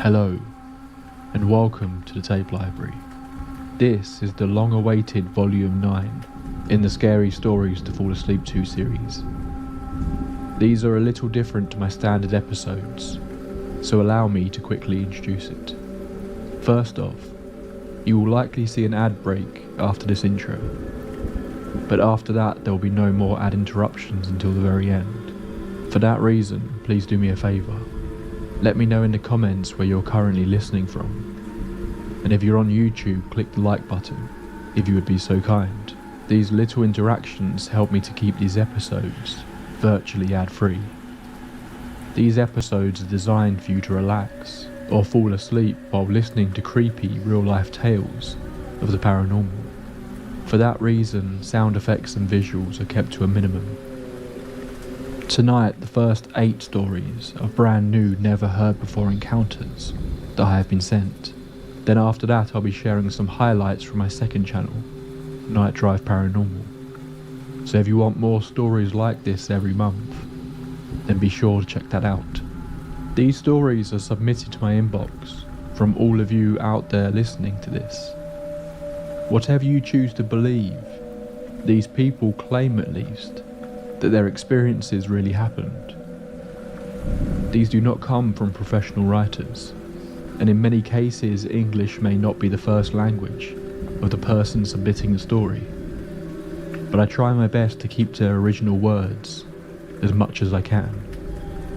Hello, and welcome to the Tape Library. This is the long-awaited Volume 9 in the Scary Stories to Fall Asleep to series. These are a little different to my standard episodes, so allow me to quickly introduce it. First off, you will likely see an ad break after this intro, but after that there will be no more ad interruptions until the very end. For that reason, please do me a favour. Let me know in the comments where you're currently listening from. And if you're on YouTube, click the like button, if you would be so kind. These little interactions help me to keep these episodes virtually ad-free. These episodes are designed for you to relax or fall asleep while listening to creepy real-life tales of the paranormal. For that reason, sound effects and visuals are kept to a minimum. Tonight, the first 8 stories are brand new, never heard before encounters that I have been sent. Then after that, I'll be sharing some highlights from my second channel, Night Drive Paranormal. So if you want more stories like this every month, then be sure to check that out. These stories are submitted to my inbox from all of you out there listening to this. Whatever you choose to believe, these people claim at least that their experiences really happened. These do not come from professional writers, and in many cases English may not be the first language of the person submitting the story. But I try my best to keep to their original words as much as I can.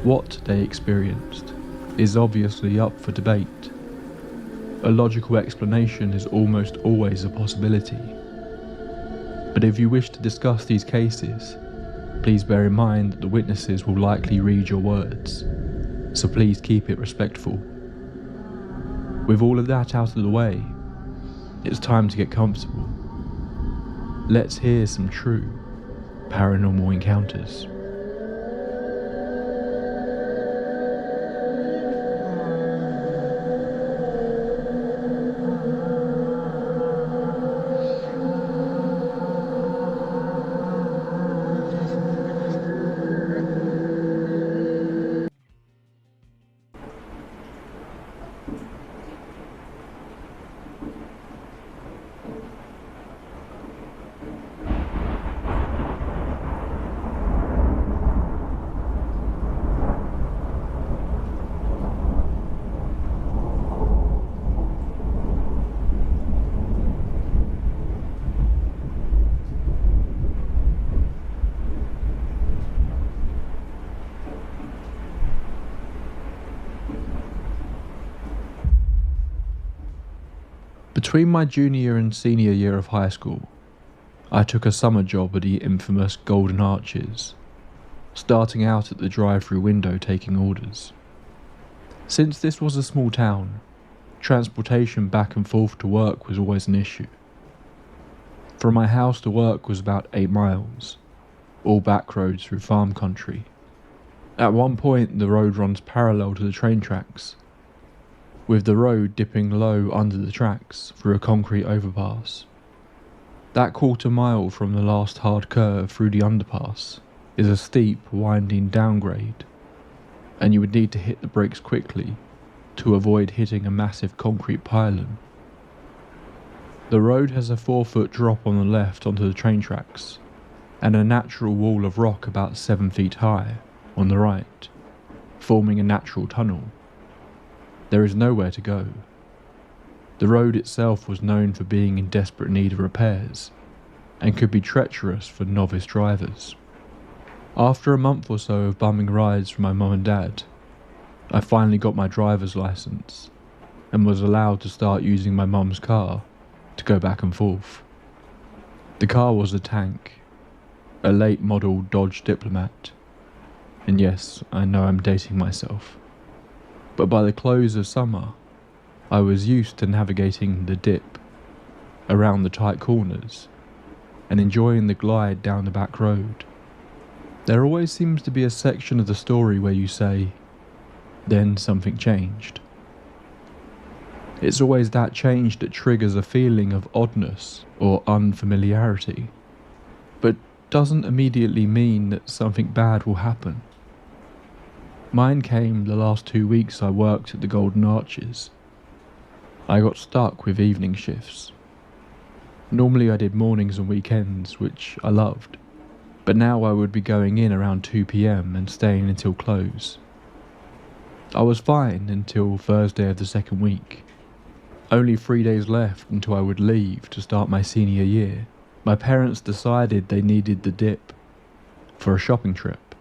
What they experienced is obviously up for debate. A logical explanation is almost always a possibility. But if you wish to discuss these cases, please bear in mind that the witnesses will likely read your words, so please keep it respectful. With all of that out of the way, it's time to get comfortable. Let's hear some true paranormal encounters. Between my junior and senior year of high school, I took a summer job at the infamous Golden Arches, starting out at the drive-through window taking orders. Since this was a small town, transportation back and forth to work was always an issue. From my house to work was about 8 miles, all back roads through farm country. At one point the road runs parallel to the train tracks, with the road dipping low under the tracks through a concrete overpass. That quarter mile from the last hard curve through the underpass is a steep, winding downgrade, and you would need to hit the brakes quickly to avoid hitting a massive concrete pylon. The road has a 4-foot drop on the left onto the train tracks, and a natural wall of rock about 7 feet high on the right, forming a natural tunnel. There is nowhere to go. The road itself was known for being in desperate need of repairs, and could be treacherous for novice drivers. After a month or so of bumming rides from my mum and dad, I finally got my driver's license, and was allowed to start using my mum's car to go back and forth. The car was a tank, a late model Dodge Diplomat, and yes, I know I'm dating myself. But by the close of summer, I was used to navigating the dip, around the tight corners, and enjoying the glide down the back road. There always seems to be a section of the story where you say, then something changed. It's always that change that triggers a feeling of oddness or unfamiliarity, but doesn't immediately mean that something bad will happen. Mine came the last 2 weeks I worked at the Golden Arches. I got stuck with evening shifts. Normally I did mornings and weekends, which I loved, but now I would be going in around 2 p.m. and staying until close. I was fine until Thursday of the second week. Only 3 days left until I would leave to start my senior year. My parents decided they needed the dip for a shopping trip,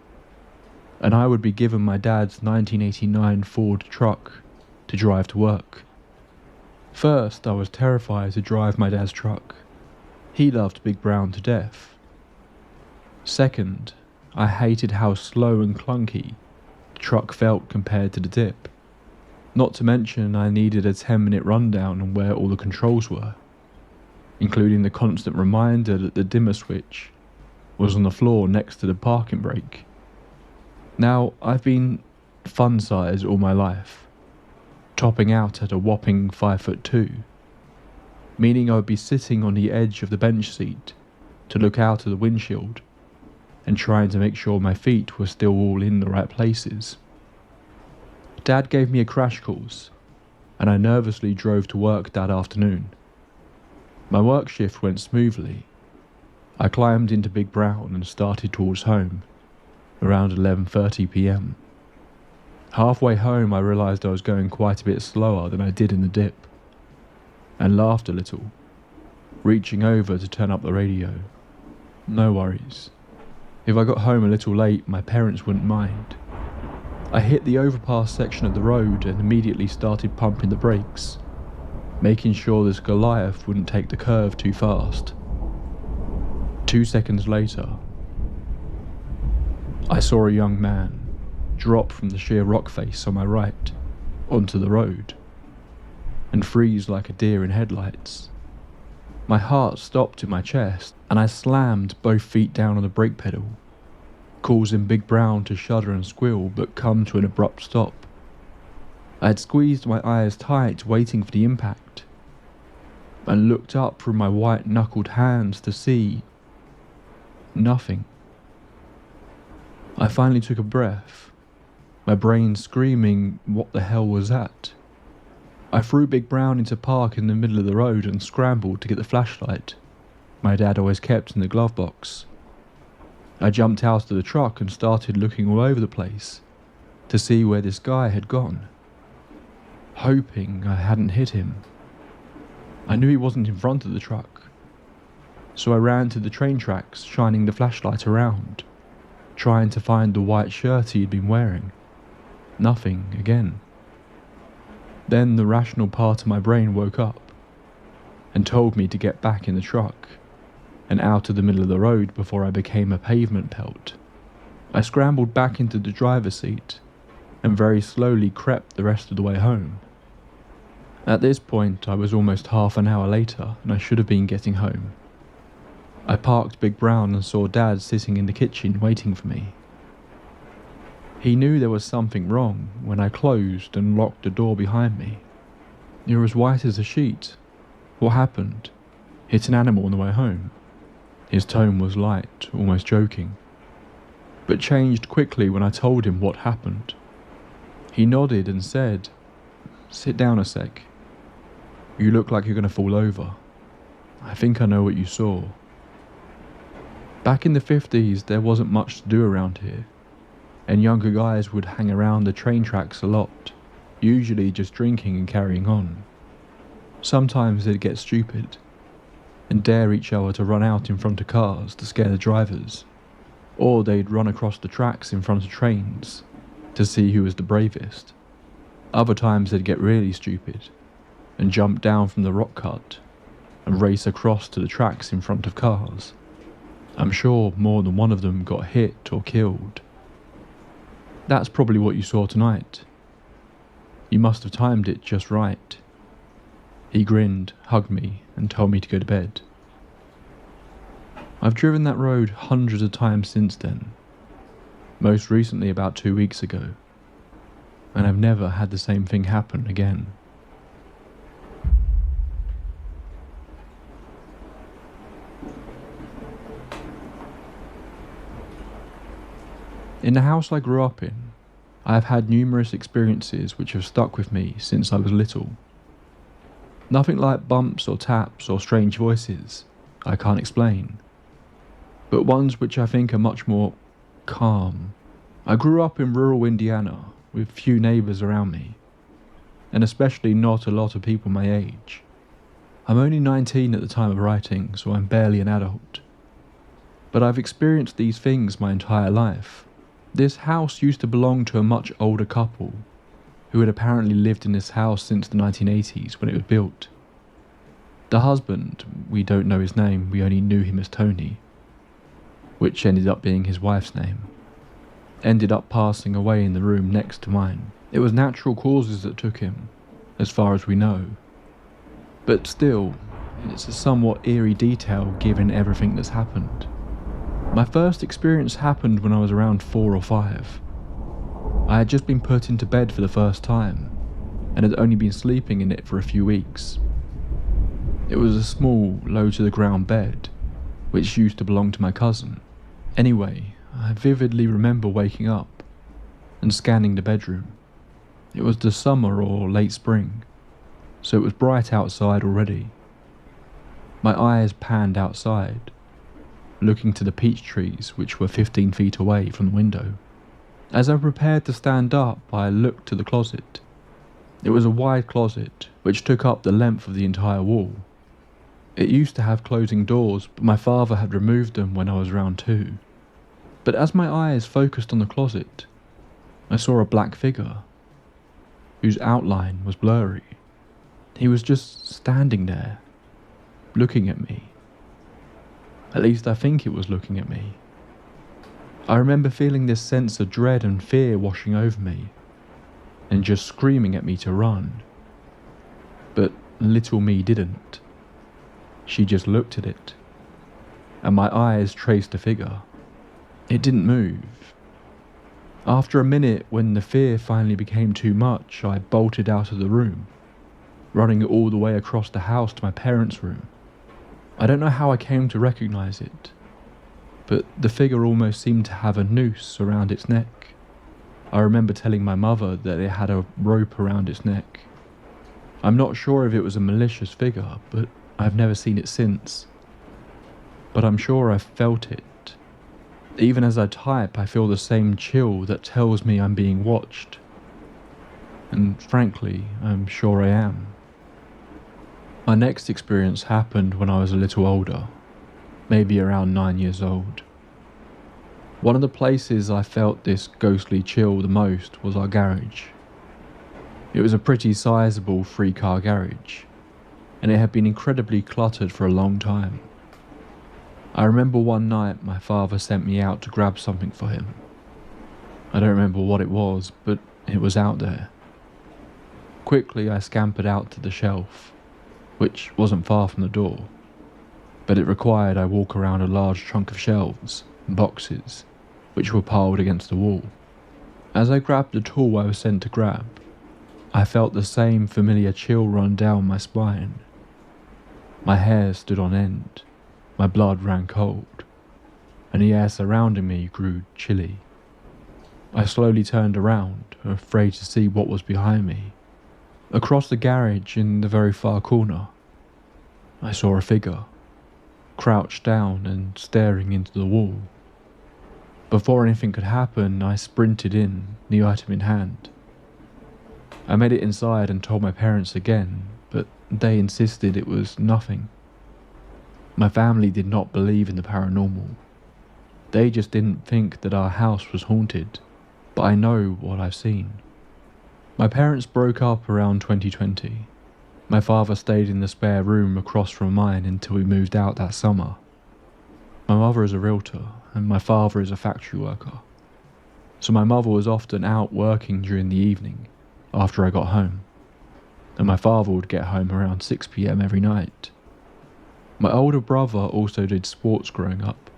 and I would be given my dad's 1989 Ford truck to drive to work. First, I was terrified to drive my dad's truck. He loved Big Brown to death. Second, I hated how slow and clunky the truck felt compared to the dip. Not to mention I needed a 10-minute rundown on where all the controls were, including the constant reminder that the dimmer switch was on the floor next to the parking brake. Now, I've been fun size all my life, topping out at a whopping 5'2", meaning I would be sitting on the edge of the bench seat to look out of the windshield and trying to make sure my feet were still all in the right places. Dad gave me a crash course, and I nervously drove to work that afternoon. My work shift went smoothly. I climbed into Big Brown and started towards home, around 11:30 p.m. Halfway home I realised I was going quite a bit slower than I did in the dip, and laughed a little, reaching over to turn up the radio. No worries. If I got home a little late, my parents wouldn't mind. I hit the overpass section of the road and immediately started pumping the brakes, making sure this Goliath wouldn't take the curve too fast. 2 seconds later, I saw a young man drop from the sheer rock face on my right onto the road and freeze like a deer in headlights. My heart stopped in my chest and I slammed both feet down on the brake pedal, causing Big Brown to shudder and squeal but come to an abrupt stop. I had squeezed my eyes tight waiting for the impact and looked up from my white knuckled hands to see nothing. I finally took a breath, my brain screaming what the hell was that? I threw Big Brown into park in the middle of the road and scrambled to get the flashlight my dad always kept in the glove box. I jumped out of the truck and started looking all over the place to see where this guy had gone, hoping I hadn't hit him. I knew he wasn't in front of the truck, so I ran to the train tracks, shining the flashlight around, trying to find the white shirt he had been wearing. Nothing again. Then the rational part of my brain woke up and told me to get back in the truck and out of the middle of the road before I became a pavement pelt. I scrambled back into the driver's seat and very slowly crept the rest of the way home. At this point I was almost half an hour later and I should have been getting home. I parked Big Brown and saw Dad sitting in the kitchen waiting for me. He knew there was something wrong when I closed and locked the door behind me. "You're as white as a sheet. What happened? Hit an animal on the way home?" His tone was light, almost joking, but changed quickly when I told him what happened. He nodded and said, "Sit down a sec. You look like you're going to fall over. I think I know what you saw." Back in the 50s, there wasn't much to do around here, and younger guys would hang around the train tracks a lot, usually just drinking and carrying on. Sometimes they'd get stupid and dare each other to run out in front of cars to scare the drivers, or they'd run across the tracks in front of trains to see who was the bravest. Other times they'd get really stupid and jump down from the rock cut and race across to the tracks in front of cars. I'm sure more than one of them got hit or killed. That's probably what you saw tonight. You must have timed it just right. He grinned, hugged me, and told me to go to bed. I've driven that road hundreds of times since then, most recently about 2 weeks ago, and I've never had the same thing happen again. In the house I grew up in, I have had numerous experiences which have stuck with me since I was little. Nothing like bumps or taps or strange voices, I can't explain, but ones which I think are much more calm. I grew up in rural Indiana with few neighbours around me, and especially not a lot of people my age. I'm only 19 at the time of writing, so I'm barely an adult. But I've experienced these things my entire life. This house used to belong to a much older couple, who had apparently lived in this house since the 1980s when it was built. The husband, we don't know his name, we only knew him as Tony, which ended up being his wife's name, ended up passing away in the room next to mine. It was natural causes that took him, as far as we know. But still, it's a somewhat eerie detail given everything that's happened. My first experience happened when I was around 4 or 5. I had just been put into bed for the first time, and had only been sleeping in it for a few weeks. It was a small, low-to-the-ground bed, which used to belong to my cousin. Anyway, I vividly remember waking up and scanning the bedroom. It was the summer or late spring, so it was bright outside already. My eyes panned outside, looking to the peach trees which were 15 feet away from the window. As I prepared to stand up, I looked to the closet. It was a wide closet which took up the length of the entire wall. It used to have closing doors, but my father had removed them when I was around 2. But as my eyes focused on the closet, I saw a black figure, whose outline was blurry. He was just standing there, looking at me. At least I think it was looking at me. I remember feeling this sense of dread and fear washing over me, and just screaming at me to run. But little me didn't. She just looked at it, and my eyes traced the figure. It didn't move. After a minute, when the fear finally became too much, I bolted out of the room, running all the way across the house to my parents' room. I don't know how I came to recognise it, but the figure almost seemed to have a noose around its neck. I remember telling my mother that it had a rope around its neck. I'm not sure if it was a malicious figure, but I've never seen it since. But I'm sure I felt it. Even as I type, I feel the same chill that tells me I'm being watched. And frankly, I'm sure I am. My next experience happened when I was a little older, maybe around 9 years old. One of the places I felt this ghostly chill the most was our garage. It was a pretty sizable 3-car garage, and it had been incredibly cluttered for a long time. I remember one night my father sent me out to grab something for him. I don't remember what it was, but it was out there. Quickly I scampered out to the shelf, which wasn't far from the door, but it required I walk around a large chunk of shelves and boxes, which were piled against the wall. As I grabbed the tool I was sent to grab, I felt the same familiar chill run down my spine. My hair stood on end, my blood ran cold, and the air surrounding me grew chilly. I slowly turned around, afraid to see what was behind me. Across the garage, in the very far corner, I saw a figure, crouched down and staring into the wall. Before anything could happen, I sprinted in, the item in hand. I made it inside and told my parents again, but they insisted it was nothing. My family did not believe in the paranormal. They just didn't think that our house was haunted, but I know what I've seen. My parents broke up around 2020. My father stayed in the spare room across from mine until we moved out that summer. My mother is a realtor, and my father is a factory worker. So my mother was often out working during the evening, after I got home, and my father would get home around 6 PM every night. My older brother also did sports growing up,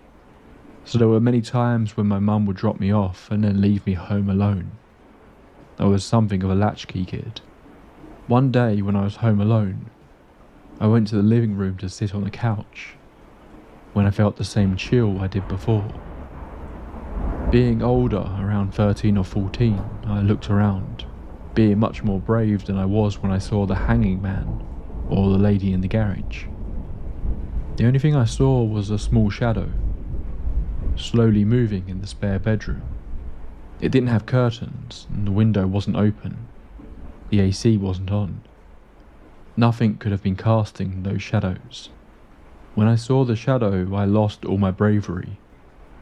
so there were many times when my mum would drop me off and then leave me home alone. I was something of a latchkey kid. One day when I was home alone, I went to the living room to sit on the couch, when I felt the same chill I did before. Being older, around around 13 or 14, I looked around, being much more brave than I was when I saw the hanging man or the lady in the garage. The only thing I saw was a small shadow, slowly moving in the spare bedroom. It didn't have curtains, and the window wasn't open. The AC wasn't on. Nothing could have been casting those shadows. When I saw the shadow, I lost all my bravery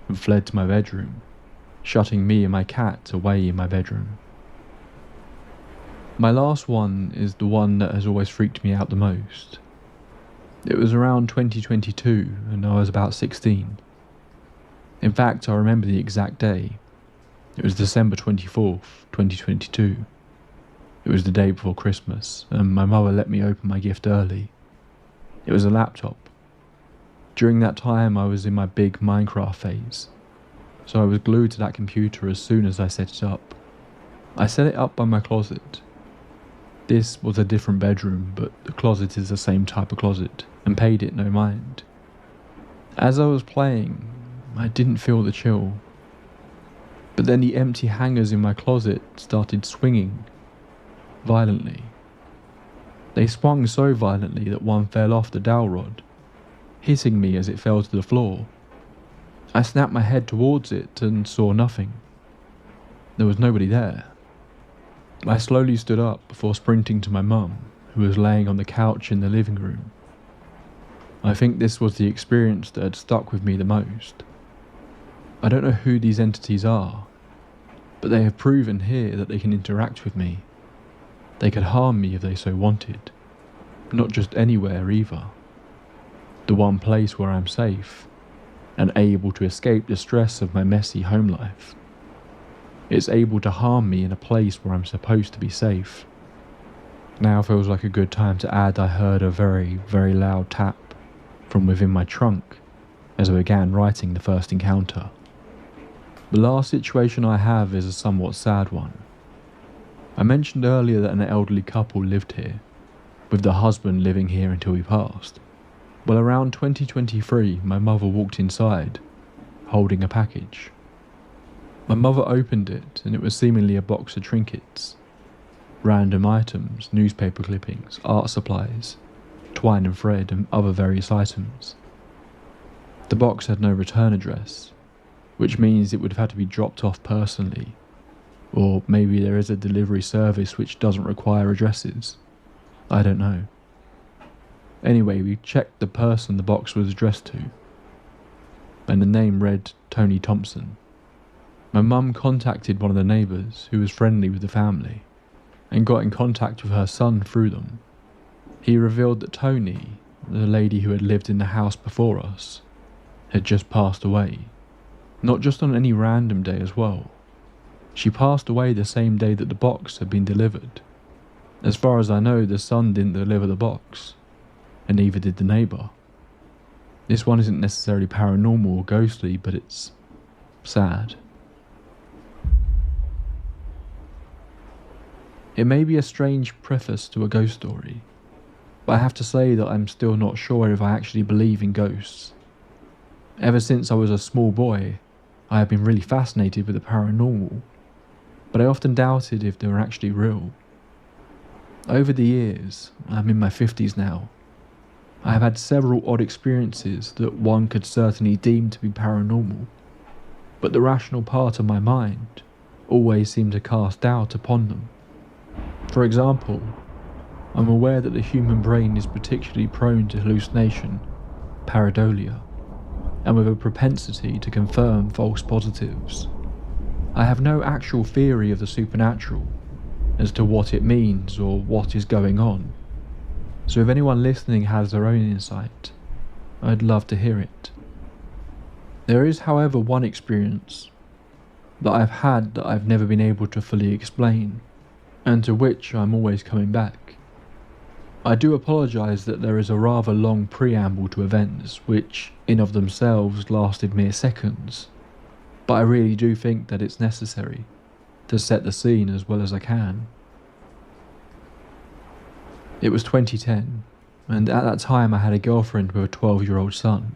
and fled to my bedroom, shutting me and my cat away in my bedroom. My last one is the one that has always freaked me out the most. It was around 2022 and I was about 16. In fact, I remember the exact day. It was December 24th, 2022. It was the day before Christmas, and my mother let me open my gift early. It was a laptop. During that time, I was in my big Minecraft phase, so I was glued to that computer as soon as I set it up. I set it up by my closet. This was a different bedroom, but the closet is the same type of closet, and paid it no mind. As I was playing, I didn't feel the chill. But then the empty hangers in my closet started swinging violently. They swung so violently that one fell off the dowel rod, hitting me as it fell to the floor. I snapped my head towards it and saw nothing. There was nobody there. I slowly stood up before sprinting to my mum, who was laying on the couch in the living room. I think this was the experience that had stuck with me the most. I don't know who these entities are, but they have proven here that they can interact with me. They could harm me if they so wanted. Not just anywhere either. The one place where I'm safe, and able to escape the stress of my messy home life. It's able to harm me in a place where I'm supposed to be safe. Now feels like a good time to add I heard a very, very loud tap from within my trunk as I began writing the first encounter. The last situation I have is a somewhat sad one. I mentioned earlier that an elderly couple lived here, with the husband living here until he passed. Well, around 2023, my mother walked inside, holding a package. My mother opened it, and it was seemingly a box of trinkets. Random items, newspaper clippings, art supplies, twine and thread, and other various items. The box had no return address, which means it would have had to be dropped off personally. Or maybe there is a delivery service which doesn't require addresses. I don't know. Anyway, we checked the person the box was addressed to, and the name read Tony Thompson. My mum contacted one of the neighbours who was friendly with the family, and got in contact with her son through them. He revealed that Tony, the lady who had lived in the house before us, had just passed away. Not just on any random day as well. She passed away the same day that the box had been delivered. As far as I know, the son didn't deliver the box, and neither did the neighbour. This one isn't necessarily paranormal or ghostly, but it's sad. It may be a strange preface to a ghost story, but I have to say that I'm still not sure if I actually believe in ghosts. Ever since I was a small boy, I have been really fascinated with the paranormal, but I often doubted if they were actually real. Over the years, I'm in my 50s now, I have had several odd experiences that one could certainly deem to be paranormal, but the rational part of my mind always seemed to cast doubt upon them. For example, I'm aware that the human brain is particularly prone to hallucination, pareidolia, and with a propensity to confirm false positives. I have no actual theory of the supernatural as to what it means or what is going on, so if anyone listening has their own insight, I'd love to hear it. There is, however, one experience that I've had that I've never been able to fully explain, and to which I'm always coming back. I do apologise that there is a rather long preamble to events which, in of themselves, lasted mere seconds, but I really do think that it's necessary to set the scene as well as I can. It was 2010, and at that time I had a girlfriend with a 12-year-old son.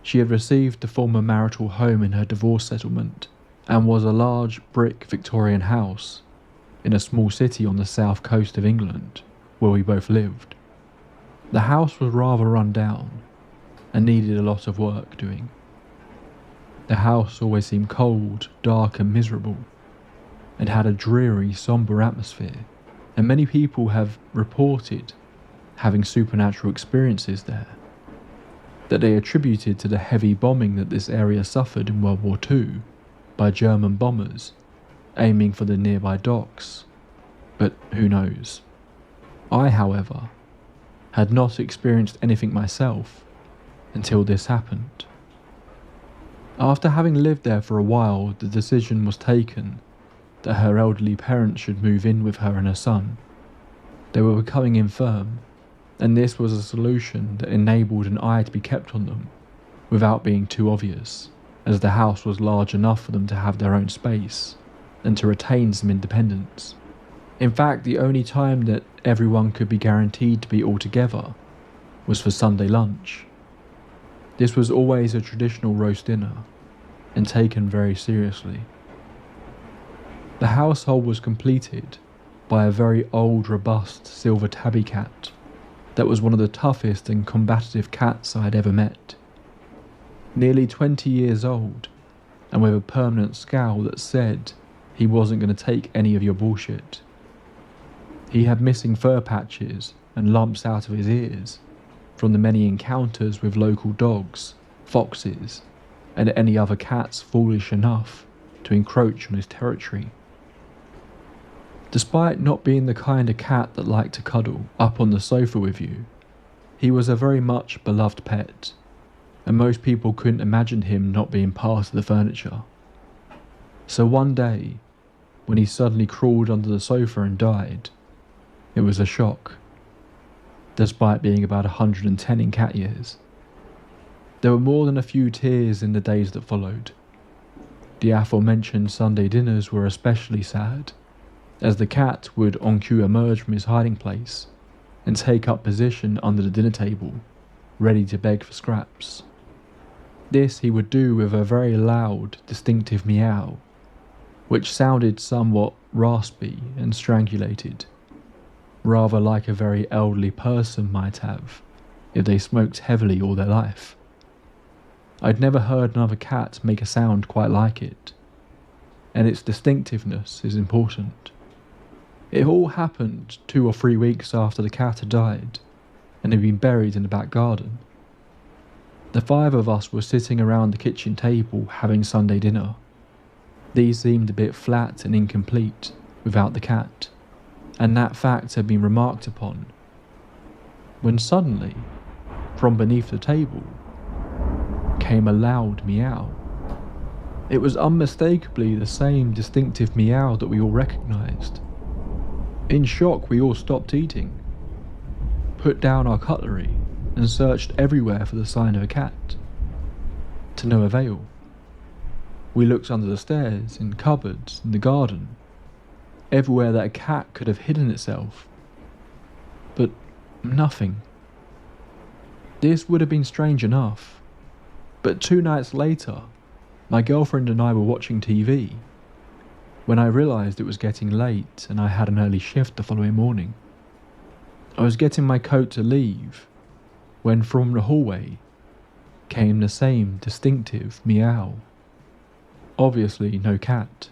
She had received the former marital home in her divorce settlement, and was a large brick Victorian house in a small city on the south coast of England where we both lived. The house was rather run down and needed a lot of work doing. The house always seemed cold, dark and miserable, and had a dreary, sombre atmosphere, and many people have reported having supernatural experiences there that they attributed to the heavy bombing that this area suffered in World War II by German bombers aiming for the nearby docks, but who knows. I, however, had not experienced anything myself until this happened. After having lived there for a while, the decision was taken that her elderly parents should move in with her and her son. They were becoming infirm, and this was a solution that enabled an eye to be kept on them without being too obvious, as the house was large enough for them to have their own space and to retain some independence. In fact, the only time that everyone could be guaranteed to be all together was for Sunday lunch. This was always a traditional roast dinner and taken very seriously. The household was completed by a very old, robust silver tabby cat that was one of the toughest and combative cats I had ever met. Nearly 20 years old, and with a permanent scowl that said he wasn't going to take any of your bullshit. He had missing fur patches and lumps out of his ears from the many encounters with local dogs, foxes, and any other cats foolish enough to encroach on his territory. Despite not being the kind of cat that liked to cuddle up on the sofa with you, he was a very much beloved pet, and most people couldn't imagine him not being part of the furniture. So one day, when he suddenly crawled under the sofa and died, it was a shock, despite being about 110 in cat years. There were more than a few tears in the days that followed. The aforementioned Sunday dinners were especially sad, as the cat would on cue emerge from his hiding place and take up position under the dinner table, ready to beg for scraps. This he would do with a very loud, distinctive meow, which sounded somewhat raspy and strangulated, rather like a very elderly person might have if they smoked heavily all their life. I'd never heard another cat make a sound quite like it, and its distinctiveness is important. It all happened 2 or 3 weeks after the cat had died and had been buried in the back garden. The 5 of us were sitting around the kitchen table having Sunday dinner. These seemed a bit flat and incomplete without the cat, and that fact had been remarked upon, when suddenly, from beneath the table, came a loud meow. It was unmistakably the same distinctive meow that we all recognised. In shock, we all stopped eating, put down our cutlery, and searched everywhere for the sign of a cat. To no avail. We looked under the stairs, in cupboards, in the garden, everywhere that a cat could have hidden itself. But nothing. This would have been strange enough, but 2 nights later, my girlfriend and I were watching TV, when I realised it was getting late and I had an early shift the following morning. I was getting my coat to leave, when from the hallway came the same distinctive meow. Obviously no cat.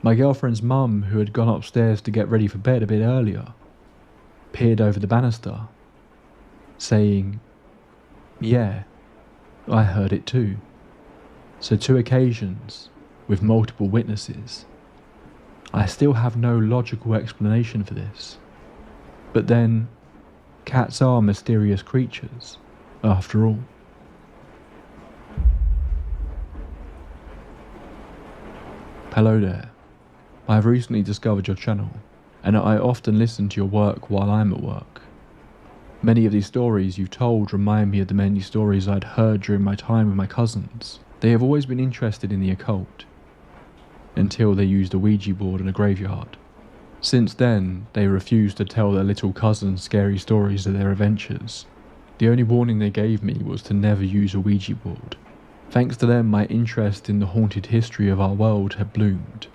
My girlfriend's mum, who had gone upstairs to get ready for bed a bit earlier, peered over the banister, saying, "Yeah, I heard it too." So 2 occasions, with multiple witnesses. I still have no logical explanation for this. But then, cats are mysterious creatures, after all. Hello there. I have recently discovered your channel, and I often listen to your work while I'm at work. Many of these stories you've told remind me of the many stories I'd heard during my time with my cousins. They have always been interested in the occult, until they used a Ouija board in a graveyard. Since then, they refused to tell their little cousins scary stories of their adventures. The only warning they gave me was to never use a Ouija board, Thanks to them, my interest in the haunted history of our world had bloomed.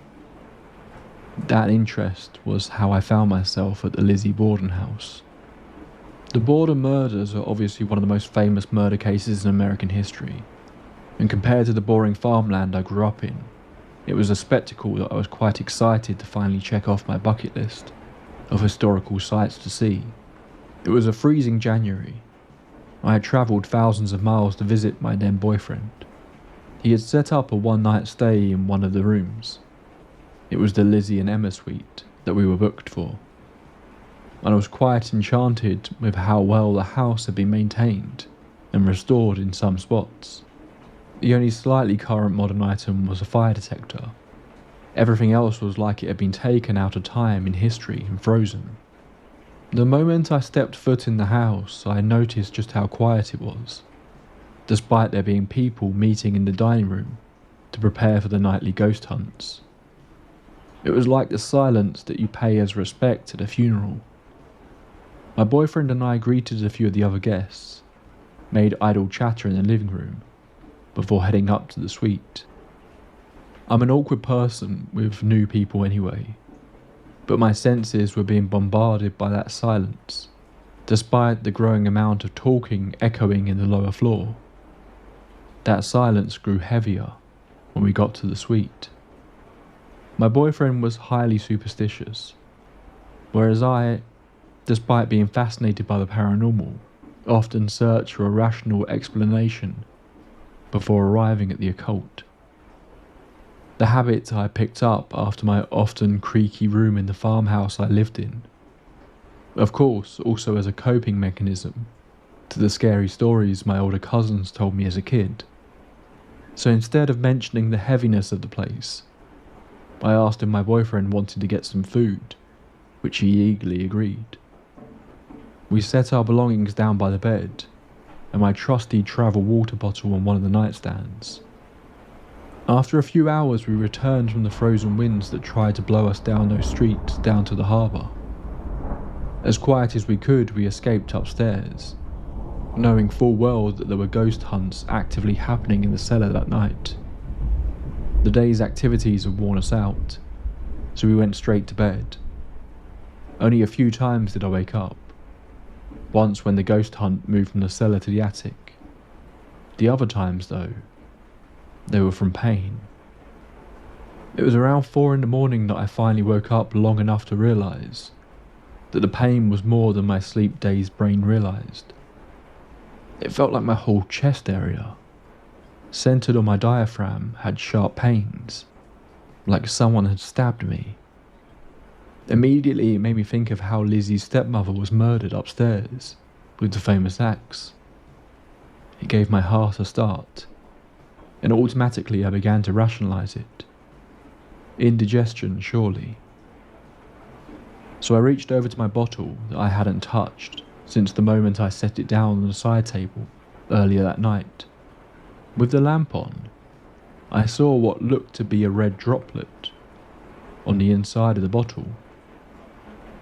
That interest was how I found myself at the Lizzie Borden house. The Borden murders are obviously one of the most famous murder cases in American history, and compared to the boring farmland I grew up in, it was a spectacle that I was quite excited to finally check off my bucket list of historical sites to see. It was a freezing January. I had travelled thousands of miles to visit my then boyfriend. He had set up a one-night stay in one of the rooms. It was the Lizzie and Emma suite that we were booked for, and I was quite enchanted with how well the house had been maintained and restored in some spots. The only slightly current modern item was a fire detector. Everything else was like it had been taken out of time in history and frozen. The moment I stepped foot in the house, I noticed just how quiet it was, despite there being people meeting in the dining room to prepare for the nightly ghost hunts. It was like the silence that you pay as respect at a funeral. My boyfriend and I greeted a few of the other guests, made idle chatter in the living room, before heading up to the suite. I'm an awkward person with new people anyway, but my senses were being bombarded by that silence, despite the growing amount of talking echoing in the lower floor. That silence grew heavier when we got to the suite. My boyfriend was highly superstitious, whereas I, despite being fascinated by the paranormal, often searched for a rational explanation before arriving at the occult. The habit I picked up after my often creaky room in the farmhouse I lived in. Of course, also as a coping mechanism to the scary stories my older cousins told me as a kid. So instead of mentioning the heaviness of the place, I asked if my boyfriend wanted to get some food, which he eagerly agreed. We set our belongings down by the bed, and my trusty travel water bottle on one of the nightstands. After a few hours we returned from the frozen winds that tried to blow us down those streets down to the harbour. As quiet as we could, we escaped upstairs, knowing full well that there were ghost hunts actively happening in the cellar that night. The day's activities had worn us out, so we went straight to bed. Only a few times did I wake up. Once when the ghost hunt moved from the cellar to the attic. The other times, though, they were from pain. It was around 4 a.m. that I finally woke up long enough to realise that the pain was more than my sleep-dazed brain realised. It felt like my whole chest area, centred on my diaphragm, had sharp pains, like someone had stabbed me. Immediately it made me think of how Lizzie's stepmother was murdered upstairs with the famous axe. It gave my heart a start, and automatically I began to rationalise it. Indigestion, surely. So I reached over to my bottle that I hadn't touched since the moment I set it down on the side table earlier that night. With the lamp on, I saw what looked to be a red droplet on the inside of the bottle.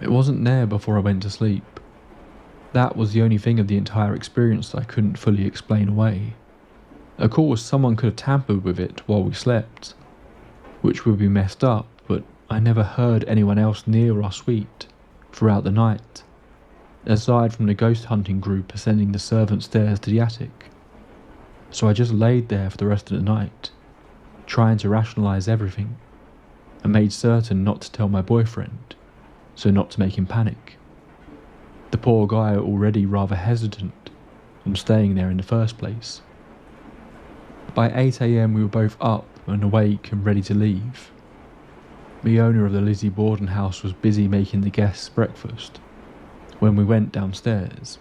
It wasn't there before I went to sleep. That was the only thing of the entire experience that I couldn't fully explain away. Of course, someone could have tampered with it while we slept, which would be messed up, but I never heard anyone else near our suite throughout the night, aside from the ghost hunting group ascending the servant stairs to the attic. So I just laid there for the rest of the night, trying to rationalise everything, and made certain not to tell my boyfriend, so not to make him panic. The poor guy already rather hesitant from staying there in the first place. By 8 a.m. we were both up and awake and ready to leave. The owner of the Lizzie Borden house was busy making the guests breakfast when we went downstairs.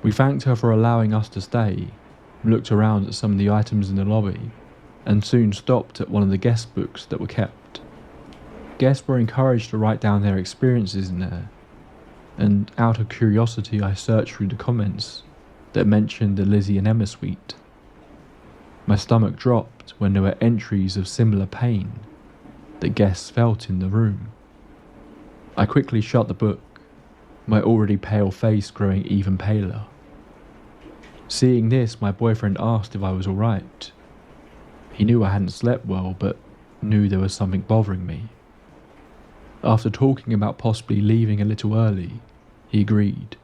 We thanked her for allowing us to stay, looked around at some of the items in the lobby, and soon stopped at one of the guest books that were kept. Guests were encouraged to write down their experiences in there, and out of curiosity I searched through the comments that mentioned the Lizzie and Emma suite. My stomach dropped when there were entries of similar pain that guests felt in the room. I quickly shut the book, my already pale face growing even paler. Seeing this, my boyfriend asked if I was alright. He knew I hadn't slept well, but knew there was something bothering me. After talking about possibly leaving a little early, he agreed.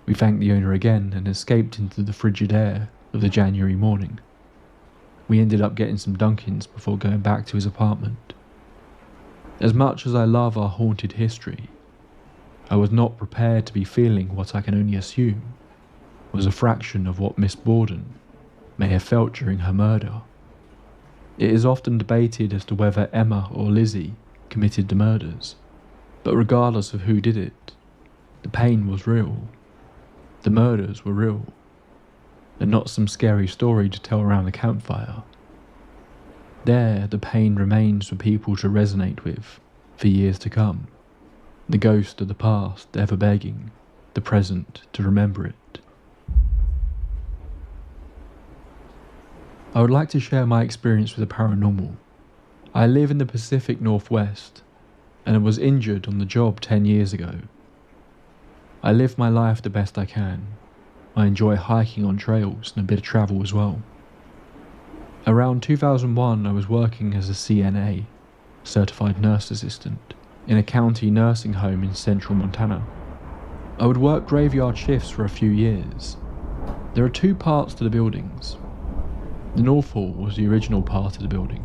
We thanked the owner again and escaped into the frigid air of the January morning. We ended up getting some Dunkins before going back to his apartment. As much as I love our haunted history, I was not prepared to be feeling what I can only assume was a fraction of what Miss Borden may have felt during her murder. It is often debated as to whether Emma or Lizzie committed the murders, but regardless of who did it, the pain was real. The murders were real, and not some scary story to tell around the campfire. There, the pain remains for people to resonate with for years to come. The ghost of the past ever begging the present to remember it. I would like to share my experience with the paranormal. I live in the Pacific Northwest and was injured on the job 10 years ago. I live my life the best I can. I enjoy hiking on trails and a bit of travel as well. Around 2001, I was working as a CNA, Certified Nurse Assistant, in a county nursing home in central Montana. I would work graveyard shifts for a few years. There are two parts to the buildings. The North Hall was the original part of the building.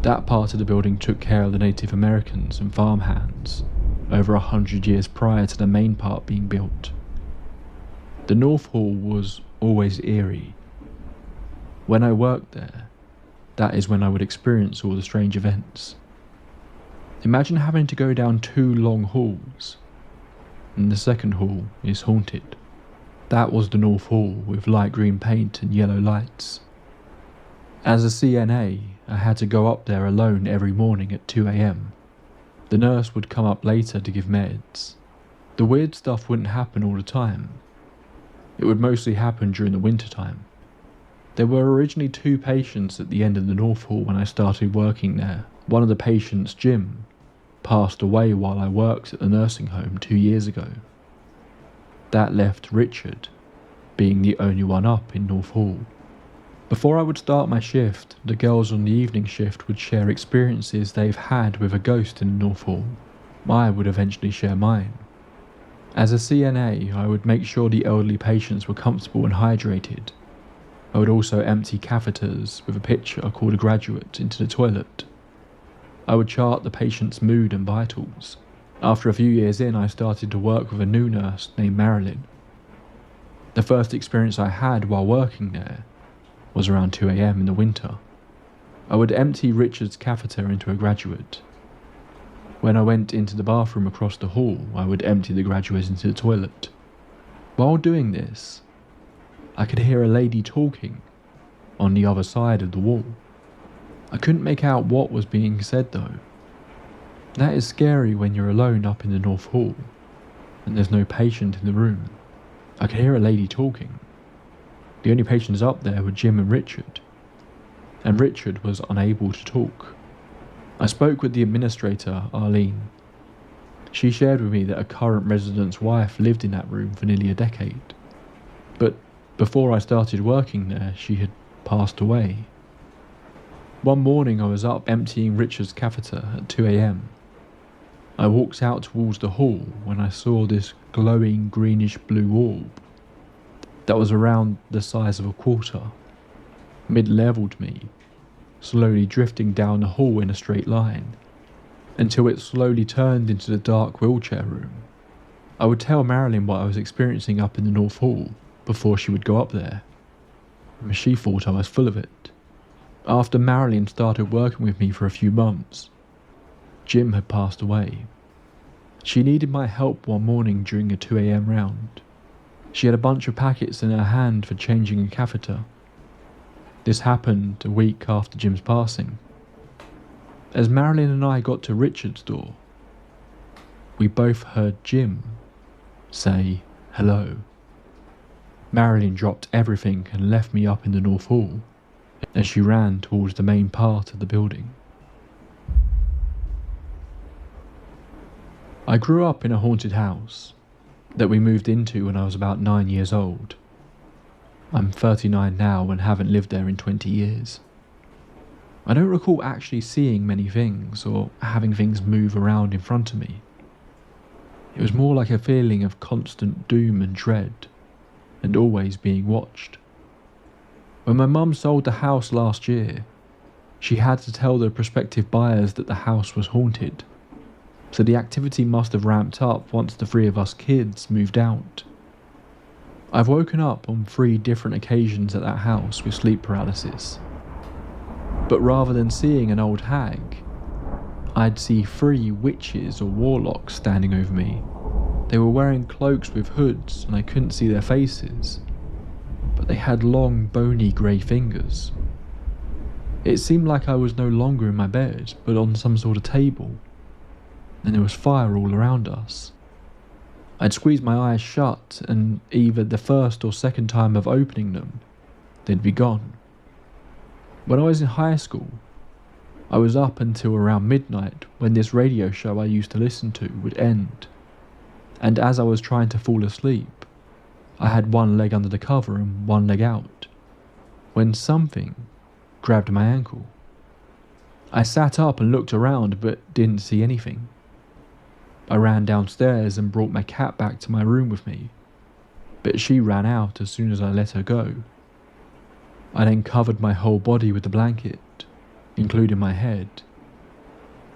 That part of the building took care of the Native Americans and farmhands over 100 years prior to the main part being built. The North Hall was always eerie. When I worked there, that is when I would experience all the strange events. Imagine having to go down 2 long halls, and the second hall is haunted. That was the North Hall with light green paint and yellow lights. As a CNA, I had to go up there alone every morning at 2 a.m. The nurse would come up later to give meds. The weird stuff wouldn't happen all the time. It would mostly happen during the winter time. There were originally 2 patients at the end of the North Hall when I started working there. One of the patients, Jim, passed away while I worked at the nursing home 2 years ago. That left Richard being the only one up in North Hall. Before I would start my shift, the girls on the evening shift would share experiences they've had with a ghost in North Hall. I would eventually share mine. As a CNA, I would make sure the elderly patients were comfortable and hydrated. I would also empty catheters with a pitcher called a graduate into the toilet. I would chart the patient's mood and vitals. After a few years in, I started to work with a new nurse named Marilyn. The first experience I had while working there was around 2 a.m. in the winter. I would empty Richard's catheter into a graduate. When I went into the bathroom across the hall, I would empty the graduate into the toilet. While doing this, I could hear a lady talking on the other side of the wall. I couldn't make out what was being said though. That is scary when you're alone up in the North Hall and there's no patient in the room. I could hear a lady talking. The only patients up there were Jim and Richard was unable to talk. I spoke with the administrator, Arlene. She shared with me that a current resident's wife lived in that room for nearly a decade. But before I started working there, she had passed away. One morning I was up emptying Richard's catheter at 2 a.m. I walked out towards the hall when I saw this glowing greenish blue orb that was around the size of a quarter, mid-leveled me, slowly drifting down the hall in a straight line, until it slowly turned into the dark wheelchair room. I would tell Marilyn what I was experiencing up in the North Hall before she would go up there, and she thought I was full of it. After Marilyn started working with me for a few months, Jim had passed away. She needed my help one morning during a 2 a.m. round. She had a bunch of packets in her hand for changing a catheter. This happened a week after Jim's passing. As Marilyn and I got to Richard's door, we both heard Jim say hello. Marilyn dropped everything and left me up in the North Hall as she ran towards the main part of the building. I grew up in a haunted house that we moved into when I was about 9 years old. I'm 39 now and haven't lived there in 20 years. I don't recall actually seeing many things or having things move around in front of me. It was more like a feeling of constant doom and dread, and always being watched. When my mum sold the house last year, she had to tell the prospective buyers that the house was haunted, so the activity must have ramped up once the three of us kids moved out. I've woken up on 3 different occasions at that house with sleep paralysis, but rather than seeing an old hag, I'd see 3 witches or warlocks standing over me. They were wearing cloaks with hoods and I couldn't see their faces, but they had long bony grey fingers. It seemed like I was no longer in my bed, but on some sort of table, and there was fire all around us. I'd squeeze my eyes shut, and either the first or second time of opening them, they'd be gone. When I was in high school, I was up until around midnight when this radio show I used to listen to would end, and as I was trying to fall asleep, I had one leg under the cover and one leg out, when something grabbed my ankle. I sat up and looked around but didn't see anything. I ran downstairs and brought my cat back to my room with me, but she ran out as soon as I let her go. I then covered my whole body with the blanket, including my head,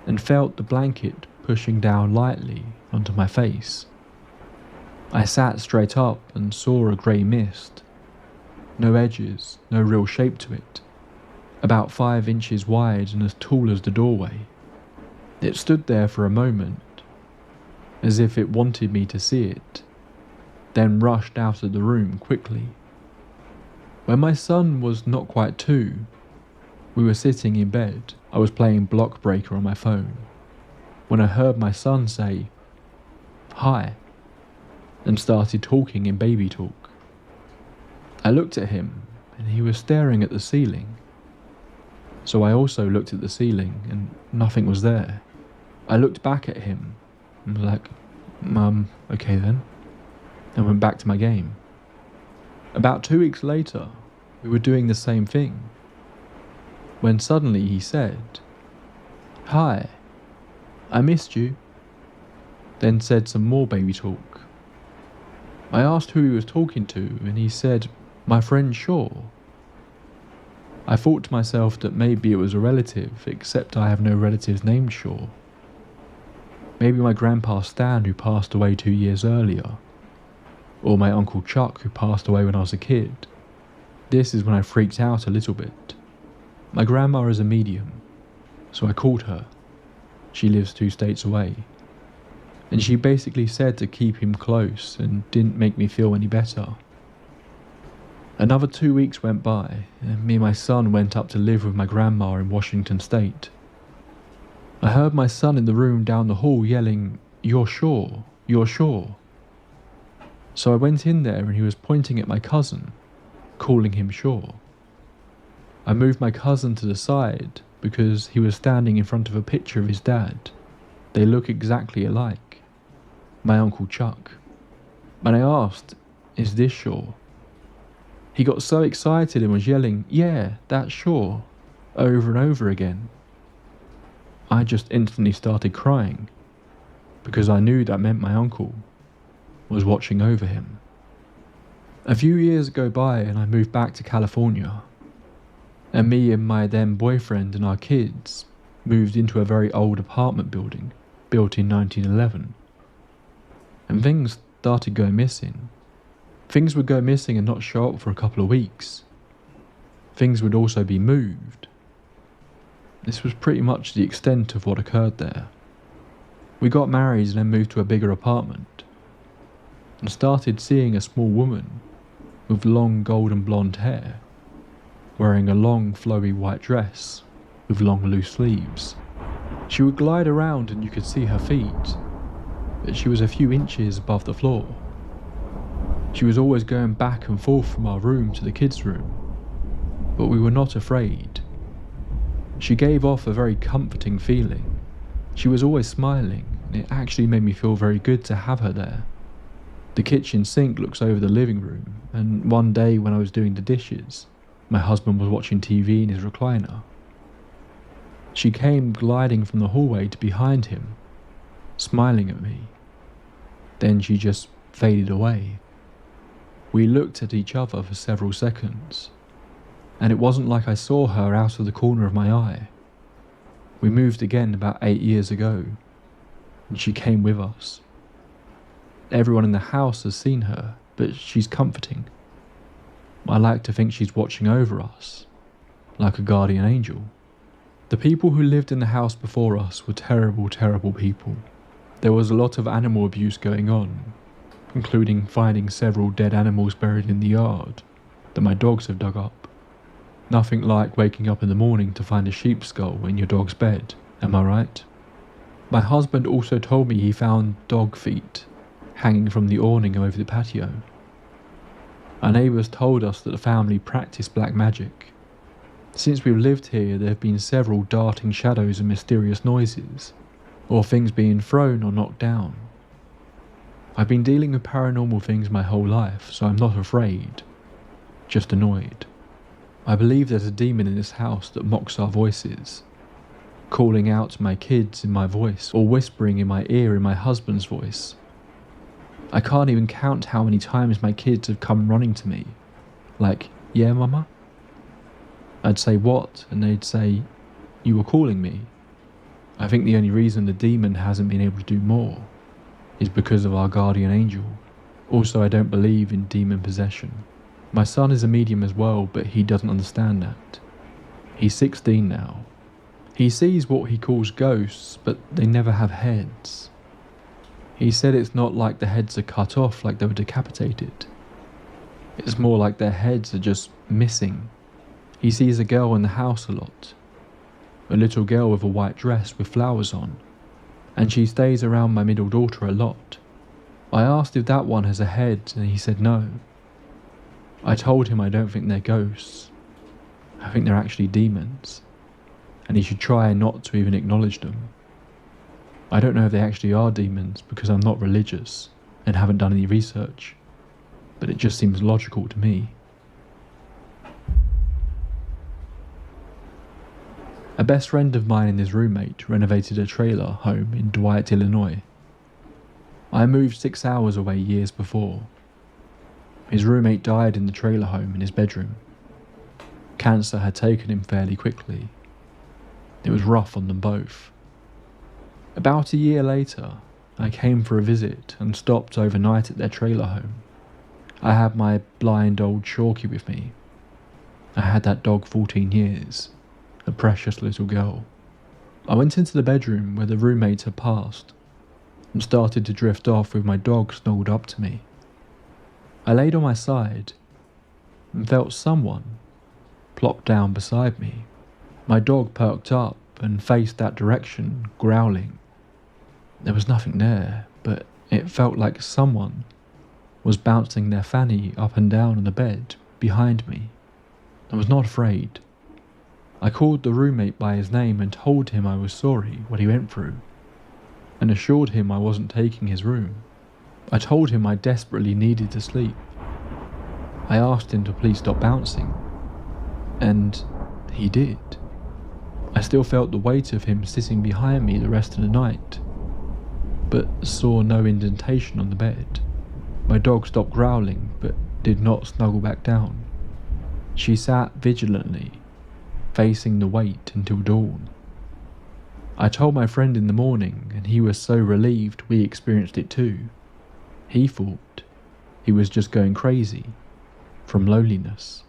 and felt the blanket pushing down lightly onto my face. I sat straight up and saw a grey mist. No edges, no real shape to it. About 5 inches wide and as tall as the doorway. It stood there for a moment, as if it wanted me to see it, then rushed out of the room quickly. When my son was not quite 2, we were sitting in bed. I was playing Block Breaker on my phone, when I heard my son say, "Hi," and started talking in baby talk. I looked at him, and he was staring at the ceiling. So I also looked at the ceiling, and nothing was there. I looked back at him, and was like, okay then, and went back to my game. About 2 weeks later, we were doing the same thing, when suddenly he said, "Hi, I missed you," then said some more baby talk. I asked who he was talking to, and he said, "My friend Shaw." I thought to myself that maybe it was a relative, except I have no relatives named Shaw. Maybe my grandpa Stan, who passed away 2 years earlier, or my uncle Chuck, who passed away when I was a kid. This is when I freaked out a little bit. My grandma is a medium, so I called her. She lives 2 states away, and she basically said to keep him close and didn't make me feel any better. Another 2 weeks went by, and me and my son went up to live with my grandma in Washington State. I heard my son in the room down the hall yelling, "You're Shaw, you're Shaw." So I went in there and he was pointing at my cousin, calling him Shaw. I moved my cousin to the side because he was standing in front of a picture of his dad. They look exactly alike, my Uncle Chuck. And I asked, "Is this Shaw?" He got so excited and was yelling, "Yeah, that's Shaw," over and over again. I just instantly started crying, because I knew that meant my uncle was watching over him. A few years go by and I moved back to California, and me and my then boyfriend and our kids moved into a very old apartment building built in 1911. And things started going missing. Things would go missing and not show up for a couple of weeks. Things would also be moved. This was pretty much the extent of what occurred there. We got married and then moved to a bigger apartment, and started seeing a small woman with long golden blonde hair, wearing a long flowy white dress with long loose sleeves. She would glide around and you could see her feet, but she was a few inches above the floor. She was always going back and forth from our room to the kids' room, but we were not afraid. She gave off a very comforting feeling. She was always smiling, and it actually made me feel very good to have her there. The kitchen sink looks over the living room, and one day when I was doing the dishes, my husband was watching TV in his recliner. She came gliding from the hallway to behind him, smiling at me. Then she just faded away. We looked at each other for several seconds, and it wasn't like I saw her out of the corner of my eye. We moved again about 8 years ago, and she came with us. Everyone in the house has seen her, but she's comforting. I like to think she's watching over us, like a guardian angel. The people who lived in the house before us were terrible, terrible people. There was a lot of animal abuse going on, including finding several dead animals buried in the yard that my dogs have dug up. Nothing like waking up in the morning to find a sheep skull in your dog's bed, am I right? My husband also told me he found dog feet hanging from the awning over the patio. Our neighbours told us that the family practiced black magic. Since we've lived here, there have been several darting shadows and mysterious noises, or things being thrown or knocked down. I've been dealing with paranormal things my whole life, so I'm not afraid, just annoyed. I believe there's a demon in this house that mocks our voices, calling out to my kids in my voice, or whispering in my ear in my husband's voice. I can't even count how many times my kids have come running to me, like, "Yeah, mama?" I'd say, "What?" and they'd say, "You were calling me." I think the only reason the demon hasn't been able to do more is because of our guardian angel. Also, I don't believe in demon possession. My son is a medium as well, but he doesn't understand that. He's 16 now. He sees what he calls ghosts, but they never have heads. He said it's not like the heads are cut off like they were decapitated. It's more like their heads are just missing. He sees a girl in the house a lot. A little girl with a white dress with flowers on, and she stays around my middle daughter a lot. I asked if that one has a head, and he said no. I told him I don't think they're ghosts. I think they're actually demons, and he should try not to even acknowledge them. I don't know if they actually are demons because I'm not religious and haven't done any research, but it just seems logical to me. A best friend of mine and his roommate renovated a trailer home in Dwight, Illinois. I moved 6 hours away years before. His roommate died in the trailer home in his bedroom. Cancer had taken him fairly quickly. It was rough on them both. About a year later, I came for a visit and stopped overnight at their trailer home. I had my blind old Chalky with me. I had that dog 14 years, a precious little girl. I went into the bedroom where the roommate had passed and started to drift off with my dog snuggled up to me. I laid on my side and felt someone plop down beside me. My dog perked up and faced that direction, growling. There was nothing there, but it felt like someone was bouncing their fanny up and down on the bed behind me. I was not afraid. I called the roommate by his name and told him I was sorry what he went through, and assured him I wasn't taking his room. I told him I desperately needed to sleep. I asked him to please stop bouncing, and he did. I still felt the weight of him sitting behind me the rest of the night, but saw no indentation on the bed. My dog stopped growling, but did not snuggle back down. She sat vigilantly, facing the weight until dawn. I told my friend in the morning, and he was so relieved we experienced it too. He thought he was just going crazy from loneliness.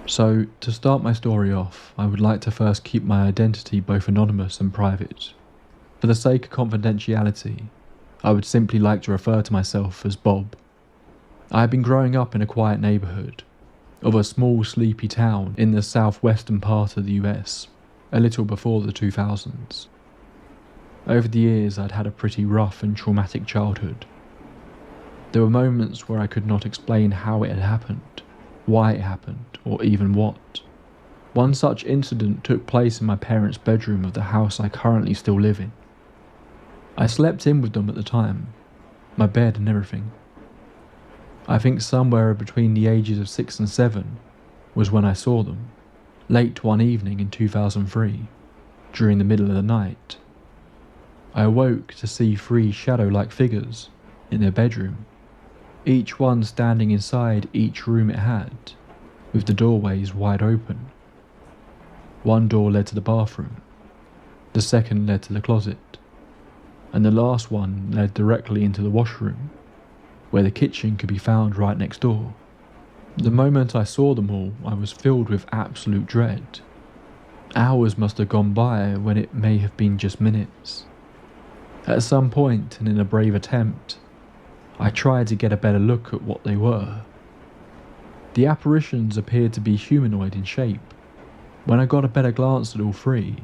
So, to start my story off, I would like to first keep my identity both anonymous and private. For the sake of confidentiality, I would simply like to refer to myself as Bob. I had been growing up in a quiet neighbourhood of a small sleepy town in the southwestern part of the US, a little before the 2000s. Over the years I'd had a pretty rough and traumatic childhood. There were moments where I could not explain how it had happened, why it happened, or even what. One such incident took place in my parents' bedroom of the house I currently still live in. I slept in with them at the time, my bed and everything. I think somewhere between the ages of 6 and 7 was when I saw them, late one evening in 2003, during the middle of the night. I awoke to see 3 shadow-like figures in their bedroom, each one standing inside each room it had, with the doorways wide open. One door led to the bathroom, the second led to the closet, and the last one led directly into the washroom, where the kitchen could be found right next door. The moment I saw them all, I was filled with absolute dread. Hours must have gone by when it may have been just minutes. At some point, and in a brave attempt, I tried to get a better look at what they were. The apparitions appeared to be humanoid in shape. When I got a better glance at all 3,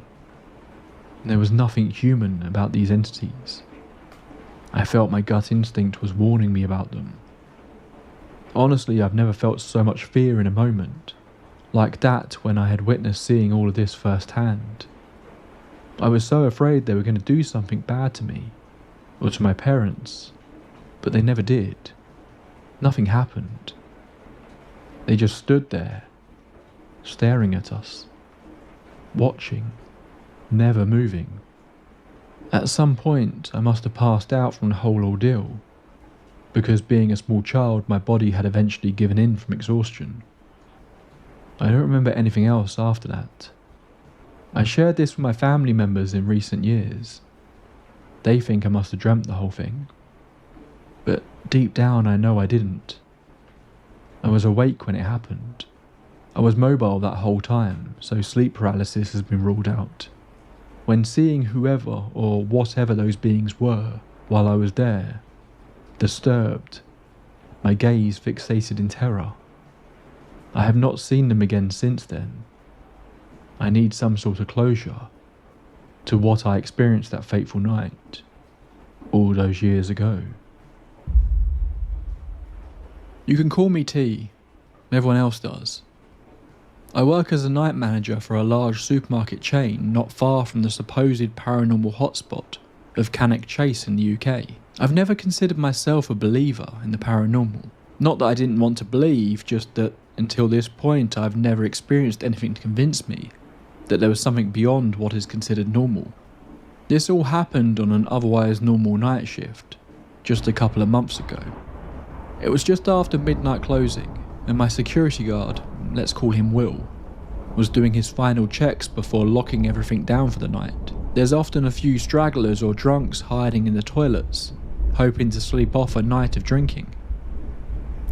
there was nothing human about these entities. I felt my gut instinct was warning me about them. Honestly, I've never felt so much fear in a moment, like that when I had witnessed seeing all of this firsthand. I was so afraid they were going to do something bad to me, or to my parents, but they never did. Nothing happened. They just stood there, staring at us, watching, never moving. At some point, I must have passed out from the whole ordeal, because being a small child, my body had eventually given in from exhaustion. I don't remember anything else after that. I shared this with my family members in recent years. They think I must have dreamt the whole thing, but deep down I know I didn't. I was awake when it happened. I was mobile that whole time, so sleep paralysis has been ruled out. When seeing whoever or whatever those beings were while I was there, disturbed, my gaze fixated in terror. I have not seen them again since then. I need some sort of closure to what I experienced that fateful night, all those years ago. You can call me T, everyone else does. I work as a night manager for a large supermarket chain not far from the supposed paranormal hotspot of Cannock Chase in the UK. I've never considered myself a believer in the paranormal. Not that I didn't want to believe, just that until this point I've never experienced anything to convince me that there was something beyond what is considered normal. This all happened on an otherwise normal night shift, just a couple of months ago. It was just after midnight closing, and my security guard, let's call him Will, was doing his final checks before locking everything down for the night. There's often a few stragglers or drunks hiding in the toilets, hoping to sleep off a night of drinking.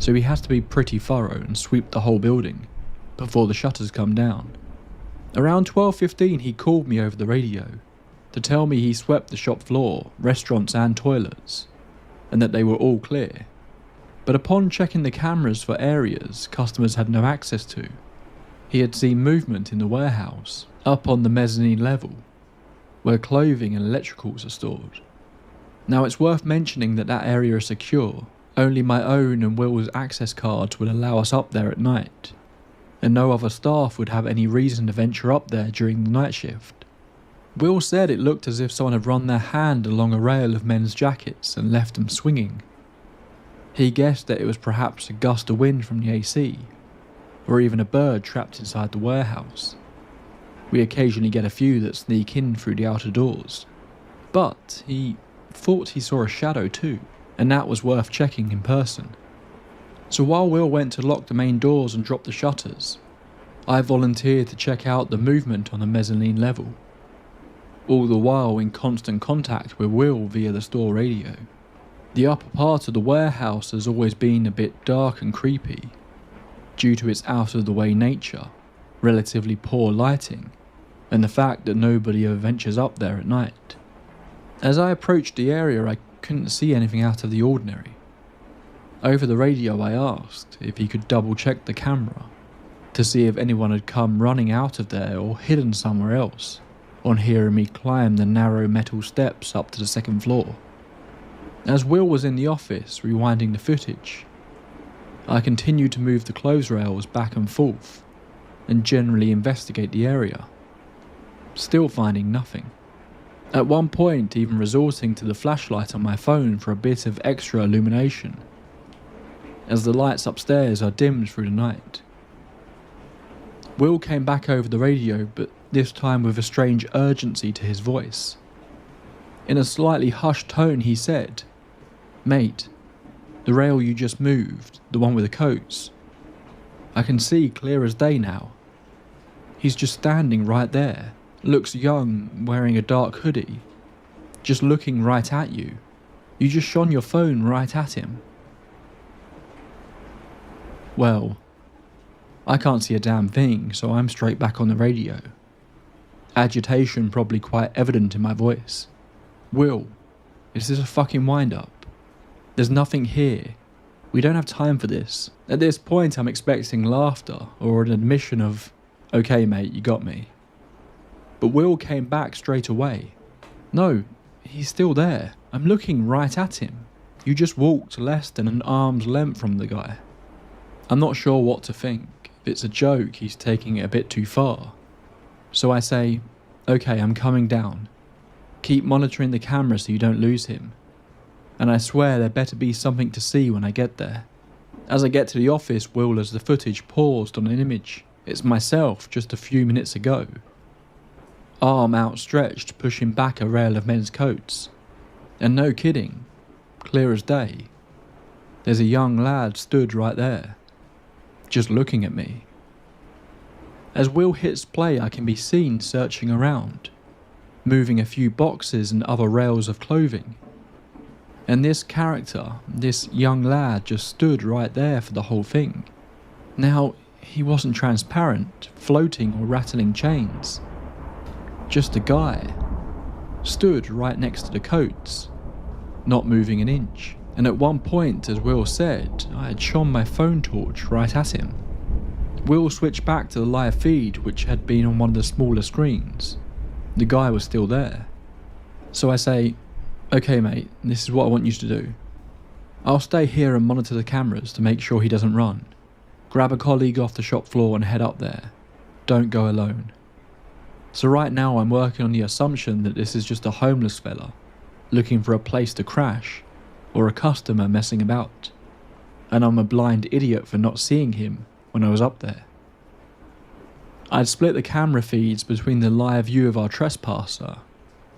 So he has to be pretty thorough and sweep the whole building before the shutters come down. Around 12:15 he called me over the radio to tell me he swept the shop floor, restaurants and toilets, and that they were all clear. But upon checking the cameras for areas customers had no access to, he had seen movement in the warehouse up on the mezzanine level, where clothing and electricals are stored. Now it's worth mentioning that that area is secure. Only my own and Will's access cards would allow us up there at night, and no other staff would have any reason to venture up there during the night shift. Will said it looked as if someone had run their hand along a rail of men's jackets and left them swinging. He guessed that it was perhaps a gust of wind from the AC, or even a bird trapped inside the warehouse. We occasionally get a few that sneak in through the outer doors, but he thought he saw a shadow too, and that was worth checking in person. So while Will went to lock the main doors and drop the shutters, I volunteered to check out the movement on the mezzanine level, all the while in constant contact with Will via the store radio. The upper part of the warehouse has always been a bit dark and creepy, due to its out-of-the-way nature, relatively poor lighting, and the fact that nobody ever ventures up there at night. As I approached the area, I couldn't see anything out of the ordinary. Over the radio I asked if he could double-check the camera to see if anyone had come running out of there or hidden somewhere else, on hearing me climb the narrow metal steps up to the second floor. As Will was in the office rewinding the footage, I continued to move the clothes rails back and forth, and generally investigate the area. Still finding nothing. At one point even resorting to the flashlight on my phone for a bit of extra illumination, as the lights upstairs are dimmed through the night. Will came back over the radio, but this time with a strange urgency to his voice. In a slightly hushed tone he said, "Mate, the rail you just moved, the one with the coats. I can see clear as day now. He's just standing right there, looks young, wearing a dark hoodie, just looking right at you. You just shone your phone right at him." Well, I can't see a damn thing, so I'm straight back on the radio. Agitation probably quite evident in my voice. "Will, is this a fucking wind-up? There's nothing here. We don't have time for this." At this point I'm expecting laughter or an admission of, "Okay mate, you got me." But Will came back straight away. "No, he's still there. I'm looking right at him. You just walked less than an arm's length from the guy." I'm not sure what to think. If it's a joke, he's taking it a bit too far. So I say, "Okay, I'm coming down. Keep monitoring the camera so you don't lose him. And I swear there better be something to see when I get there." As I get to the office, Will has the footage paused on an image. It's myself just a few minutes ago. Arm outstretched, pushing back a rail of men's coats. And no kidding, clear as day. There's a young lad stood right there, just looking at me. As Will hits play, I can be seen searching around, moving a few boxes and other rails of clothing. And this character, this young lad, just stood right there for the whole thing. Now, he wasn't transparent, floating or rattling chains. Just a guy, stood right next to the coats, not moving an inch. And at one point, as Will said, I had shone my phone torch right at him. Will switched back to the live feed, which had been on one of the smaller screens. The guy was still there. So I say, "Okay mate, this is what I want you to do. I'll stay here and monitor the cameras to make sure he doesn't run. Grab a colleague off the shop floor and head up there. Don't go alone." So right now I'm working on the assumption that this is just a homeless fella, looking for a place to crash, or a customer messing about. And I'm a blind idiot for not seeing him when I was up there. I'd split the camera feeds between the live view of our trespasser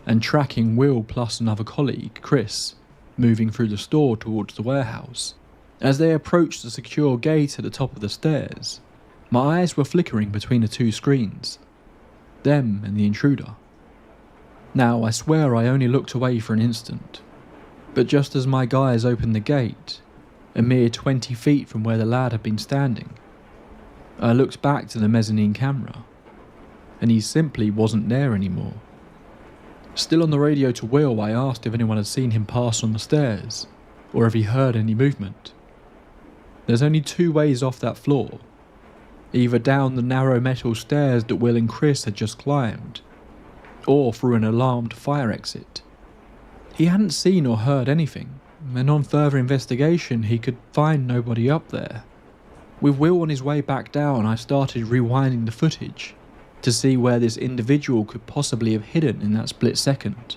and tracking Will plus another colleague, Chris, moving through the store towards the warehouse. As they approached the secure gate at the top of the stairs, my eyes were flickering between the two screens, them and the intruder. Now, I swear I only looked away for an instant, but just as my guys opened the gate, a mere 20 feet from where the lad had been standing, I looked back to the mezzanine camera, and he simply wasn't there anymore. Still on the radio to Will, I asked if anyone had seen him pass on the stairs, or if he heard any movement. There's only two ways off that floor, either down the narrow metal stairs that Will and Chris had just climbed, or through an alarmed fire exit. He hadn't seen or heard anything, and on further investigation he could find nobody up there. With Will on his way back down, I started rewinding the footage to see where this individual could possibly have hidden in that split second.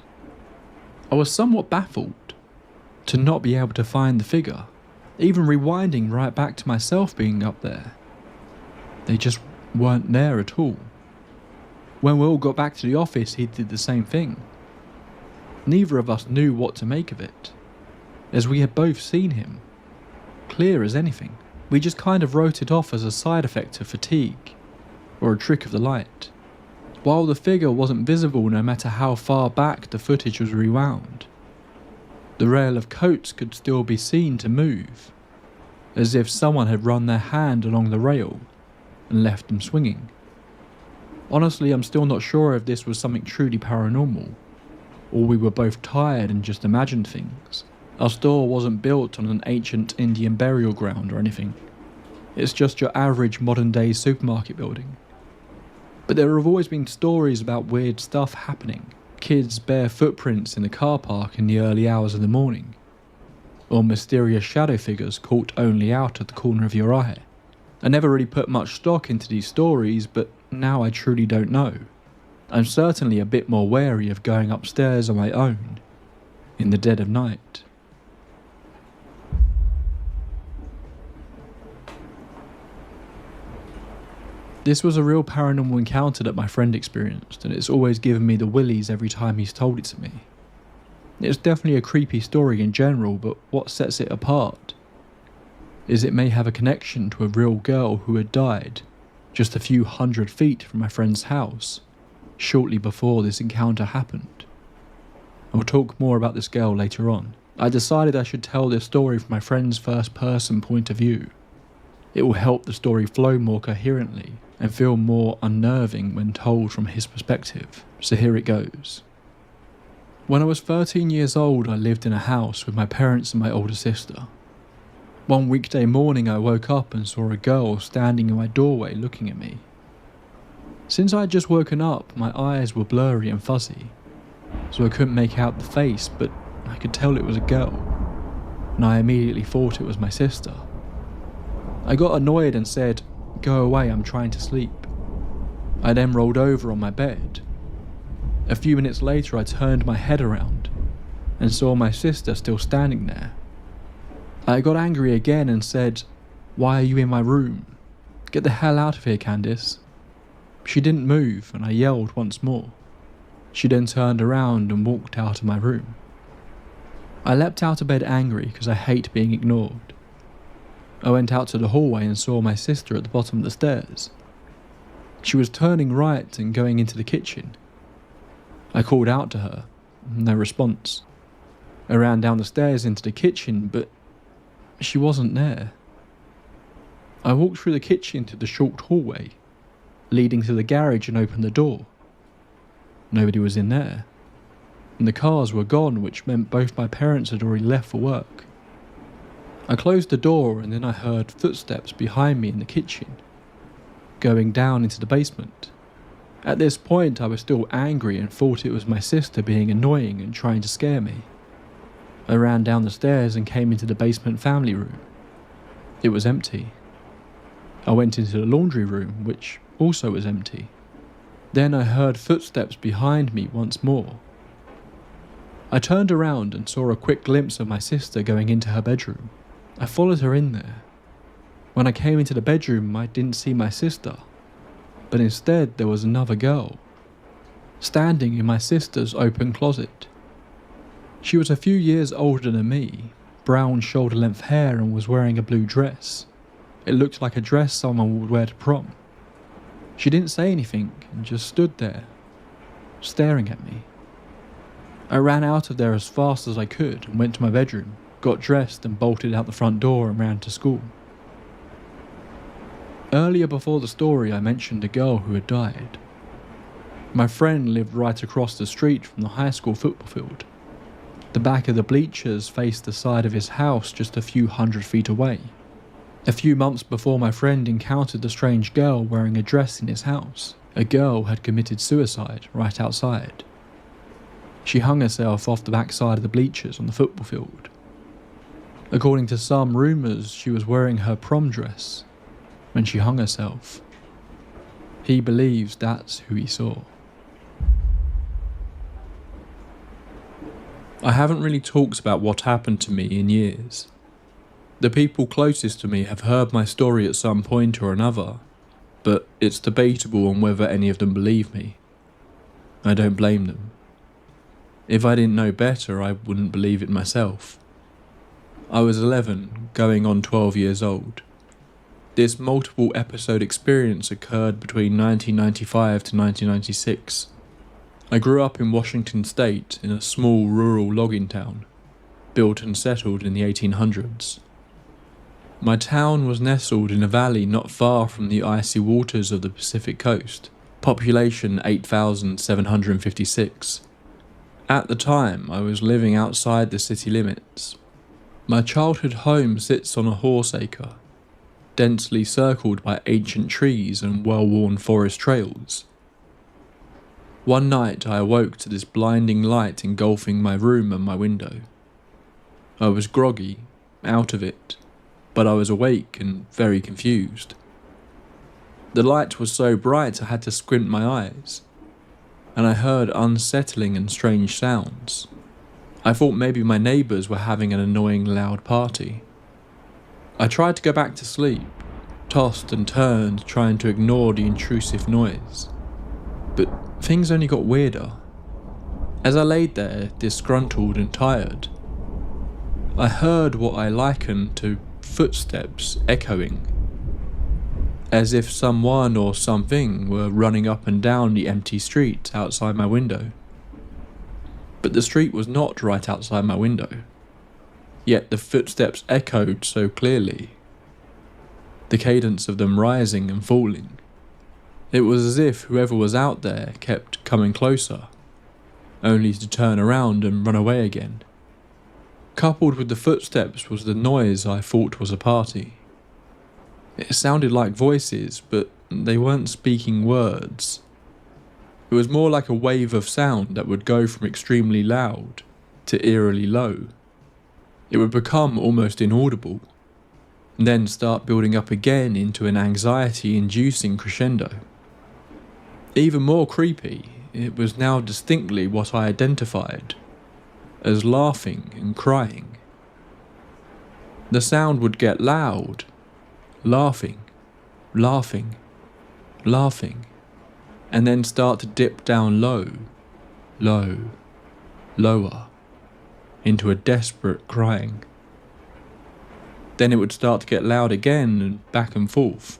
I was somewhat baffled to not be able to find the figure, even rewinding right back to myself being up there. They just weren't there at all. When Will got back to the office, he did the same thing. Neither of us knew what to make of it, as we had both seen him, clear as anything. We just kind of wrote it off as a side effect of fatigue, or a trick of the light, while the figure wasn't visible no matter how far back the footage was rewound. The rail of coats could still be seen to move, as if someone had run their hand along the rail and left them swinging. Honestly, I'm still not sure if this was something truly paranormal, or we were both tired and just imagined things. Our store wasn't built on an ancient Indian burial ground or anything. It's just your average modern day supermarket building. But there have always been stories about weird stuff happening. Kids' bare footprints in the car park in the early hours of the morning, or mysterious shadow figures caught only out of the corner of your eye. I never really put much stock into these stories, but now I truly don't know. I'm certainly a bit more wary of going upstairs on my own in the dead of night. This was a real paranormal encounter that my friend experienced, and it's always given me the willies every time he's told it to me. It's definitely a creepy story in general, but what sets it apart is it may have a connection to a real girl who had died just a few 100 feet from my friend's house shortly before this encounter happened. I'll talk more about this girl later on. I decided I should tell this story from my friend's first person point of view. It will help the story flow more coherently and feel more unnerving when told from his perspective, so here it goes. When I was 13 years old, I lived in a house with my parents and my older sister. One weekday morning I woke up and saw a girl standing in my doorway looking at me. Since I had just woken up, my eyes were blurry and fuzzy, so I couldn't make out the face, but I could tell it was a girl, and I immediately thought it was my sister. I got annoyed and said, "Go away, I'm trying to sleep." I then rolled over on my bed. A few minutes later I turned my head around and saw my sister still standing there. I got angry again and said, "Why are you in my room? Get the hell out of here, Candice." She didn't move and I yelled once more. She then turned around and walked out of my room. I leapt out of bed angry because I hate being ignored. I went out to the hallway and saw my sister at the bottom of the stairs. She was turning right and going into the kitchen. I called out to her, no response. I ran down the stairs into the kitchen, but she wasn't there. I walked through the kitchen to the short hallway, leading to the garage, and opened the door. Nobody was in there, and the cars were gone, which meant both my parents had already left for work. I closed the door and then I heard footsteps behind me in the kitchen, going down into the basement. At this point I was still angry and thought it was my sister being annoying and trying to scare me. I ran down the stairs and came into the basement family room. It was empty. I went into the laundry room, which also was empty. Then I heard footsteps behind me once more. I turned around and saw a quick glimpse of my sister going into her bedroom. I followed her in there. When I came into the bedroom, I didn't see my sister, but instead there was another girl, standing in my sister's open closet. She was a few years older than me, brown shoulder-length hair, and was wearing a blue dress. It looked like a dress someone would wear to prom. She didn't say anything and just stood there, staring at me. I ran out of there as fast as I could and went to my bedroom, got dressed and bolted out the front door and ran to school. Earlier before the story I mentioned a girl who had died. My friend lived right across the street from the high school football field. The back of the bleachers faced the side of his house just a few 100 feet away. A few months before my friend encountered the strange girl wearing a dress in his house, a girl had committed suicide right outside. She hung herself off the back side of the bleachers on the football field. According to some rumours, she was wearing her prom dress when she hung herself. He believes that's who he saw. I haven't really talked about what happened to me in years. The people closest to me have heard my story at some point or another, but it's debatable on whether any of them believe me. I don't blame them. If I didn't know better, I wouldn't believe it myself. I was 11, going on 12 years old. This multiple episode experience occurred between 1995 to 1996. I grew up in Washington State in a small rural logging town, built and settled in the 1800s. My town was nestled in a valley not far from the icy waters of the Pacific coast, population 8,756. At the time, I was living outside the city limits. My childhood home sits on a horse acre, densely circled by ancient trees and well-worn forest trails. One night I awoke to this blinding light engulfing my room and my window. I was groggy, out of it, but I was awake and very confused. The light was so bright I had to squint my eyes, and I heard unsettling and strange sounds. I thought maybe my neighbours were having an annoying loud party. I tried to go back to sleep, tossed and turned trying to ignore the intrusive noise. But things only got weirder. As I laid there, disgruntled and tired, I heard what I likened to footsteps echoing, as if someone or something were running up and down the empty street outside my window. But the street was not right outside my window, yet the footsteps echoed so clearly, the cadence of them rising and falling. It was as if whoever was out there kept coming closer, only to turn around and run away again. Coupled with the footsteps was the noise I thought was a party. It sounded like voices, but they weren't speaking words. It was more like a wave of sound that would go from extremely loud to eerily low. It would become almost inaudible, and then start building up again into an anxiety-inducing crescendo. Even more creepy, it was now distinctly what I identified as laughing and crying. The sound would get loud, laughing, laughing, laughing, and then start to dip down low, low, lower, into a desperate crying. Then it would start to get loud again and back and forth.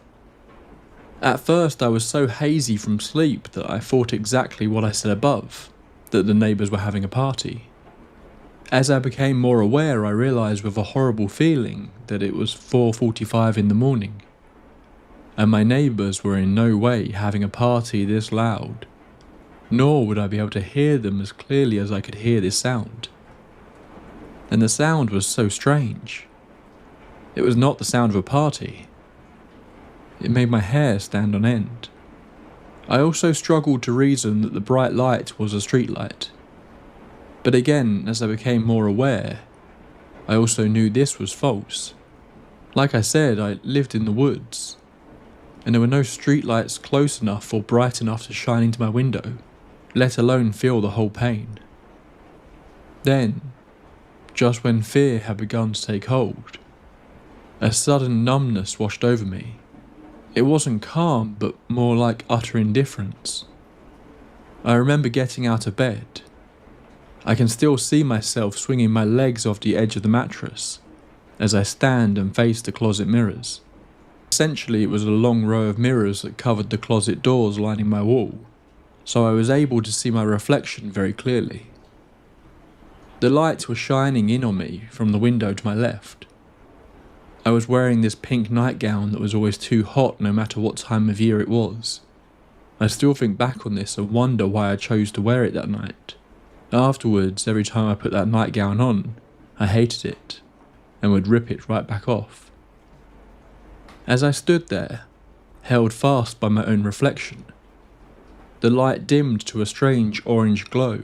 At first I was so hazy from sleep that I thought exactly what I said above, that the neighbours were having a party. As I became more aware, I realised with a horrible feeling that it was 4:45 in the morning, and my neighbours were in no way having a party this loud, nor would I be able to hear them as clearly as I could hear this sound. And the sound was so strange. It was not the sound of a party. It made my hair stand on end. I also struggled to reason that the bright light was a street light. But again, as I became more aware, I also knew this was false. Like I said, I lived in the woods, and there were no streetlights close enough or bright enough to shine into my window, let alone feel the whole pain. Then, just when fear had begun to take hold, a sudden numbness washed over me. It wasn't calm, but more like utter indifference. I remember getting out of bed. I can still see myself swinging my legs off the edge of the mattress as I stand and face the closet mirrors. Essentially, it was a long row of mirrors that covered the closet doors lining my wall, so I was able to see my reflection very clearly. The lights were shining in on me from the window to my left. I was wearing this pink nightgown that was always too hot no matter what time of year it was. I still think back on this and wonder why I chose to wear it that night. Afterwards, every time I put that nightgown on, I hated it and would rip it right back off. As I stood there, held fast by my own reflection, the light dimmed to a strange orange glow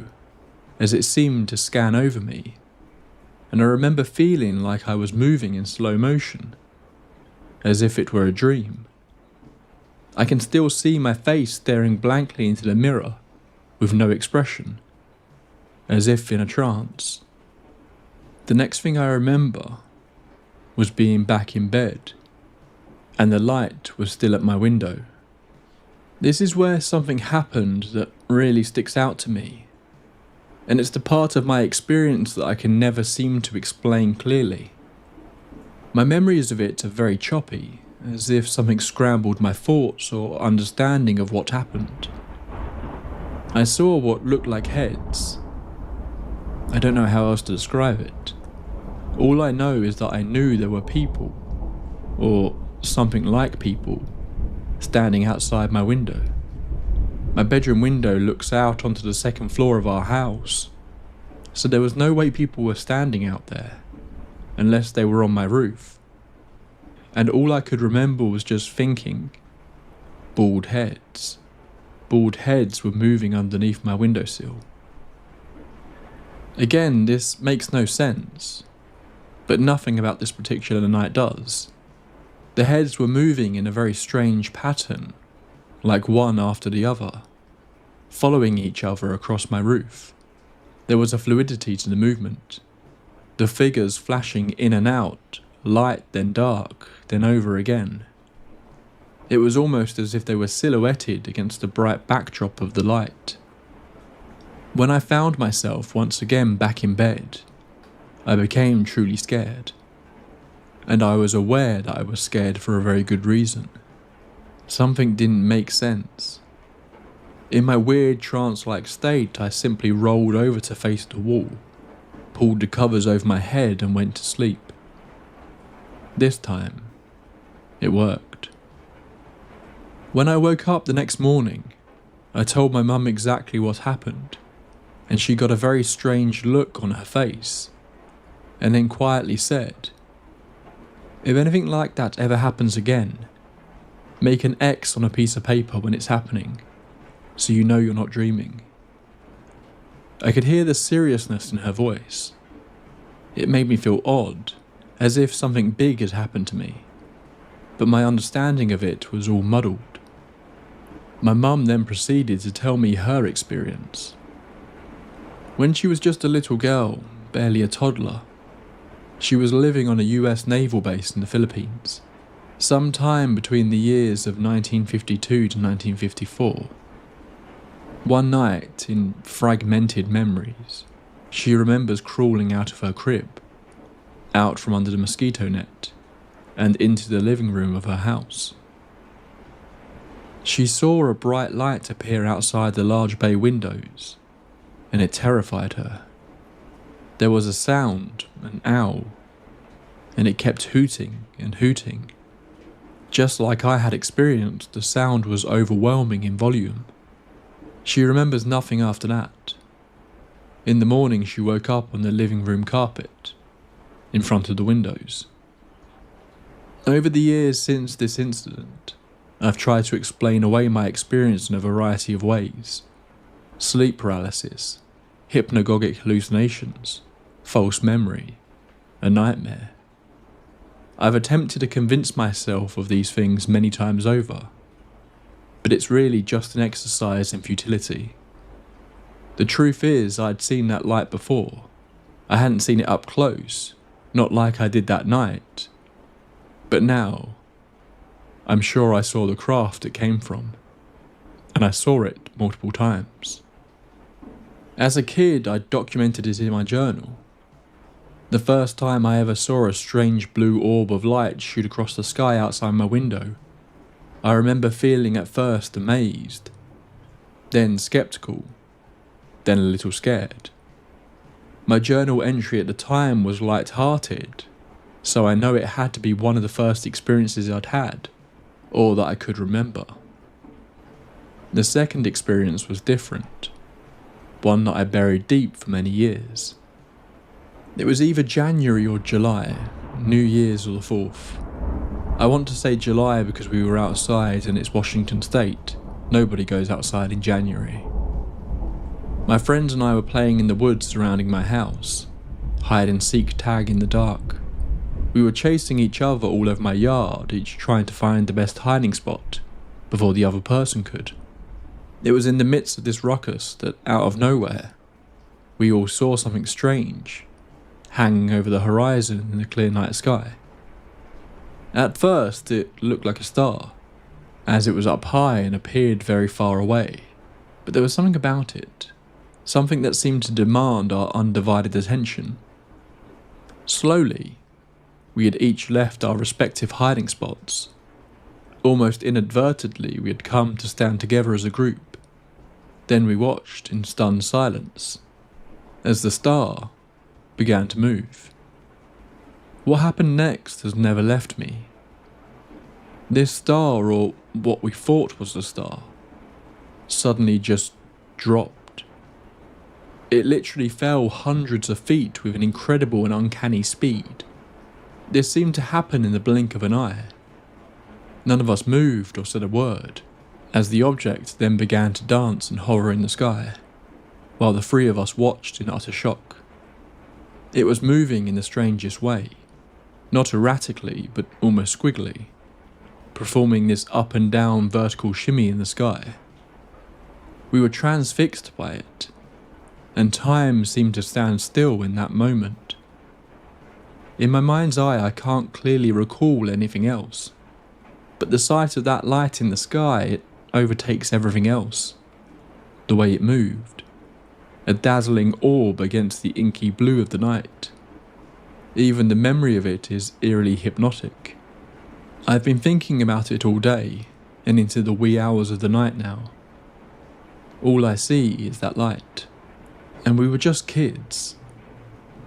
as it seemed to scan over me, and I remember feeling like I was moving in slow motion, as if it were a dream. I can still see my face staring blankly into the mirror with no expression, as if in a trance. The next thing I remember was being back in bed, and the light was still at my window. This is where something happened that really sticks out to me, and it's the part of my experience that I can never seem to explain clearly. My memories of it are very choppy, as if something scrambled my thoughts or understanding of what happened. I saw what looked like heads. I don't know how else to describe it. All I know is that I knew there were people, or something like people, standing outside my window. My bedroom window looks out onto the second floor of our house, so there was no way people were standing out there, unless they were on my roof. And all I could remember was just thinking, bald heads. Bald heads were moving underneath my windowsill. Again, this makes no sense, but nothing about this particular night does. The heads were moving in a very strange pattern, like one after the other, following each other across my roof. There was a fluidity to the movement, the figures flashing in and out, light then dark, then over again. It was almost as if they were silhouetted against the bright backdrop of the light. When I found myself once again back in bed, I became truly scared. And I was aware that I was scared for a very good reason. Something didn't make sense. In my weird trance-like state, I simply rolled over to face the wall, pulled the covers over my head and went to sleep. This time, it worked. When I woke up the next morning, I told my mum exactly what happened, and she got a very strange look on her face, and then quietly said, "If anything like that ever happens again, make an X on a piece of paper when it's happening, so you know you're not dreaming." I could hear the seriousness in her voice. It made me feel odd, as if something big had happened to me, but my understanding of it was all muddled. My mum then proceeded to tell me her experience. When she was just a little girl, barely a toddler, she was living on a US naval base in the Philippines, sometime between the years of 1952 to 1954. One night, in fragmented memories, she remembers crawling out of her crib, out from under the mosquito net, and into the living room of her house. She saw a bright light appear outside the large bay windows, and it terrified her. There was a sound, an owl, and it kept hooting and hooting. Just like I had experienced, the sound was overwhelming in volume. She remembers nothing after that. In the morning, she woke up on the living room carpet, in front of the windows. Over the years since this incident, I've tried to explain away my experience in a variety of ways. Sleep paralysis, hypnagogic hallucinations, false memory, a nightmare. I've attempted to convince myself of these things many times over, but it's really just an exercise in futility. The truth is, I'd seen that light before. I hadn't seen it up close, not like I did that night. But now, I'm sure I saw the craft it came from, and I saw it multiple times. As a kid, I documented it in my journal. The first time I ever saw a strange blue orb of light shoot across the sky outside my window, I remember feeling at first amazed, then skeptical, then a little scared. My journal entry at the time was light-hearted, so I know it had to be one of the first experiences I'd had, or that I could remember. The second experience was different, one that I buried deep for many years. It was either January or July, New Year's or the 4th. I want to say July because we were outside and it's Washington State. Nobody goes outside in January. My friends and I were playing in the woods surrounding my house, hide and seek tag in the dark. We were chasing each other all over my yard, each trying to find the best hiding spot before the other person could. It was in the midst of this ruckus that, out of nowhere, we all saw something strange hanging over the horizon in the clear night sky. At first, it looked like a star, as it was up high and appeared very far away, but there was something about it, something that seemed to demand our undivided attention. Slowly, we had each left our respective hiding spots. Almost inadvertently, we had come to stand together as a group. Then we watched in stunned silence as the star began to move. What happened next has never left me. This star, or what we thought was the star, suddenly just dropped. It literally fell hundreds of feet with an incredible and uncanny speed. This seemed to happen in the blink of an eye. None of us moved or said a word, as the object then began to dance and hover in the sky, while the three of us watched in utter shock. It was moving in the strangest way, not erratically, but almost squiggly, performing this up and down vertical shimmy in the sky. We were transfixed by it, and time seemed to stand still in that moment. In my mind's eye, I can't clearly recall anything else, but the sight of that light in the sky, it overtakes everything else. The way it moved, a dazzling orb against the inky blue of the night. Even the memory of it is eerily hypnotic. I've been thinking about it all day and into the wee hours of the night now. All I see is that light, and we were just kids.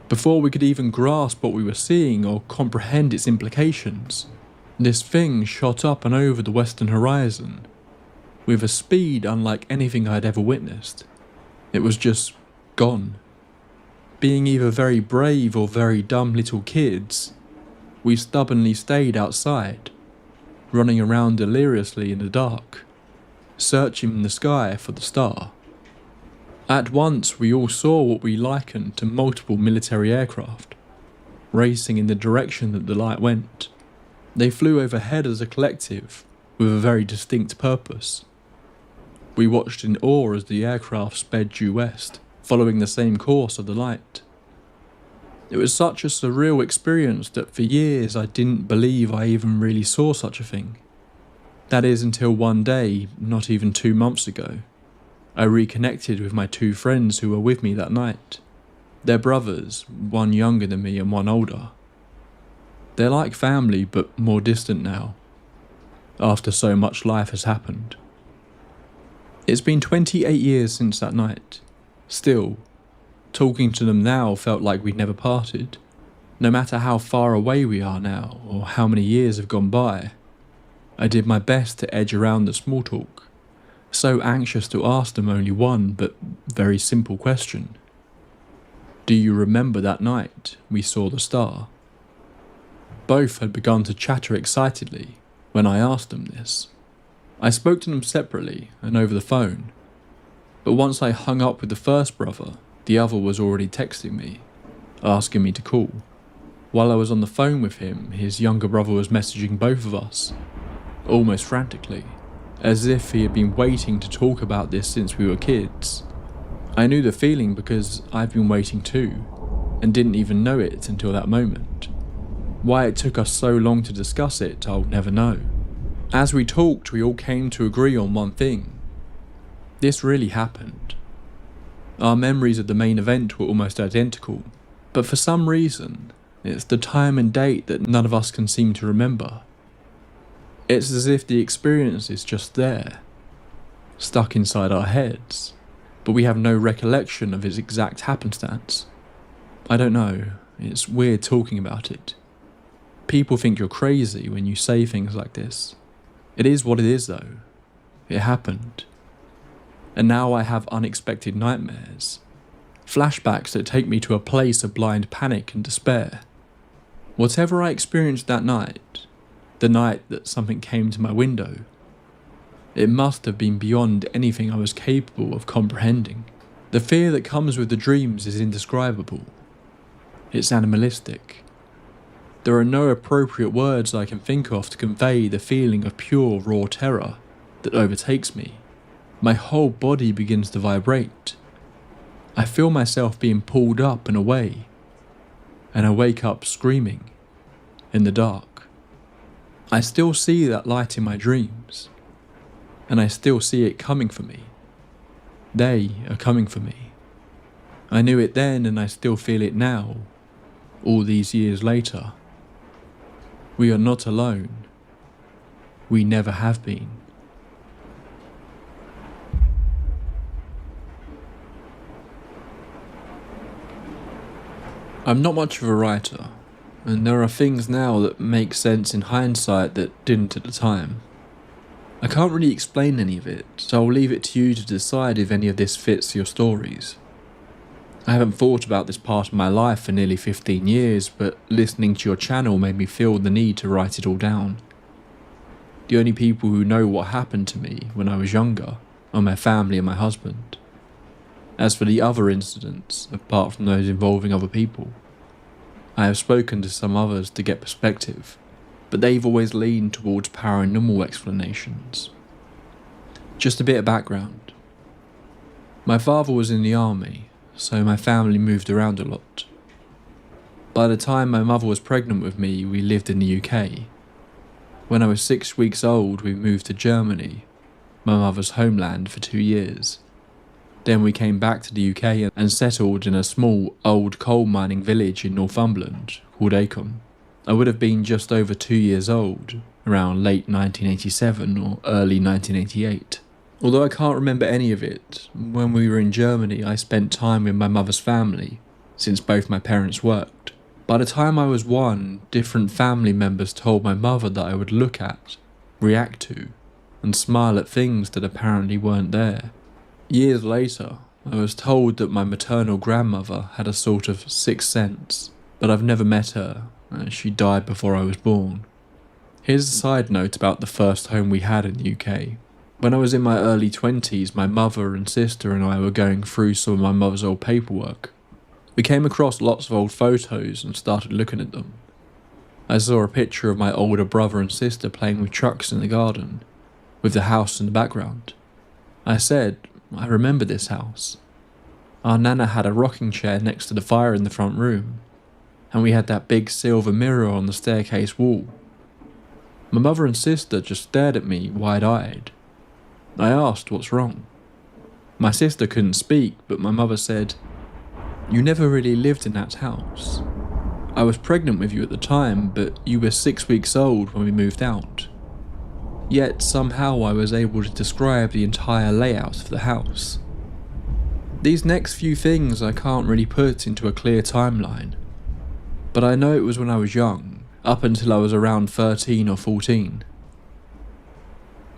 Before we could even grasp what we were seeing or comprehend its implications, this thing shot up and over the western horizon with a speed unlike anything I had ever witnessed. It was just gone. Being either very brave or very dumb little kids, we stubbornly stayed outside, running around deliriously in the dark, searching in the sky for the star. At once we all saw what we likened to multiple military aircraft, racing in the direction that the light went. They flew overhead as a collective, with a very distinct purpose. We watched in awe as the aircraft sped due west, following the same course of the light. It was such a surreal experience that for years I didn't believe I even really saw such a thing. That is until one day, not even 2 months ago, I reconnected with my 2 friends who were with me that night. They're brothers, one younger than me and one older. They're like family but more distant now, after so much life has happened. It's been 28 years since that night. Still, talking to them now felt like we'd never parted. No matter how far away we are now, or how many years have gone by, I did my best to edge around the small talk, so anxious to ask them only one but very simple question. Do you remember that night we saw the star? Both had begun to chatter excitedly when I asked them this. I spoke to them separately and over the phone, but once I hung up with the first brother, the other was already texting me, asking me to call. While I was on the phone with him, his younger brother was messaging both of us, almost frantically, as if he had been waiting to talk about this since we were kids. I knew the feeling because I've been waiting too, and didn't even know it until that moment. Why it took us so long to discuss it, I'll never know. As we talked, we all came to agree on one thing. This really happened. Our memories of the main event were almost identical, but for some reason, it's the time and date that none of us can seem to remember. It's as if the experience is just there, stuck inside our heads, but we have no recollection of its exact happenstance. I don't know, it's weird talking about it. People think you're crazy when you say things like this. It is what it is though. It happened. And now I have unexpected nightmares. Flashbacks that take me to a place of blind panic and despair. Whatever I experienced that night, the night that something came to my window, it must have been beyond anything I was capable of comprehending. The fear that comes with the dreams is indescribable. It's animalistic. There are no appropriate words I can think of to convey the feeling of pure raw terror that overtakes me. My whole body begins to vibrate. I feel myself being pulled up and away, and I wake up screaming in the dark. I still see that light in my dreams, and I still see it coming for me. They are coming for me. I knew it then and I still feel it now, all these years later. We are not alone. We never have been. I'm not much of a writer, and there are things now that make sense in hindsight that didn't at the time. I can't really explain any of it, so I'll leave it to you to decide if any of this fits your stories. I haven't thought about this part of my life for nearly 15 years, but listening to your channel made me feel the need to write it all down. The only people who know what happened to me when I was younger are my family and my husband. As for the other incidents, apart from those involving other people, I have spoken to some others to get perspective, but they've always leaned towards paranormal explanations. Just a bit of background. My father was in the army, so my family moved around a lot. By the time my mother was pregnant with me, we lived in the UK. When I was 6 weeks old, we moved to Germany, my mother's homeland, for 2 years. Then we came back to the UK and settled in a small, old coal mining village in Northumberland called Acombe. I would have been just over 2 years old, around late 1987 or early 1988. Although I can't remember any of it, when we were in Germany I spent time with my mother's family, since both my parents worked. By the time I was 1, different family members told my mother that I would look at, react to, and smile at things that apparently weren't there. Years later, I was told that my maternal grandmother had a sort of sixth sense, but I've never met her, as she died before I was born. Here's a side note about the first home we had in the UK. When I was in my early 20s, my mother and sister and I were going through some of my mother's old paperwork. We came across lots of old photos and started looking at them. I saw a picture of my older brother and sister playing with trucks in the garden, with the house in the background. I said, I remember this house. Our nana had a rocking chair next to the fire in the front room, and we had that big silver mirror on the staircase wall. My mother and sister just stared at me wide-eyed. I asked what's wrong. My sister couldn't speak, but my mother said, "You never really lived in that house. I was pregnant with you at the time, but you were 6 weeks old when we moved out." Yet somehow I was able to describe the entire layout of the house. These next few things I can't really put into a clear timeline, but I know it was when I was young, up until I was around 13 or 14.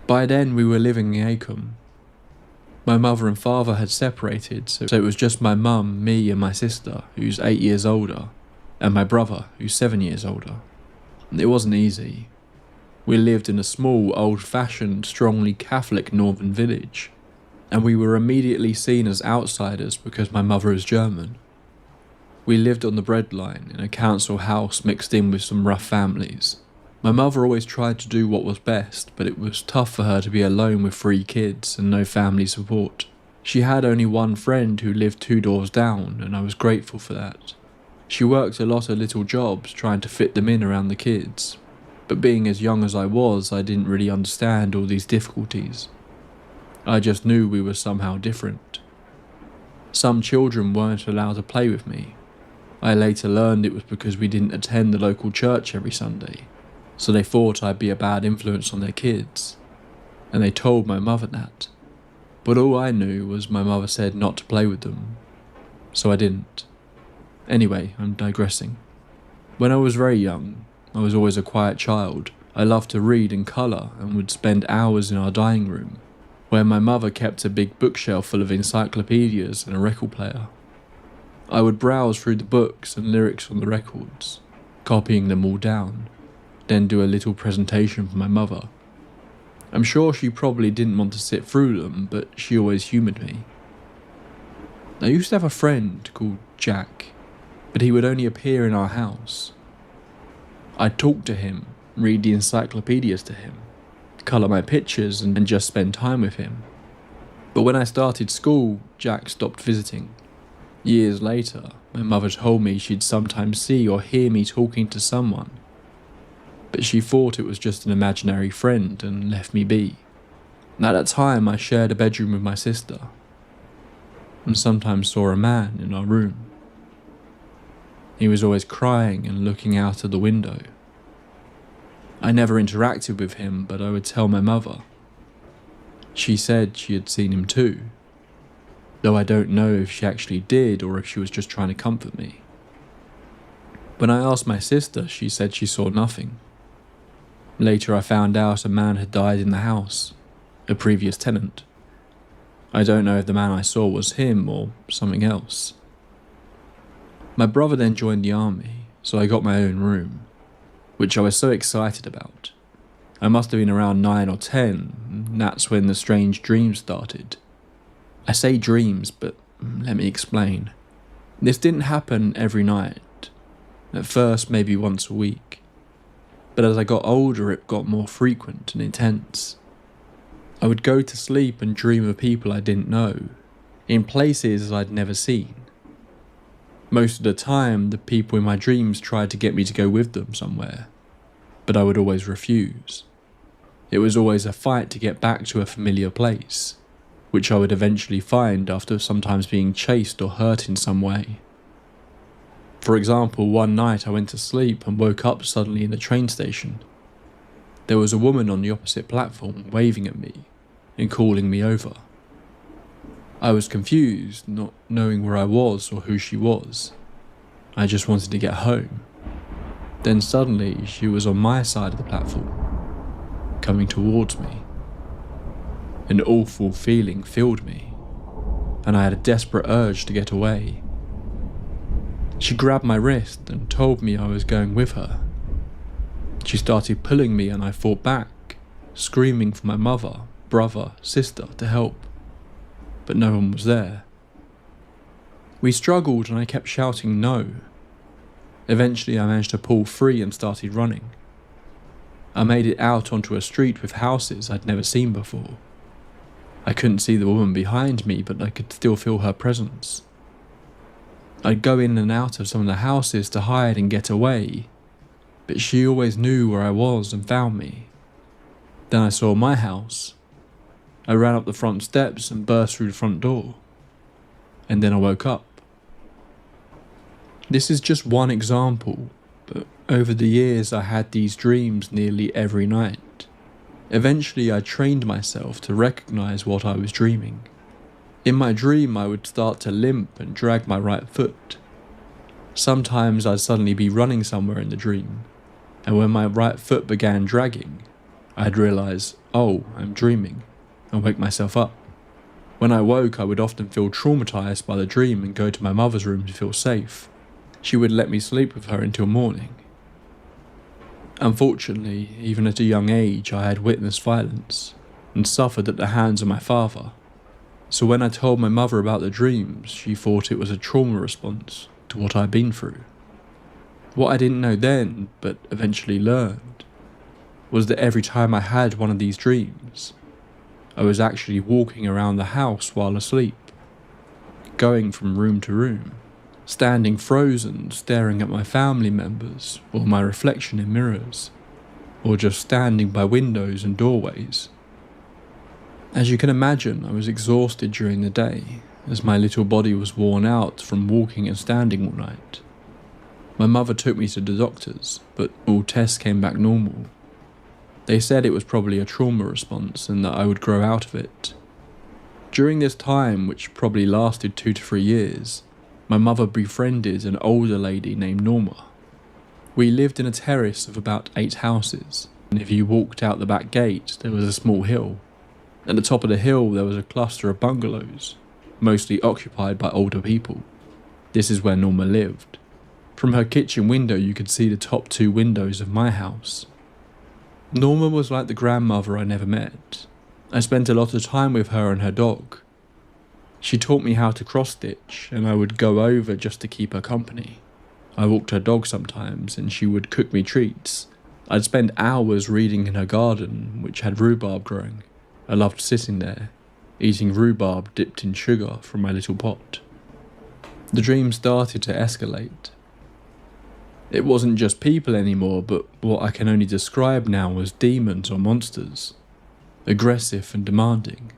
By then we were living in Acombe. My mother and father had separated, so it was just my mum, me and my sister, who's 8 years older, and my brother, who's 7 years older. It wasn't easy. We lived in a small, old-fashioned, strongly Catholic northern village, and we were immediately seen as outsiders because my mother is German. We lived on the breadline in a council house mixed in with some rough families. My mother always tried to do what was best, but it was tough for her to be alone with 3 kids and no family support. She had only one friend who lived 2 doors down, and I was grateful for that. She worked a lot of little jobs trying to fit them in around the kids, but being as young as I was, I didn't really understand all these difficulties. I just knew we were somehow different. Some children weren't allowed to play with me. I later learned it was because we didn't attend the local church every Sunday, so they thought I'd be a bad influence on their kids, and they told my mother that. But all I knew was my mother said not to play with them, so I didn't. Anyway, I'm digressing. When I was very young, I was always a quiet child. I loved to read and colour and would spend hours in our dining room, where my mother kept a big bookshelf full of encyclopedias and a record player. I would browse through the books and lyrics on the records, copying them all down, then do a little presentation for my mother. I'm sure she probably didn't want to sit through them, but she always humoured me. I used to have a friend called Jack, but he would only appear in our house. I'd talk to him, read the encyclopedias to him, colour my pictures and just spend time with him. But when I started school, Jack stopped visiting. Years later, my mother told me she'd sometimes see or hear me talking to someone, but she thought it was just an imaginary friend and left me be. At that time, I shared a bedroom with my sister, and sometimes saw a man in our room. He was always crying and looking out of the window. I never interacted with him, but I would tell my mother. She said she had seen him too, though I don't know if she actually did or if she was just trying to comfort me. When I asked my sister, she said she saw nothing. Later I found out a man had died in the house, a previous tenant. I don't know if the man I saw was him or something else. My brother then joined the army, so I got my own room, which I was so excited about. I must have been around 9 or 10, and that's when the strange dreams started. I say dreams, but let me explain. This didn't happen every night. At first, maybe once a week. but as I got older it got more frequent and intense. I would go to sleep and dream of people I didn't know, in places I'd never seen. Most of the time, the people in my dreams tried to get me to go with them somewhere, but I would always refuse. It was always a fight to get back to a familiar place, which I would eventually find after sometimes being chased or hurt in some way. For example, one night I went to sleep and woke up suddenly in the train station. There was a woman on the opposite platform waving at me and calling me over. I was confused, not knowing where I was or who she was. I just wanted to get home. Then suddenly she was on my side of the platform, coming towards me. An awful feeling filled me, and I had a desperate urge to get away. She grabbed my wrist and told me I was going with her. She started pulling me and I fought back, screaming for my mother, brother, sister to help, but no one was there. We struggled and I kept shouting no. Eventually I managed to pull free and started running. I made it out onto a street with houses I'd never seen before. I couldn't see the woman behind me, but I could still feel her presence. I'd go in and out of some of the houses to hide and get away, but she always knew where I was and found me. Then I saw my house. I ran up the front steps and burst through the front door. And then I woke up. This is just one example, but over the years I had these dreams nearly every night. Eventually I trained myself to recognize what I was dreaming. In my dream I would start to limp and drag my right foot. Sometimes I'd suddenly be running somewhere in the dream, and when my right foot began dragging, I'd realise, oh, I'm dreaming, and wake myself up. When I woke, I would often feel traumatised by the dream and go to my mother's room to feel safe. She would let me sleep with her until morning. Unfortunately, even at a young age, I had witnessed violence and suffered at the hands of my father. So when I told my mother about the dreams, she thought it was a trauma response to what I'd been through. What I didn't know then, but eventually learned, was that every time I had one of these dreams, I was actually walking around the house while asleep, going from room to room, standing frozen, staring at my family members or my reflection in mirrors, or just standing by windows and doorways. As you can imagine, I was exhausted during the day, as my little body was worn out from walking and standing all night. My mother took me to the doctors, but all tests came back normal. They said it was probably a trauma response and that I would grow out of it. During this time, which probably lasted 2 to 3 years, my mother befriended an older lady named Norma. We lived in a terrace of about 8 houses, and if you walked out the back gate, there was a small hill. At the top of the hill, there was a cluster of bungalows, mostly occupied by older people. This is where Norma lived. From her kitchen window, you could see the top 2 windows of my house. Norma was like the grandmother I never met. I spent a lot of time with her and her dog. She taught me how to cross-stitch, and I would go over just to keep her company. I walked her dog sometimes, and she would cook me treats. I'd spend hours reading in her garden, which had rhubarb growing. I loved sitting there, eating rhubarb dipped in sugar from my little pot. The dream started to escalate. It wasn't just people anymore, but what I can only describe now as demons or monsters. Aggressive and demanding.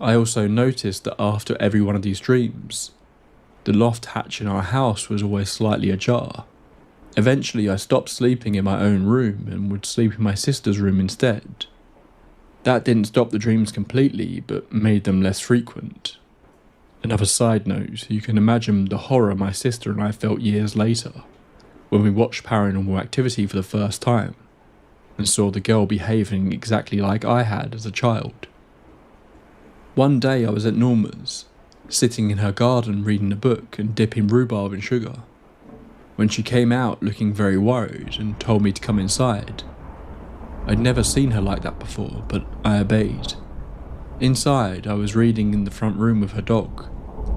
I also noticed that after every one of these dreams, the loft hatch in our house was always slightly ajar. Eventually I stopped sleeping in my own room and would sleep in my sister's room instead. That didn't stop the dreams completely, but made them less frequent. Another side note, you can imagine the horror my sister and I felt years later, when we watched Paranormal Activity for the first time, and saw the girl behaving exactly like I had as a child. One day I was at Norma's, sitting in her garden reading a book and dipping rhubarb in sugar, when she came out looking very worried and told me to come inside. I'd never seen her like that before, but I obeyed. Inside, I was reading in the front room with her dog,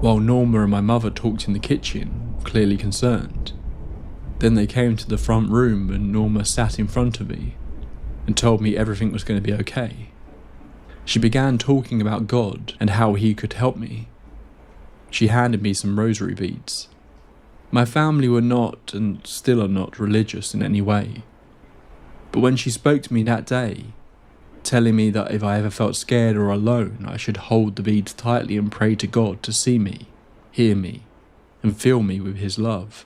while Norma and my mother talked in the kitchen, clearly concerned. Then they came to the front room and Norma sat in front of me and told me everything was going to be okay. She began talking about God and how he could help me. She handed me some rosary beads. My family were not, and still are not, religious in any way. But when she spoke to me that day, telling me that if I ever felt scared or alone, I should hold the beads tightly and pray to God to see me, hear me, and fill me with his love,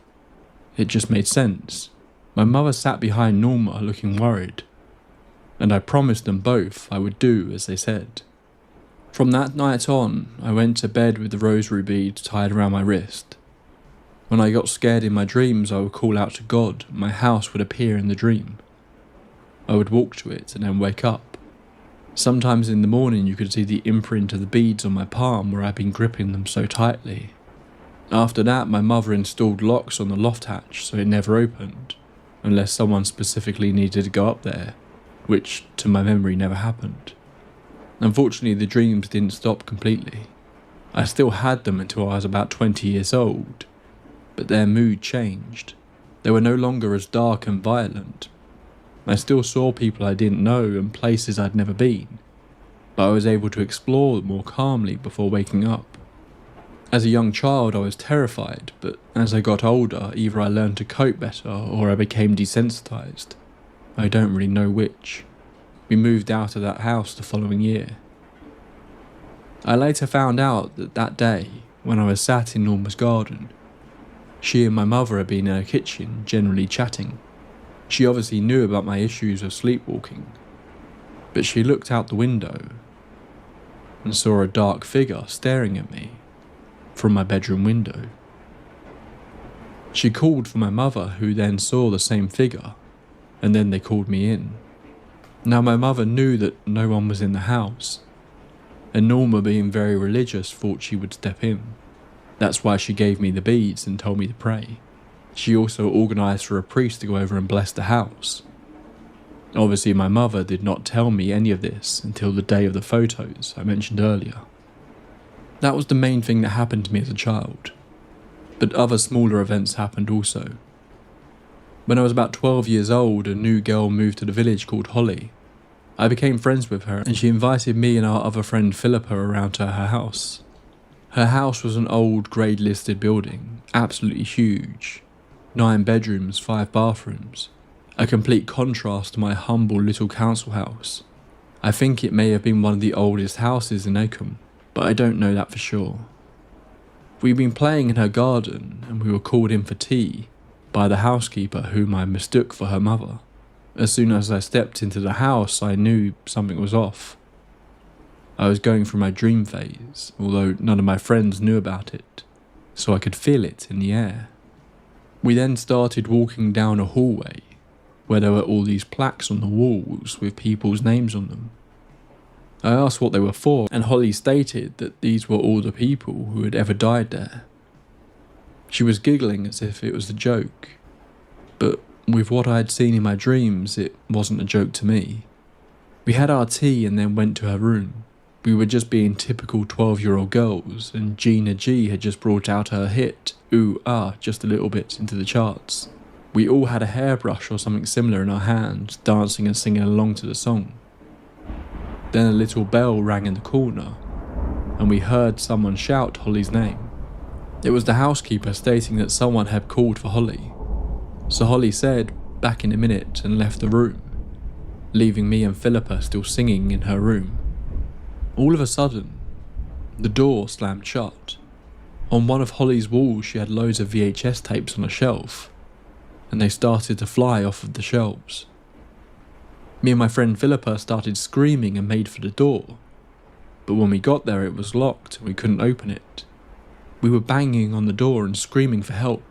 it just made sense. My mother sat behind Norma looking worried, and I promised them both I would do as they said. From that night on, I went to bed with the rosary beads tied around my wrist. When I got scared in my dreams, I would call out to God, and my house would appear in the dream. I would walk to it and then wake up. Sometimes in the morning you could see the imprint of the beads on my palm where I'd been gripping them so tightly. After that, my mother installed locks on the loft hatch so it never opened, unless someone specifically needed to go up there, which, to my memory, never happened. Unfortunately, the dreams didn't stop completely. I still had them until I was about 20 years old, but their mood changed. They were no longer as dark and violent. I still saw people I didn't know and places I'd never been, but I was able to explore more calmly before waking up. As a young child I was terrified, but as I got older either I learned to cope better or I became desensitized. I don't really know which. We moved out of that house the following year. I later found out that that day, when I was sat in Norma's garden, she and my mother had been in her kitchen generally chatting. She obviously knew about my issues of sleepwalking, but she looked out the window and saw a dark figure staring at me from my bedroom window. She called for my mother, who then saw the same figure, and then they called me in. Now my mother knew that no one was in the house, and Norma, being very religious, thought she would step in. That's why she gave me the beads and told me to pray. She also organised for a priest to go over and bless the house. Obviously my mother did not tell me any of this until the day of the photos I mentioned earlier. That was the main thing that happened to me as a child, but other smaller events happened also. When I was about 12 years old, a new girl moved to the village called Holly. I became friends with her and she invited me and our other friend Philippa around to her house. Her house was an old grade listed building, absolutely huge. 9 bedrooms, 5 bathrooms. A complete contrast to my humble little council house. I think it may have been one of the oldest houses in Acomb, but I don't know that for sure. We'd been playing in her garden and we were called in for tea by the housekeeper, whom I mistook for her mother. As soon as I stepped into the house, I knew something was off. I was going through my dream phase, although none of my friends knew about it, so I could feel it in the air. We then started walking down a hallway where there were all these plaques on the walls with people's names on them. I asked what they were for, and Holly stated that these were all the people who had ever died there. She was giggling as if it was a joke, but with what I had seen in my dreams, it wasn't a joke to me. We had our tea and then went to her room. We were just being typical 12-year-old girls, and Gina G had just brought out her hit, Ooh Ah, just a little bit, into the charts. We all had a hairbrush or something similar in our hands, dancing and singing along to the song. Then a little bell rang in the corner, and we heard someone shout Holly's name. It was the housekeeper stating that someone had called for Holly. So Holly said, "Back in a minute," and left the room, leaving me and Philippa still singing in her room. All of a sudden, the door slammed shut. On one of Holly's walls she had loads of VHS tapes on a shelf, and they started to fly off of the shelves. Me and my friend Philippa started screaming and made for the door, but when we got there it was locked and we couldn't open it. We were banging on the door and screaming for help.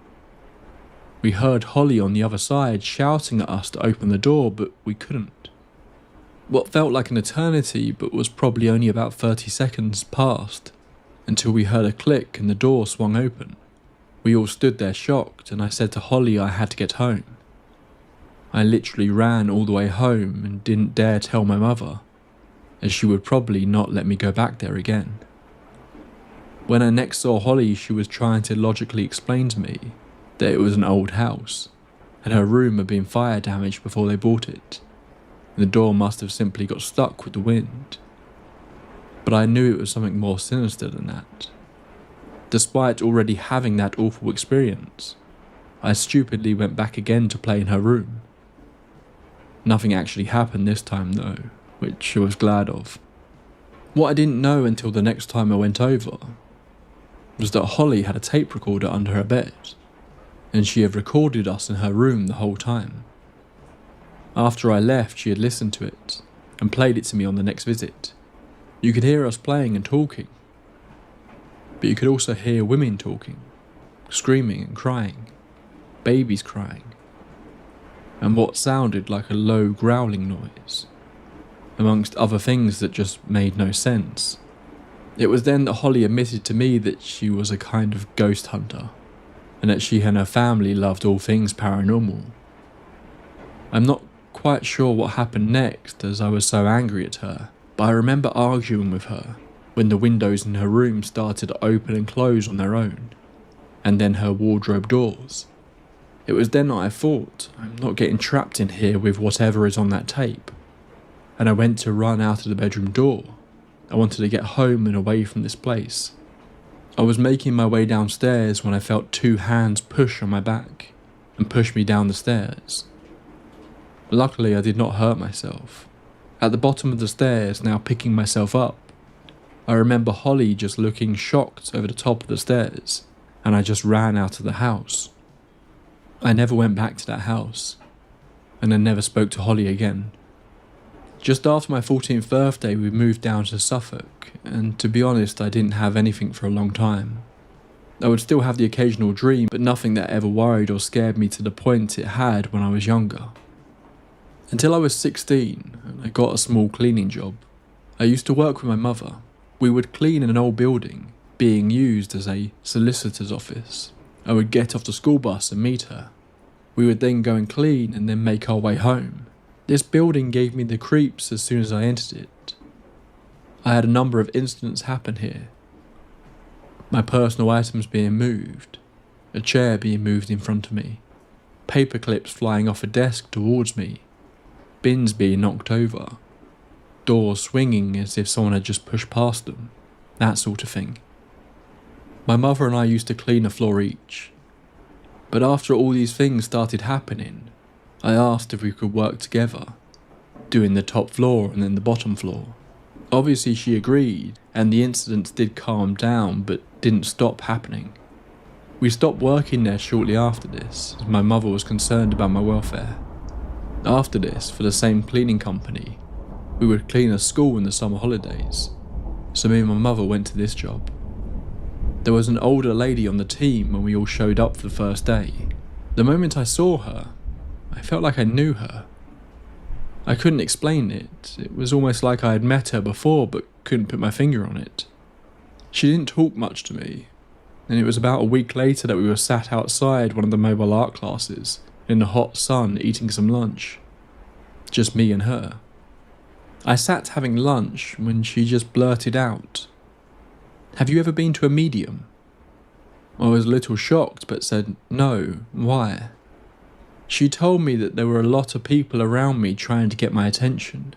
We heard Holly on the other side shouting at us to open the door, but we couldn't. What felt like an eternity but was probably only about 30 seconds passed, until we heard a click and the door swung open. We all stood there shocked, and I said to Holly I had to get home. I literally ran all the way home and didn't dare tell my mother, as she would probably not let me go back there again. When I next saw Holly, she was trying to logically explain to me that it was an old house, and her room had been fire damaged before they bought it. The door must have simply got stuck with the wind. But I knew it was something more sinister than that. Despite already having that awful experience, I stupidly went back again to play in her room. Nothing actually happened this time though, which I was glad of. What I didn't know until the next time I went over was that Holly had a tape recorder under her bed, and she had recorded us in her room the whole time. After I left, she had listened to it and played it to me on the next visit. You could hear us playing and talking, but you could also hear women talking, screaming and crying, babies crying, and what sounded like a low growling noise, amongst other things that just made no sense. It was then that Holly admitted to me that she was a kind of ghost hunter, and that she and her family loved all things paranormal. I'm not quite sure what happened next, as I was so angry at her, but I remember arguing with her when the windows in her room started to open and close on their own, and then her wardrobe doors. It was then that I thought, I'm not getting trapped in here with whatever is on that tape, and I went to run out of the bedroom door. I wanted to get home and away from this place. I was making my way downstairs when I felt two hands push on my back and push me down the stairs. Luckily, I did not hurt myself. At the bottom of the stairs, now picking myself up, I remember Holly just looking shocked over the top of the stairs, and I just ran out of the house. I never went back to that house, and I never spoke to Holly again. Just after my 14th birthday, we moved down to Suffolk, and to be honest, I didn't have anything for a long time. I would still have the occasional dream, but nothing that ever worried or scared me to the point it had when I was younger. Until I was 16, and I got a small cleaning job. I used to work with my mother. We would clean in an old building, being used as a solicitor's office. I would get off the school bus and meet her. We would then go and clean and then make our way home. This building gave me the creeps as soon as I entered it. I had a number of incidents happen here. My personal items being moved, a chair being moved in front of me, paper clips flying off a desk towards me, bins being knocked over, doors swinging as if someone had just pushed past them, that sort of thing. My mother and I used to clean a floor each, but after all these things started happening, I asked if we could work together, doing the top floor and then the bottom floor. Obviously she agreed, and the incidents did calm down but didn't stop happening. We stopped working there shortly after this, as my mother was concerned about my welfare. After this, for the same cleaning company, we would clean a school in the summer holidays, so me and my mother went to this job. There was an older lady on the team when we all showed up for the first day. The moment I saw her, I felt like I knew her. I couldn't explain it. It was almost like I had met her before but couldn't put my finger on it. She didn't talk much to me, and it was about a week later that we were sat outside one of the mobile art classes in the hot sun eating some lunch. Just me and her. I sat having lunch when she just blurted out, "Have you ever been to a medium?" I was a little shocked but said, "No, why?" She told me that there were a lot of people around me trying to get my attention,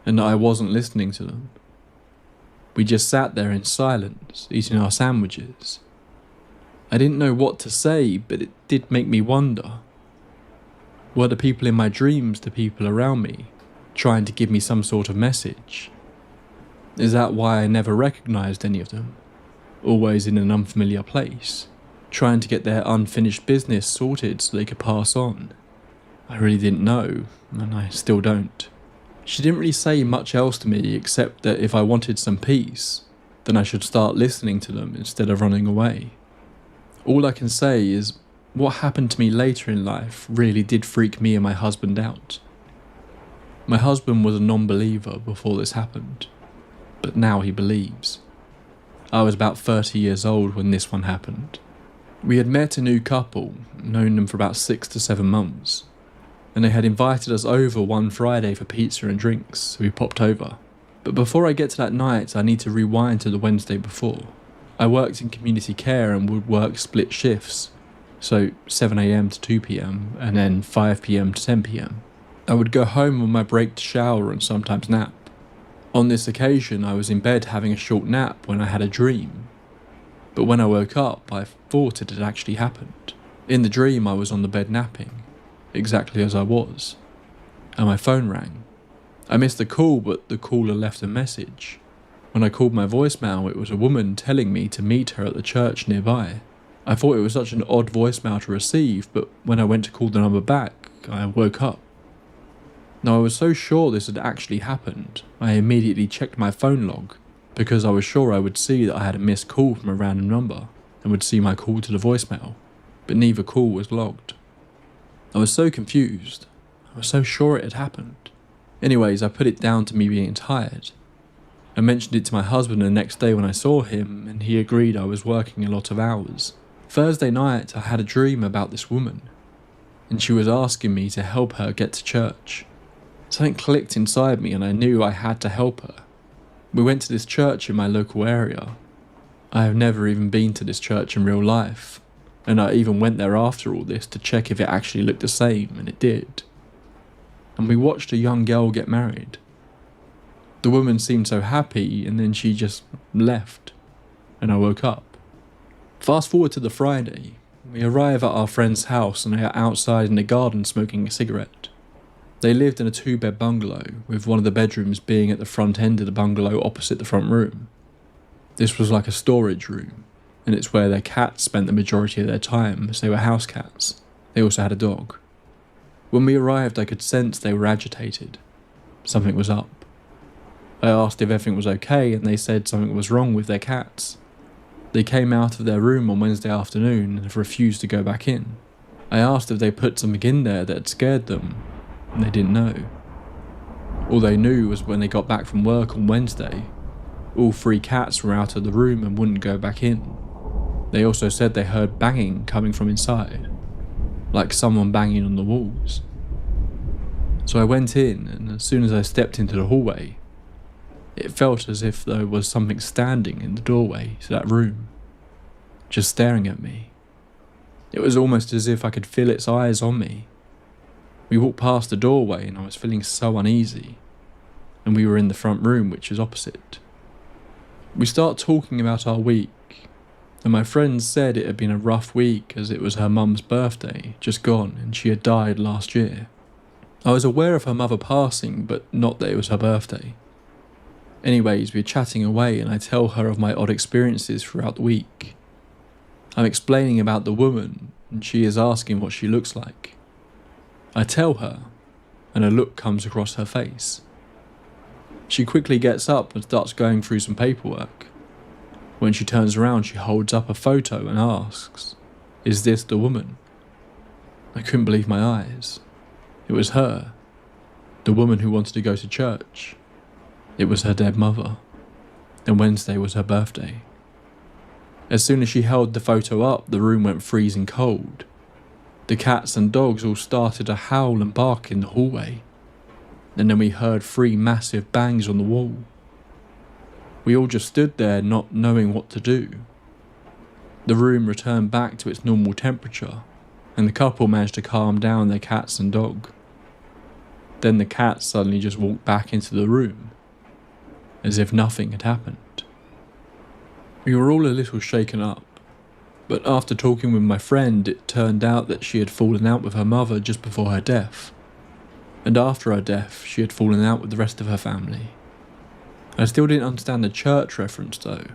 and that I wasn't listening to them. We just sat there in silence, eating our sandwiches. I didn't know what to say, but it did make me wonder. Were the people in my dreams the people around me, trying to give me some sort of message? Is that why I never recognised any of them, always in an unfamiliar place, trying to get their unfinished business sorted so they could pass on? I really didn't know, and I still don't. She didn't really say much else to me except that if I wanted some peace, then I should start listening to them instead of running away. All I can say is, what happened to me later in life really did freak me and my husband out. My husband was a non-believer before this happened, but now he believes. I was about 30 years old when this one happened. We had met a new couple, known them for about 6 to 7 months, and they had invited us over one Friday for pizza and drinks, so we popped over. But before I get to that night, I need to rewind to the Wednesday before. I worked in community care and would work split shifts, so 7 AM to 2 PM and then 5 PM to 10 PM. I would go home on my break to shower and sometimes nap. On this occasion, I was in bed having a short nap when I had a dream. But when I woke up, I thought it had actually happened. In the dream, I was on the bed napping, exactly as I was, and my phone rang. I missed the call, but the caller left a message. When I called my voicemail, it was a woman telling me to meet her at the church nearby. I thought it was such an odd voicemail to receive, but when I went to call the number back, I woke up. Now, I was so sure this had actually happened, I immediately checked my phone log, because I was sure I would see that I had a missed call from a random number, and would see my call to the voicemail, but neither call was logged. I was so confused. I was so sure it had happened. Anyways, I put it down to me being tired. I mentioned it to my husband the next day when I saw him, and he agreed I was working a lot of hours. Thursday night, I had a dream about this woman, and she was asking me to help her get to church. Something clicked inside me and I knew I had to help her. We went to this church in my local area. I have never even been to this church in real life, and I even went there after all this to check if it actually looked the same, and it did. And we watched a young girl get married. The woman seemed so happy, and then she just left, and I woke up. Fast forward to the Friday. We arrive at our friend's house and they are outside in the garden smoking a cigarette. They lived in a 2-bed bungalow, with one of the bedrooms being at the front end of the bungalow opposite the front room. This was like a storage room, and it's where their cats spent the majority of their time, as they were house cats. They also had a dog. When we arrived, I could sense they were agitated. Something was up. I asked if everything was okay, and they said something was wrong with their cats. They came out of their room on Wednesday afternoon and have refused to go back in. I asked if they put something in there that had scared them, and they didn't know. All they knew was when they got back from work on Wednesday, all 3 cats were out of the room and wouldn't go back in. They also said they heard banging coming from inside, like someone banging on the walls. So I went in, and as soon as I stepped into the hallway, it felt as if there was something standing in the doorway to that room, just staring at me. It was almost as if I could feel its eyes on me. We walked past the doorway and I was feeling so uneasy, and we were in the front room, which is opposite. We start talking about our week, and my friend said it had been a rough week as it was her mum's birthday, just gone, and she had died last year. I was aware of her mother passing, but not that it was her birthday. Anyways, we're chatting away and I tell her of my odd experiences throughout the week. I'm explaining about the woman, and she is asking what she looks like. I tell her, and a look comes across her face. She quickly gets up and starts going through some paperwork. When she turns around, she holds up a photo and asks, "Is this the woman?" I couldn't believe my eyes. It was her, the woman who wanted to go to church. It was her dead mother, and Wednesday was her birthday. As soon as she held the photo up, the room went freezing cold. The cats and dogs all started to howl and bark in the hallway, and then we heard 3 massive bangs on the wall. We all just stood there not knowing what to do. The room returned back to its normal temperature, and the couple managed to calm down their cats and dog. Then the cats suddenly just walked back into the room, as if nothing had happened. We were all a little shaken up, but after talking with my friend, it turned out that she had fallen out with her mother just before her death, and after her death she had fallen out with the rest of her family. I still didn't understand the church reference though,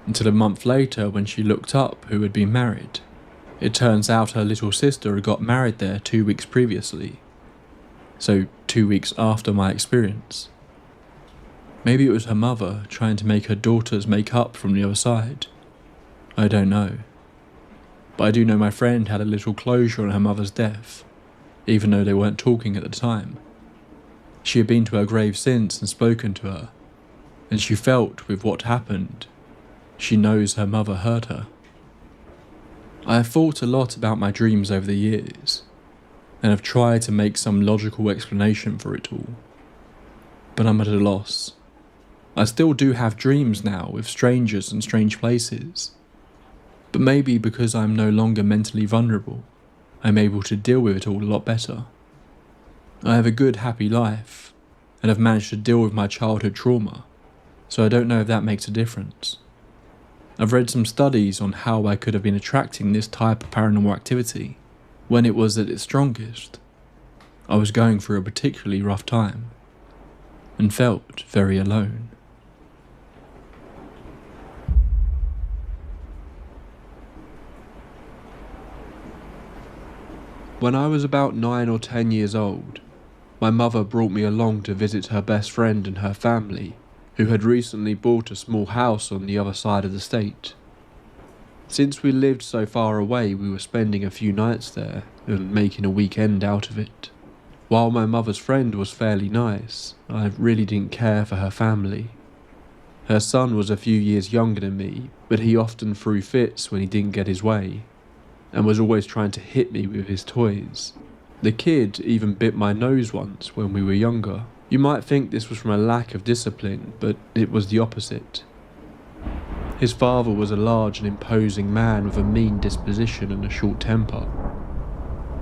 until a month later when she looked up who had been married. It turns out her little sister had got married there 2 weeks previously, so 2 weeks after my experience. Maybe it was her mother trying to make her daughters make up from the other side. I don't know. But I do know my friend had a little closure on her mother's death, even though they weren't talking at the time. She had been to her grave since and spoken to her, and she felt with what happened, she knows her mother hurt her. I have thought a lot about my dreams over the years, and have tried to make some logical explanation for it all, but I'm at a loss. I still do have dreams now with strangers and strange places, But maybe because I'm no longer mentally vulnerable, I'm able to deal with it all a lot better. I have a good, happy life, and have managed to deal with my childhood trauma, so I don't know if that makes a difference. I've read some studies on how I could have been attracting this type of paranormal activity when it was at its strongest. I was going through a particularly rough time, and felt very alone. When I was about 9 or 10 years old, my mother brought me along to visit her best friend and her family, who had recently bought a small house on the other side of the state. Since we lived so far away, we were spending a few nights there and making a weekend out of it. While my mother's friend was fairly nice, I really didn't care for her family. Her son was a few years younger than me, but he often threw fits when he didn't get his way, and was always trying to hit me with his toys. The kid even bit my nose once when we were younger. You might think this was from a lack of discipline, but it was the opposite. His father was a large and imposing man with a mean disposition and a short temper.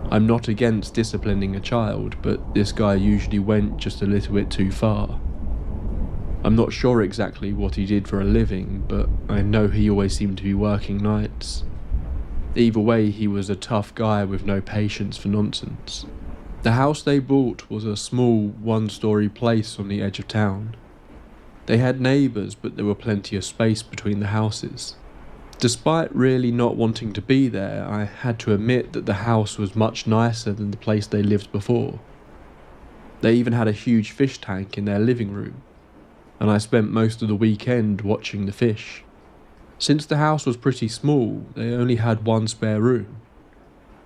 I'm not against disciplining a child, but this guy usually went just a little bit too far. I'm not sure exactly what he did for a living, but I know he always seemed to be working nights. Either way, he was a tough guy with no patience for nonsense. The house they bought was a small, one-story place on the edge of town. They had neighbours, but there were plenty of space between the houses. Despite really not wanting to be there, I had to admit that the house was much nicer than the place they lived before. They even had a huge fish tank in their living room, and I spent most of the weekend watching the fish. Since the house was pretty small, they only had one spare room.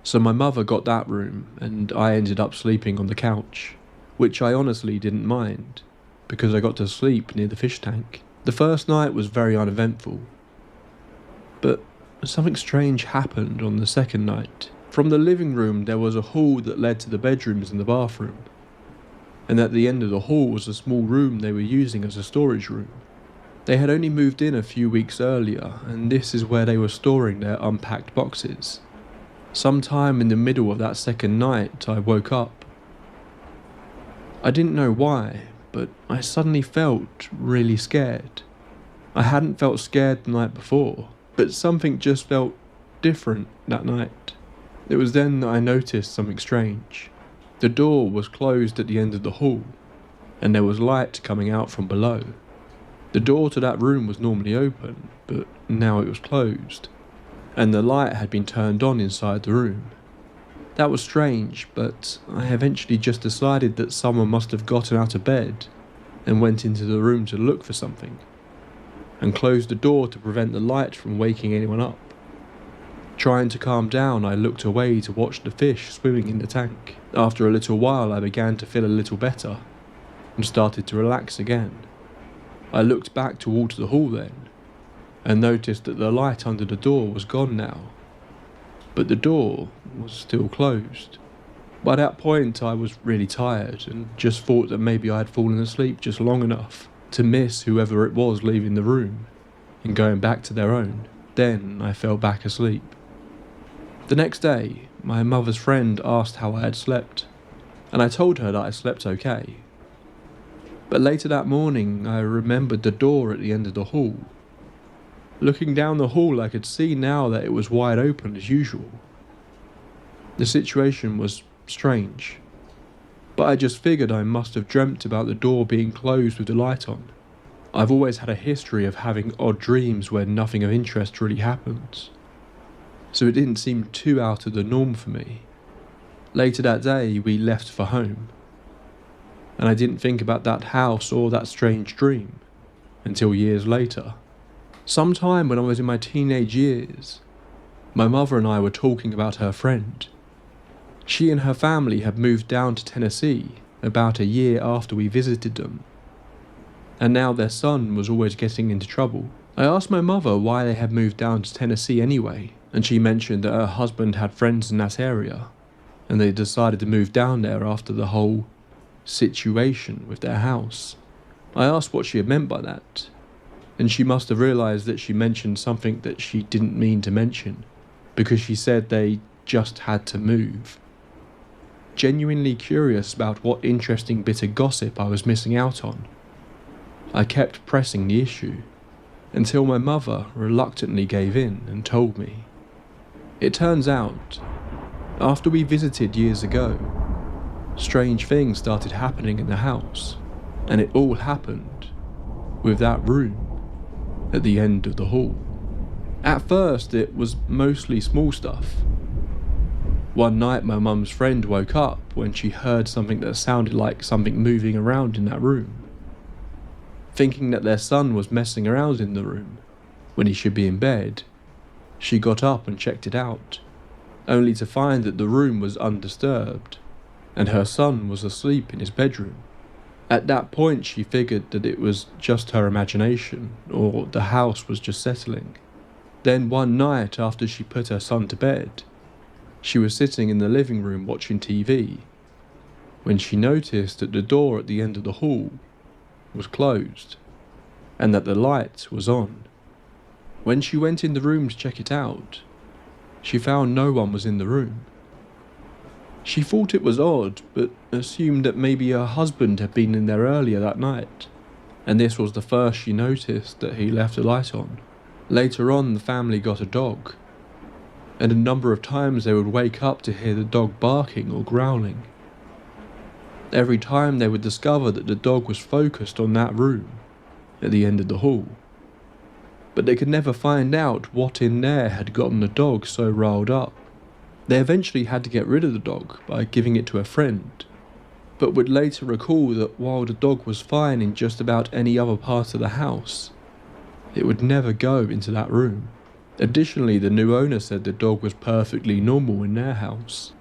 So my mother got that room, and I ended up sleeping on the couch, which I honestly didn't mind, because I got to sleep near the fish tank. The first night was very uneventful, but something strange happened on the second night. From the living room there was a hall that led to the bedrooms and the bathroom, and at the end of the hall was a small room they were using as a storage room. They had only moved in a few weeks earlier, and this is where they were storing their unpacked boxes. Sometime in the middle of that second night, I woke up. I didn't know why, but I suddenly felt really scared. I hadn't felt scared the night before, but something just felt different that night. It was then that I noticed something strange. The door was closed at the end of the hall, and there was light coming out from below. The door to that room was normally open, but now it was closed, and the light had been turned on inside the room. That was strange, but I eventually just decided that someone must have gotten out of bed and went into the room to look for something, and closed the door to prevent the light from waking anyone up. Trying to calm down, I looked away to watch the fish swimming in the tank. After a little while, I began to feel a little better, and started to relax again. I looked back towards the hall then, and noticed that the light under the door was gone now, but the door was still closed. By that point I was really tired, and just thought that maybe I had fallen asleep just long enough to miss whoever it was leaving the room and going back to their own. Then I fell back asleep. The next day, my mother's friend asked how I had slept, and I told her that I slept okay. But later that morning, I remembered the door at the end of the hall. Looking down the hall, I could see now that it was wide open as usual. The situation was strange, but I just figured I must have dreamt about the door being closed with the light on. I've always had a history of having odd dreams where nothing of interest really happens, so it didn't seem too out of the norm for me. Later that day, we left for home, and I didn't think about that house or that strange dream until years later. Sometime when I was in my teenage years, my mother and I were talking about her friend. She and her family had moved down to Tennessee about a year after we visited them, and now their son was always getting into trouble. I asked my mother why they had moved down to Tennessee anyway, and she mentioned that her husband had friends in that area, and they decided to move down there after the whole situation with their house. I asked what she had meant by that, and she must have realised that she mentioned something that she didn't mean to mention, because she said they just had to move. Genuinely curious about what interesting bit of gossip I was missing out on, I kept pressing the issue, until my mother reluctantly gave in and told me. It turns out, after we visited years ago, strange things started happening in the house, and it all happened with that room at the end of the hall. At first it was mostly small stuff. One night my mum's friend woke up when she heard something that sounded like something moving around in that room. Thinking that their son was messing around in the room when he should be in bed, she got up and checked it out, only to find that the room was undisturbed and her son was asleep in his bedroom. At that point she figured that it was just her imagination, or the house was just settling. Then one night after she put her son to bed, she was sitting in the living room watching TV, when she noticed that the door at the end of the hall was closed, and that the light was on. When she went in the room to check it out, she found no one was in the room. She thought it was odd, but assumed that maybe her husband had been in there earlier that night, and this was the first she noticed that he left the light on. Later on, the family got a dog, and a number of times they would wake up to hear the dog barking or growling. Every time they would discover that the dog was focused on that room at the end of the hall, but they could never find out what in there had gotten the dog so riled up. They eventually had to get rid of the dog by giving it to a friend, but would later recall that while the dog was fine in just about any other part of the house, it would never go into that room. Additionally, the new owner said the dog was perfectly normal in their house.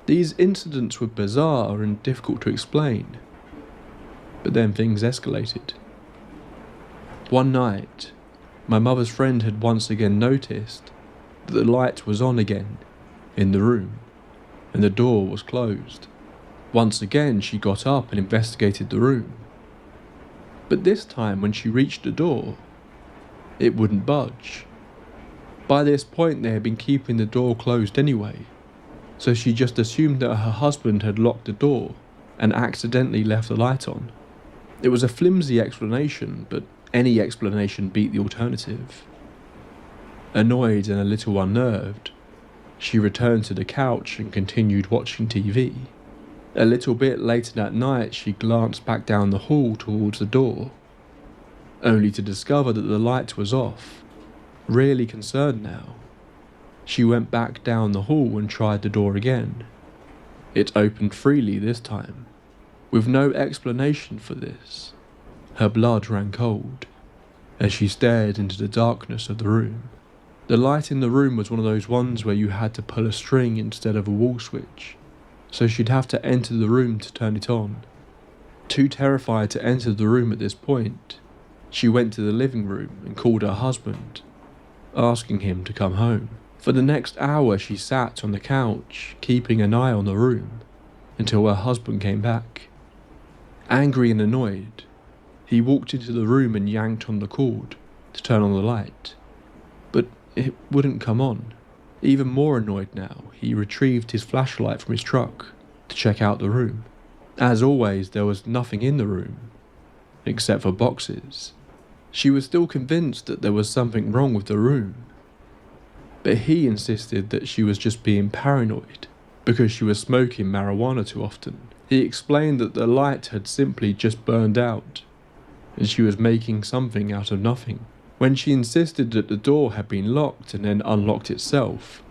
These incidents were bizarre and difficult to explain, but then things escalated. One night, my mother's friend had once again noticed that the light was on again in the room, and the door was closed. Once again she got up and investigated the room, but this time when she reached the door, it wouldn't budge. By this point they had been keeping the door closed anyway, so she just assumed that her husband had locked the door and accidentally left the light on. It was a flimsy explanation, but any explanation beat the alternative. Annoyed and a little unnerved, she returned to the couch and continued watching TV. A little bit later that night she glanced back down the hall towards the door, only to discover that the light was off. Really concerned now, she went back down the hall and tried the door again. It opened freely this time, with no explanation for this. Her blood ran cold as she stared into the darkness of the room. The light in the room was one of those ones where you had to pull a string instead of a wall switch, so she'd have to enter the room to turn it on. Too terrified to enter the room at this point, she went to the living room and called her husband, asking him to come home. For the next hour she sat on the couch, keeping an eye on the room, until her husband came back. Angry and annoyed, he walked into the room and yanked on the cord to turn on the light, but it wouldn't come on. Even more annoyed now, he retrieved his flashlight from his truck to check out the room. As always, there was nothing in the room, except for boxes. She was still convinced that there was something wrong with the room, but he insisted that she was just being paranoid because she was smoking marijuana too often. He explained that the light had simply just burned out, and she was making something out of nothing. When she insisted that the door had been locked and then unlocked itself,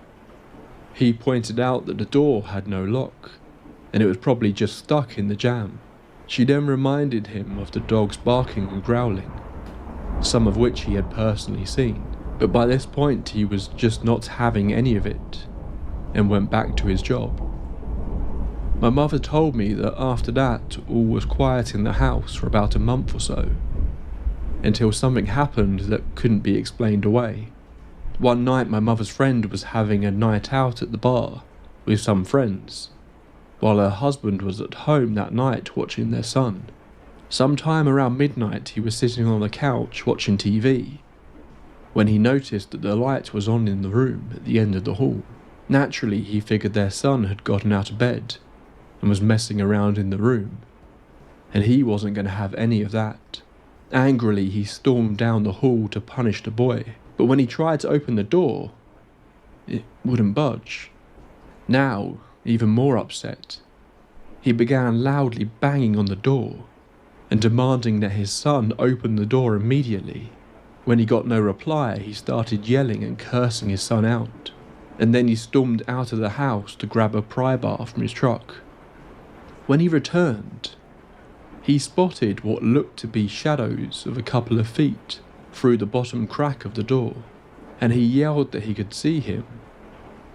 he pointed out that the door had no lock, and it was probably just stuck in the jamb. She then reminded him of the dogs barking and growling, some of which he had personally seen, but by this point he was just not having any of it, and went back to his job. My mother told me that after that all was quiet in the house for about a month or so, until something happened that couldn't be explained away. One night my mother's friend was having a night out at the bar with some friends, while her husband was at home that night watching their son. Sometime around midnight, he was sitting on the couch watching TV when he noticed that the light was on in the room at the end of the hall. Naturally, he figured their son had gotten out of bed and was messing around in the room, and he wasn't going to have any of that. Angrily, he stormed down the hall to punish the boy, but when he tried to open the door, it wouldn't budge. Now, even more upset, he began loudly banging on the door and demanding that his son open the door immediately. When he got no reply, he started yelling and cursing his son out, and then he stormed out of the house to grab a pry bar from his truck. When he returned, he spotted what looked to be shadows of a couple of feet through the bottom crack of the door, and he yelled that he could see him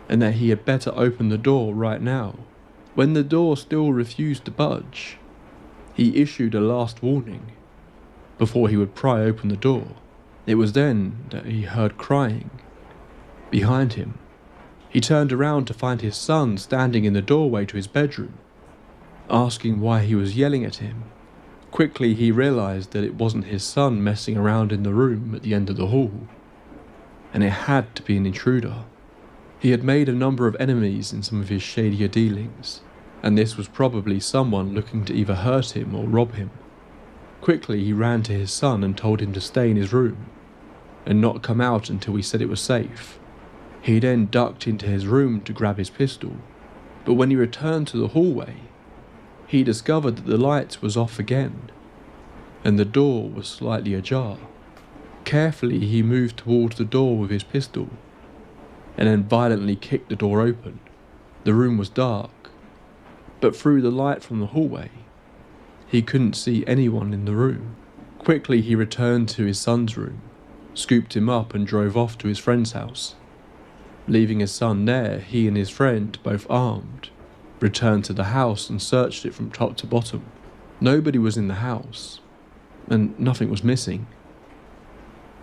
and that he had better open the door right now. When the door still refused to budge, he issued a last warning before he would pry open the door. It was then that he heard crying behind him. He turned around to find his son standing in the doorway to his bedroom, asking why he was yelling at him. Quickly he realized that it wasn't his son messing around in the room at the end of the hall, and it had to be an intruder. He had made a number of enemies in some of his shadier dealings, and this was probably someone looking to either hurt him or rob him. Quickly he ran to his son and told him to stay in his room and not come out until he said it was safe. He then ducked into his room to grab his pistol, but when he returned to the hallway, he discovered that the light was off again, and the door was slightly ajar. Carefully he moved towards the door with his pistol, and then violently kicked the door open. The room was dark, but through the light from the hallway, he couldn't see anyone in the room. Quickly he returned to his son's room, scooped him up and drove off to his friend's house. Leaving his son there, he and his friend, both armed, returned to the house and searched it from top to bottom. Nobody was in the house, and nothing was missing.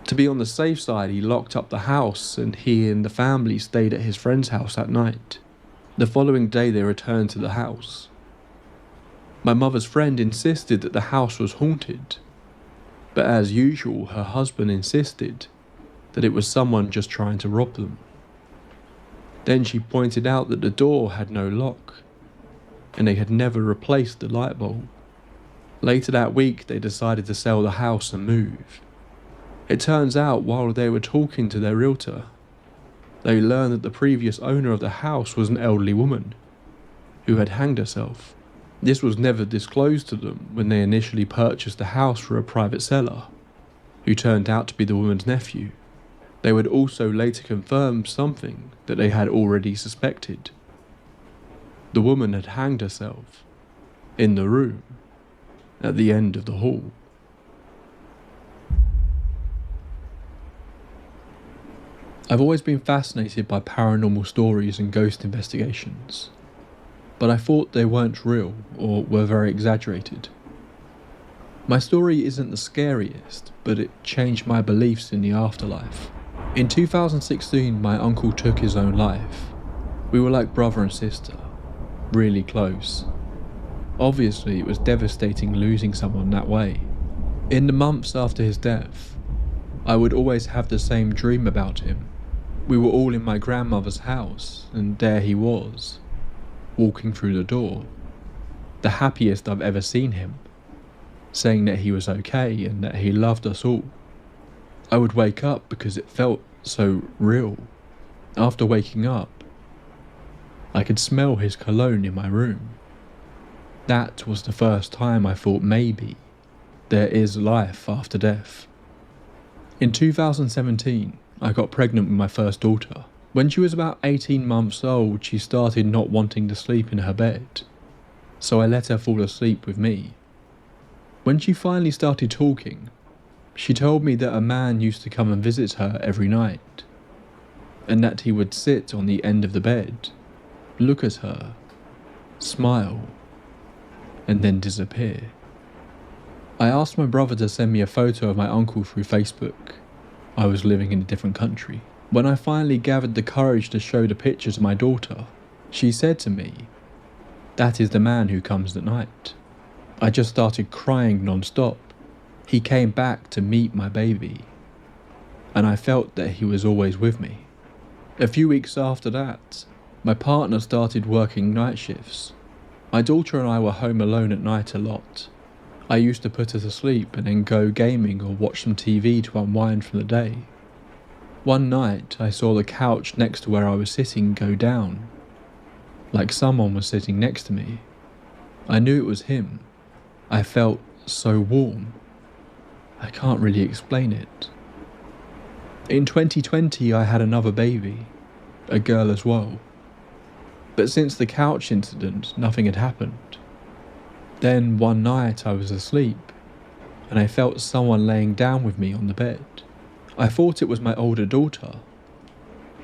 To be on the safe side, he locked up the house and he and the family stayed at his friend's house that night. The following day they returned to the house. My mother's friend insisted that the house was haunted, but as usual her husband insisted that it was someone just trying to rob them. Then she pointed out that the door had no lock, and they had never replaced the light bulb. Later that week they decided to sell the house and move. It turns out while they were talking to their realtor, they learned that the previous owner of the house was an elderly woman who had hanged herself. This was never disclosed to them when they initially purchased the house through a private seller, who turned out to be the woman's nephew. They would also later confirm something that they had already suspected. The woman had hanged herself in the room at the end of the hall. I've always been fascinated by paranormal stories and ghost investigations, but I thought they weren't real or were very exaggerated. My story isn't the scariest, but it changed my beliefs in the afterlife. In 2016, my uncle took his own life. We were like brother and sister, really close. Obviously, it was devastating losing someone that way. In the months after his death, I would always have the same dream about him. We were all in my grandmother's house, and there he was, walking through the door, the happiest I've ever seen him, saying that he was okay and that he loved us all. I would wake up because it felt so real. After waking up, I could smell his cologne in my room. That was the first time I thought maybe there is life after death. In 2017, I got pregnant with my first daughter. When she was about 18 months old, she started not wanting to sleep in her bed, so I let her fall asleep with me. When she finally started talking, she told me that a man used to come and visit her every night, and that he would sit on the end of the bed, look at her, smile, and then disappear. I asked my brother to send me a photo of my uncle through Facebook. I was living in a different country. When I finally gathered the courage to show the picture to my daughter, she said to me, "That is the man who comes at night." I just started crying non-stop. He came back to meet my baby, and I felt that he was always with me. A few weeks after that, my partner started working night shifts. My daughter and I were home alone at night a lot. I used to put her to sleep and then go gaming or watch some TV to unwind from the day. One night I saw the couch next to where I was sitting go down, like someone was sitting next to me. I knew it was him. I felt so warm. I can't really explain it. In 2020 I had another baby, a girl as well. But since the couch incident, nothing had happened. Then one night I was asleep, and I felt someone laying down with me on the bed. I thought it was my older daughter,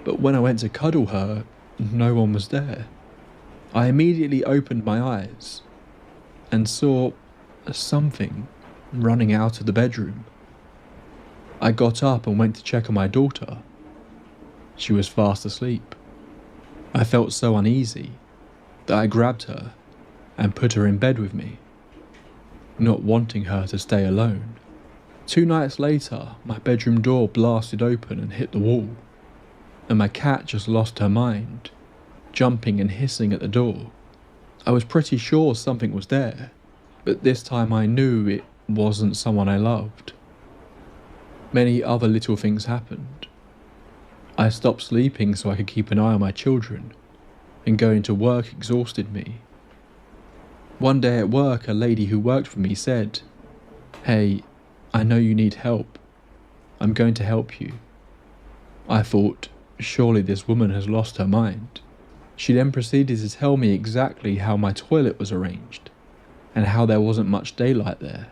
but when I went to cuddle her, no one was there. I immediately opened my eyes and saw something running out of the bedroom. I got up and went to check on my daughter. She was fast asleep. I felt so uneasy that I grabbed her and put her in bed with me, not wanting her to stay alone. 2 nights later, my bedroom door blasted open and hit the wall, and my cat just lost her mind, jumping and hissing at the door. I was pretty sure something was there, but this time I knew it wasn't someone I loved. Many other little things happened. I stopped sleeping so I could keep an eye on my children, and going to work exhausted me. One day at work, a lady who worked for me said, "Hey, I know you need help. I'm going to help you." I thought, surely this woman has lost her mind. She then proceeded to tell me exactly how my toilet was arranged, and how there wasn't much daylight there.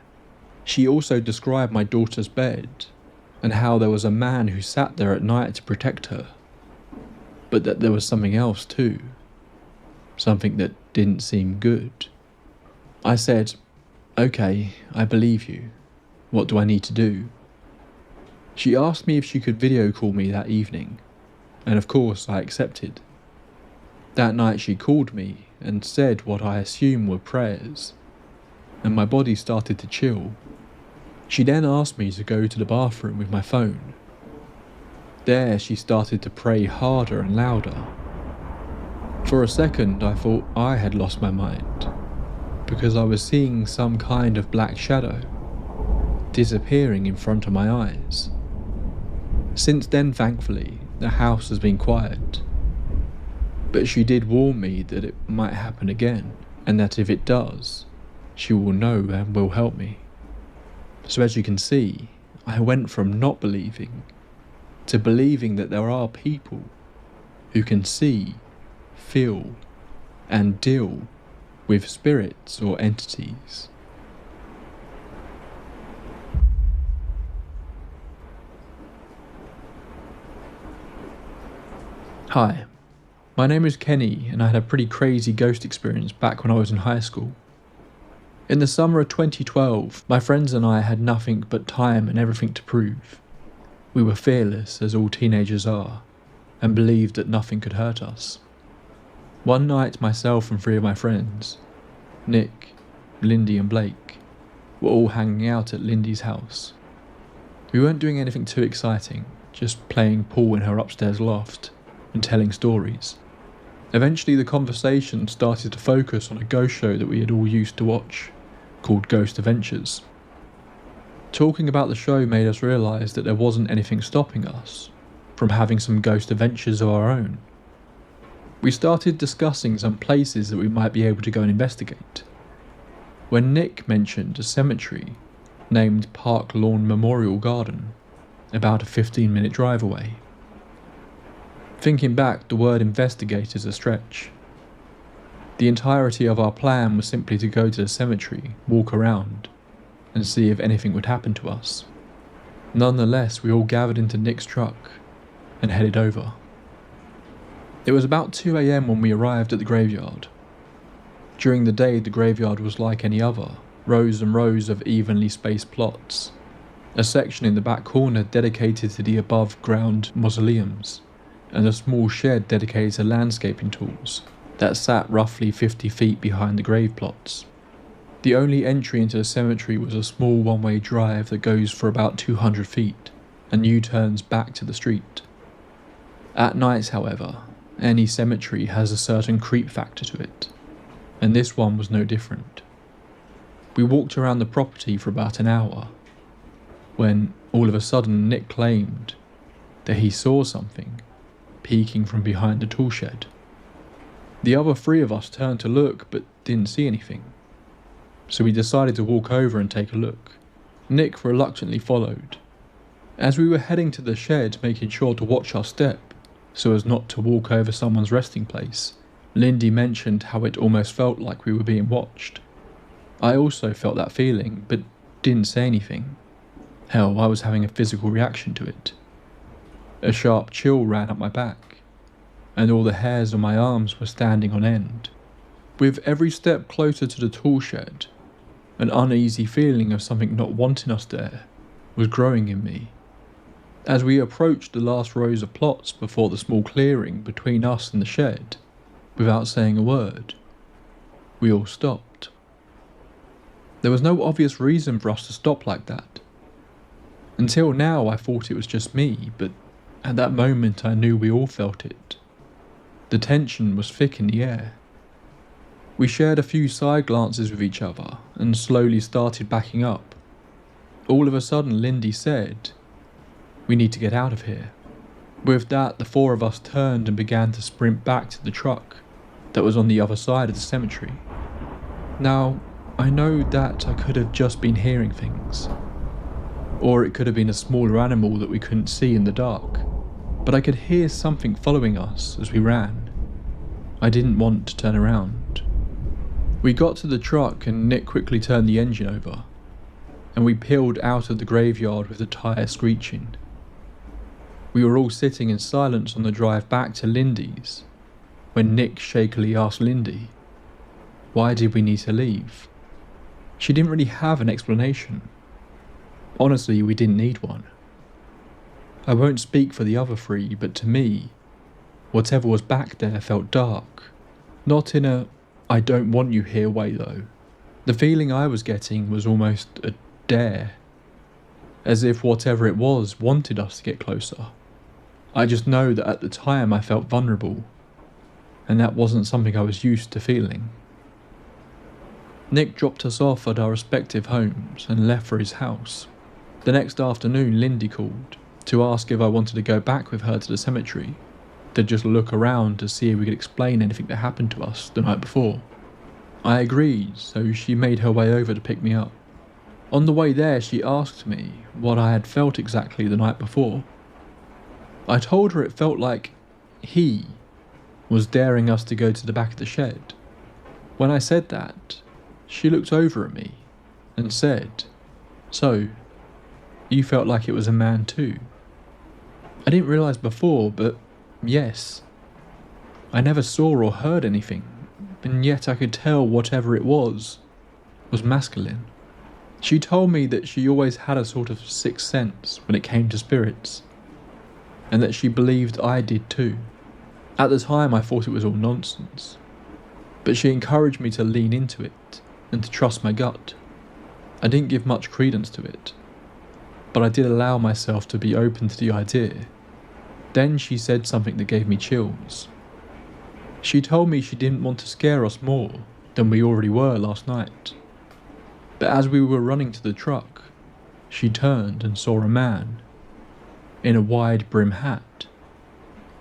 She also described my daughter's bed, and how there was a man who sat there at night to protect her, but that there was something else too, something that didn't seem good. I said, "Okay, I believe you. What do I need to do?" She asked me if she could video call me that evening, and of course I accepted. That night she called me and said what I assume were prayers, and my body started to chill. She then asked me to go to the bathroom with my phone. There she started to pray harder and louder. For a second I thought I had lost my mind, because I was seeing some kind of black shadow disappearing in front of my eyes. Since then, thankfully, the house has been quiet, but she did warn me that it might happen again, and that if it does, she will know and will help me. So as you can see, I went from not believing to believing that there are people who can see, feel, and deal with spirits or entities. Hi, my name is Kenny, and I had a pretty crazy ghost experience back when I was in high school. In the summer of 2012, my friends and I had nothing but time and everything to prove. We were fearless, as all teenagers are, and believed that nothing could hurt us. One night, myself and 3 of my friends, Nick, Lindy and Blake, were all hanging out at Lindy's house. We weren't doing anything too exciting, just playing pool in her upstairs loft and telling stories. Eventually the conversation started to focus on a ghost show that we had all used to watch, called Ghost Adventures. Talking about the show made us realise that there wasn't anything stopping us from having some ghost adventures of our own. We started discussing some places that we might be able to go and investigate, when Nick mentioned a cemetery named Park Lawn Memorial Garden, about a 15-minute drive away. Thinking back, the word investigate is a stretch. The entirety of our plan was simply to go to the cemetery, walk around, and see if anything would happen to us. Nonetheless, we all gathered into Nick's truck and headed over. It was about 2 AM when we arrived at the graveyard. During the day, the graveyard was like any other, rows and rows of evenly spaced plots. A section in the back corner dedicated to the above-ground mausoleums, and a small shed dedicated to landscaping tools that sat roughly 50 feet behind the grave plots. The only entry into the cemetery was a small one-way drive that goes for about 200 feet and U-turns back to the street. At night, however, any cemetery has a certain creep factor to it, and this one was no different. We walked around the property for about an hour, when all of a sudden Nick claimed that he saw something peeking from behind the tool shed. The other three of us turned to look but didn't see anything, so we decided to walk over and take a look. Nick reluctantly followed. As we were heading to the shed, making sure to watch our step so as not to walk over someone's resting place, Lindy mentioned how it almost felt like we were being watched. I also felt that feeling but didn't say anything. Hell, I was having a physical reaction to it. A sharp chill ran up my back, and all the hairs on my arms were standing on end. With every step closer to the tool shed, an uneasy feeling of something not wanting us there was growing in me. As we approached the last rows of plots before the small clearing between us and the shed, without saying a word, we all stopped. There was no obvious reason for us to stop like that. Until now I thought it was just me, but at that moment I knew we all felt it. The tension was thick in the air. We shared a few side glances with each other and slowly started backing up. All of a sudden Lindy said, "We need to get out of here." With that, the four of us turned and began to sprint back to the truck that was on the other side of the cemetery. Now, I know that I could have just been hearing things, or it could have been a smaller animal that we couldn't see in the dark, but I could hear something following us as we ran. I didn't want to turn around. We got to the truck and Nick quickly turned the engine over, and we peeled out of the graveyard with the tyre screeching. We were all sitting in silence on the drive back to Lindy's, when Nick shakily asked Lindy, why did we need to leave? She didn't really have an explanation. Honestly, we didn't need one. I won't speak for the other three, but to me, whatever was back there felt dark. Not in a "I don't want you here" way though. The feeling I was getting was almost a dare, as if whatever it was wanted us to get closer. I just know that at the time I felt vulnerable, and that wasn't something I was used to feeling. Nick dropped us off at our respective homes and left for his house. The next afternoon Lindy called to ask if I wanted to go back with her to the cemetery, to just look around to see if we could explain anything that happened to us the night before. I agreed, so she made her way over to pick me up. On the way there she asked me what I had felt exactly the night before. I told her it felt like he was daring us to go to the back of the shed. When I said that, she looked over at me and said, "So, you felt like it was a man too?" I didn't realise before, but yes. I never saw or heard anything, and yet I could tell whatever it was masculine. She told me that she always had a sort of sixth sense when it came to spirits, and that she believed I did too. At the time I thought it was all nonsense, but she encouraged me to lean into it and to trust my gut. I didn't give much credence to it, but I did allow myself to be open to the idea. Then she said something that gave me chills. She told me she didn't want to scare us more than we already were last night. But as we were running to the truck, she turned and saw a man in a wide brim hat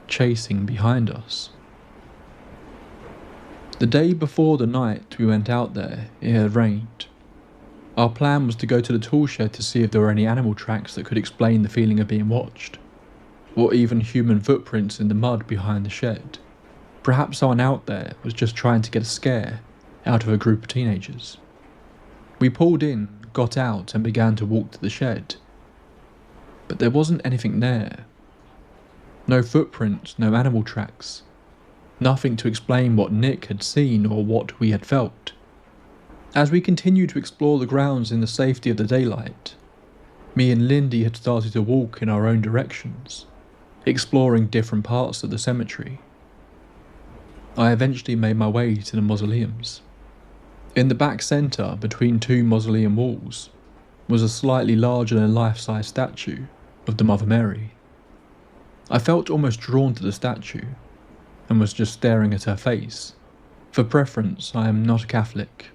chasing behind us. The day before the night we went out there, it had rained. Our plan was to go to the tool shed to see if there were any animal tracks that could explain the feeling of being watched, or even human footprints in the mud behind the shed. Perhaps someone out there was just trying to get a scare out of a group of teenagers. We pulled in, got out and began to walk to the shed, but there wasn't anything there. No footprints, no animal tracks, nothing to explain what Nick had seen or what we had felt. As we continued to explore the grounds in the safety of the daylight, me and Lindy had started to walk in our own directions, exploring different parts of the cemetery. I eventually made my way to the mausoleums. In the back centre, between two mausoleum walls, was a slightly larger than life-size statue of the Mother Mary. I felt almost drawn to the statue and was just staring at her face. For preference, I am not a Catholic.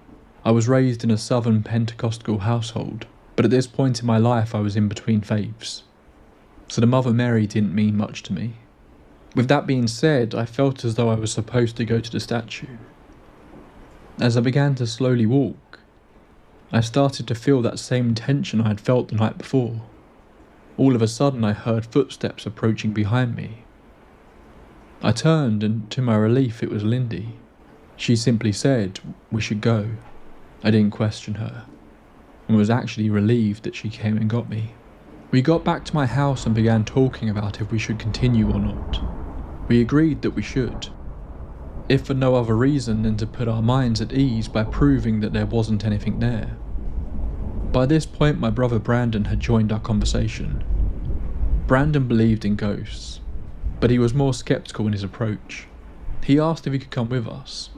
I was raised in a southern Pentecostal household, but at this point in my life I was in between faiths, so the Mother Mary didn't mean much to me. With that being said, I felt as though I was supposed to go to the statue. As I began to slowly walk, I started to feel that same tension I had felt the night before. All of a sudden I heard footsteps approaching behind me. I turned and to my relief it was Lindy. She simply said, "We should go." I didn't question her, and was actually relieved that she came and got me. We got back to my house and began talking about if we should continue or not. We agreed that we should, if for no other reason than to put our minds at ease by proving that there wasn't anything there. By this point my brother Brandon had joined our conversation. Brandon believed in ghosts, but he was more skeptical in his approach. He asked if he could come with us,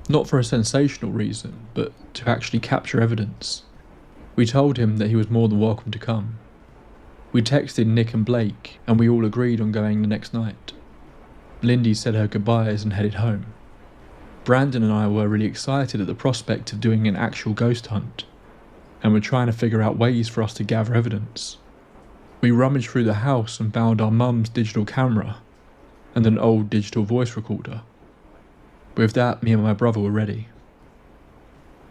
not for a sensational reason, but to actually capture evidence. We told him that he was more than welcome to come. We texted Nick and Blake, and we all agreed on going the next night. Lindy said her goodbyes and headed home. Brandon and I were really excited at the prospect of doing an actual ghost hunt, and were trying to figure out ways for us to gather evidence. We rummaged through the house and found our mum's digital camera and an old digital voice recorder. With that, me and my brother were ready.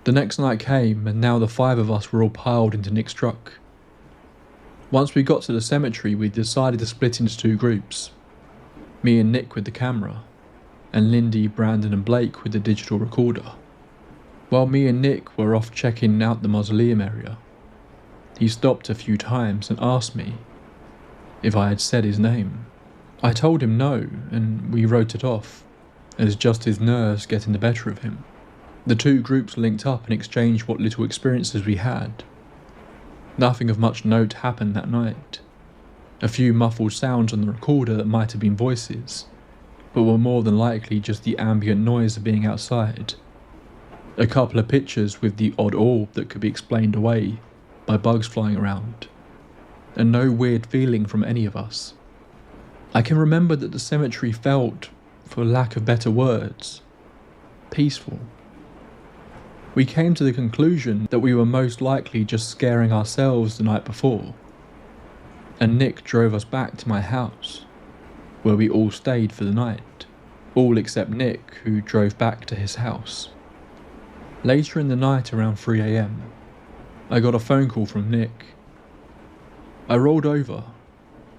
The next night came, and now the 5 of us were all piled into Nick's truck. Once we got to the cemetery, we decided to split into 2 groups. Me and Nick with the camera, and Lindy, Brandon and Blake with the digital recorder. While me and Nick were off checking out the mausoleum area, he stopped a few times and asked me if I had said his name. I told him no, and we wrote it off, as just his nerves getting the better of him. The 2 groups linked up and exchanged what little experiences we had. Nothing of much note happened that night. A few muffled sounds on the recorder that might have been voices, but were more than likely just the ambient noise of being outside. A couple of pictures with the odd orb that could be explained away by bugs flying around, and no weird feeling from any of us. I can remember that the cemetery felt, for lack of better words, peaceful. We came to the conclusion that we were most likely just scaring ourselves the night before, and Nick drove us back to my house, where we all stayed for the night, all except Nick, who drove back to his house. Later in the night, around 3 AM, I got a phone call from Nick. I rolled over,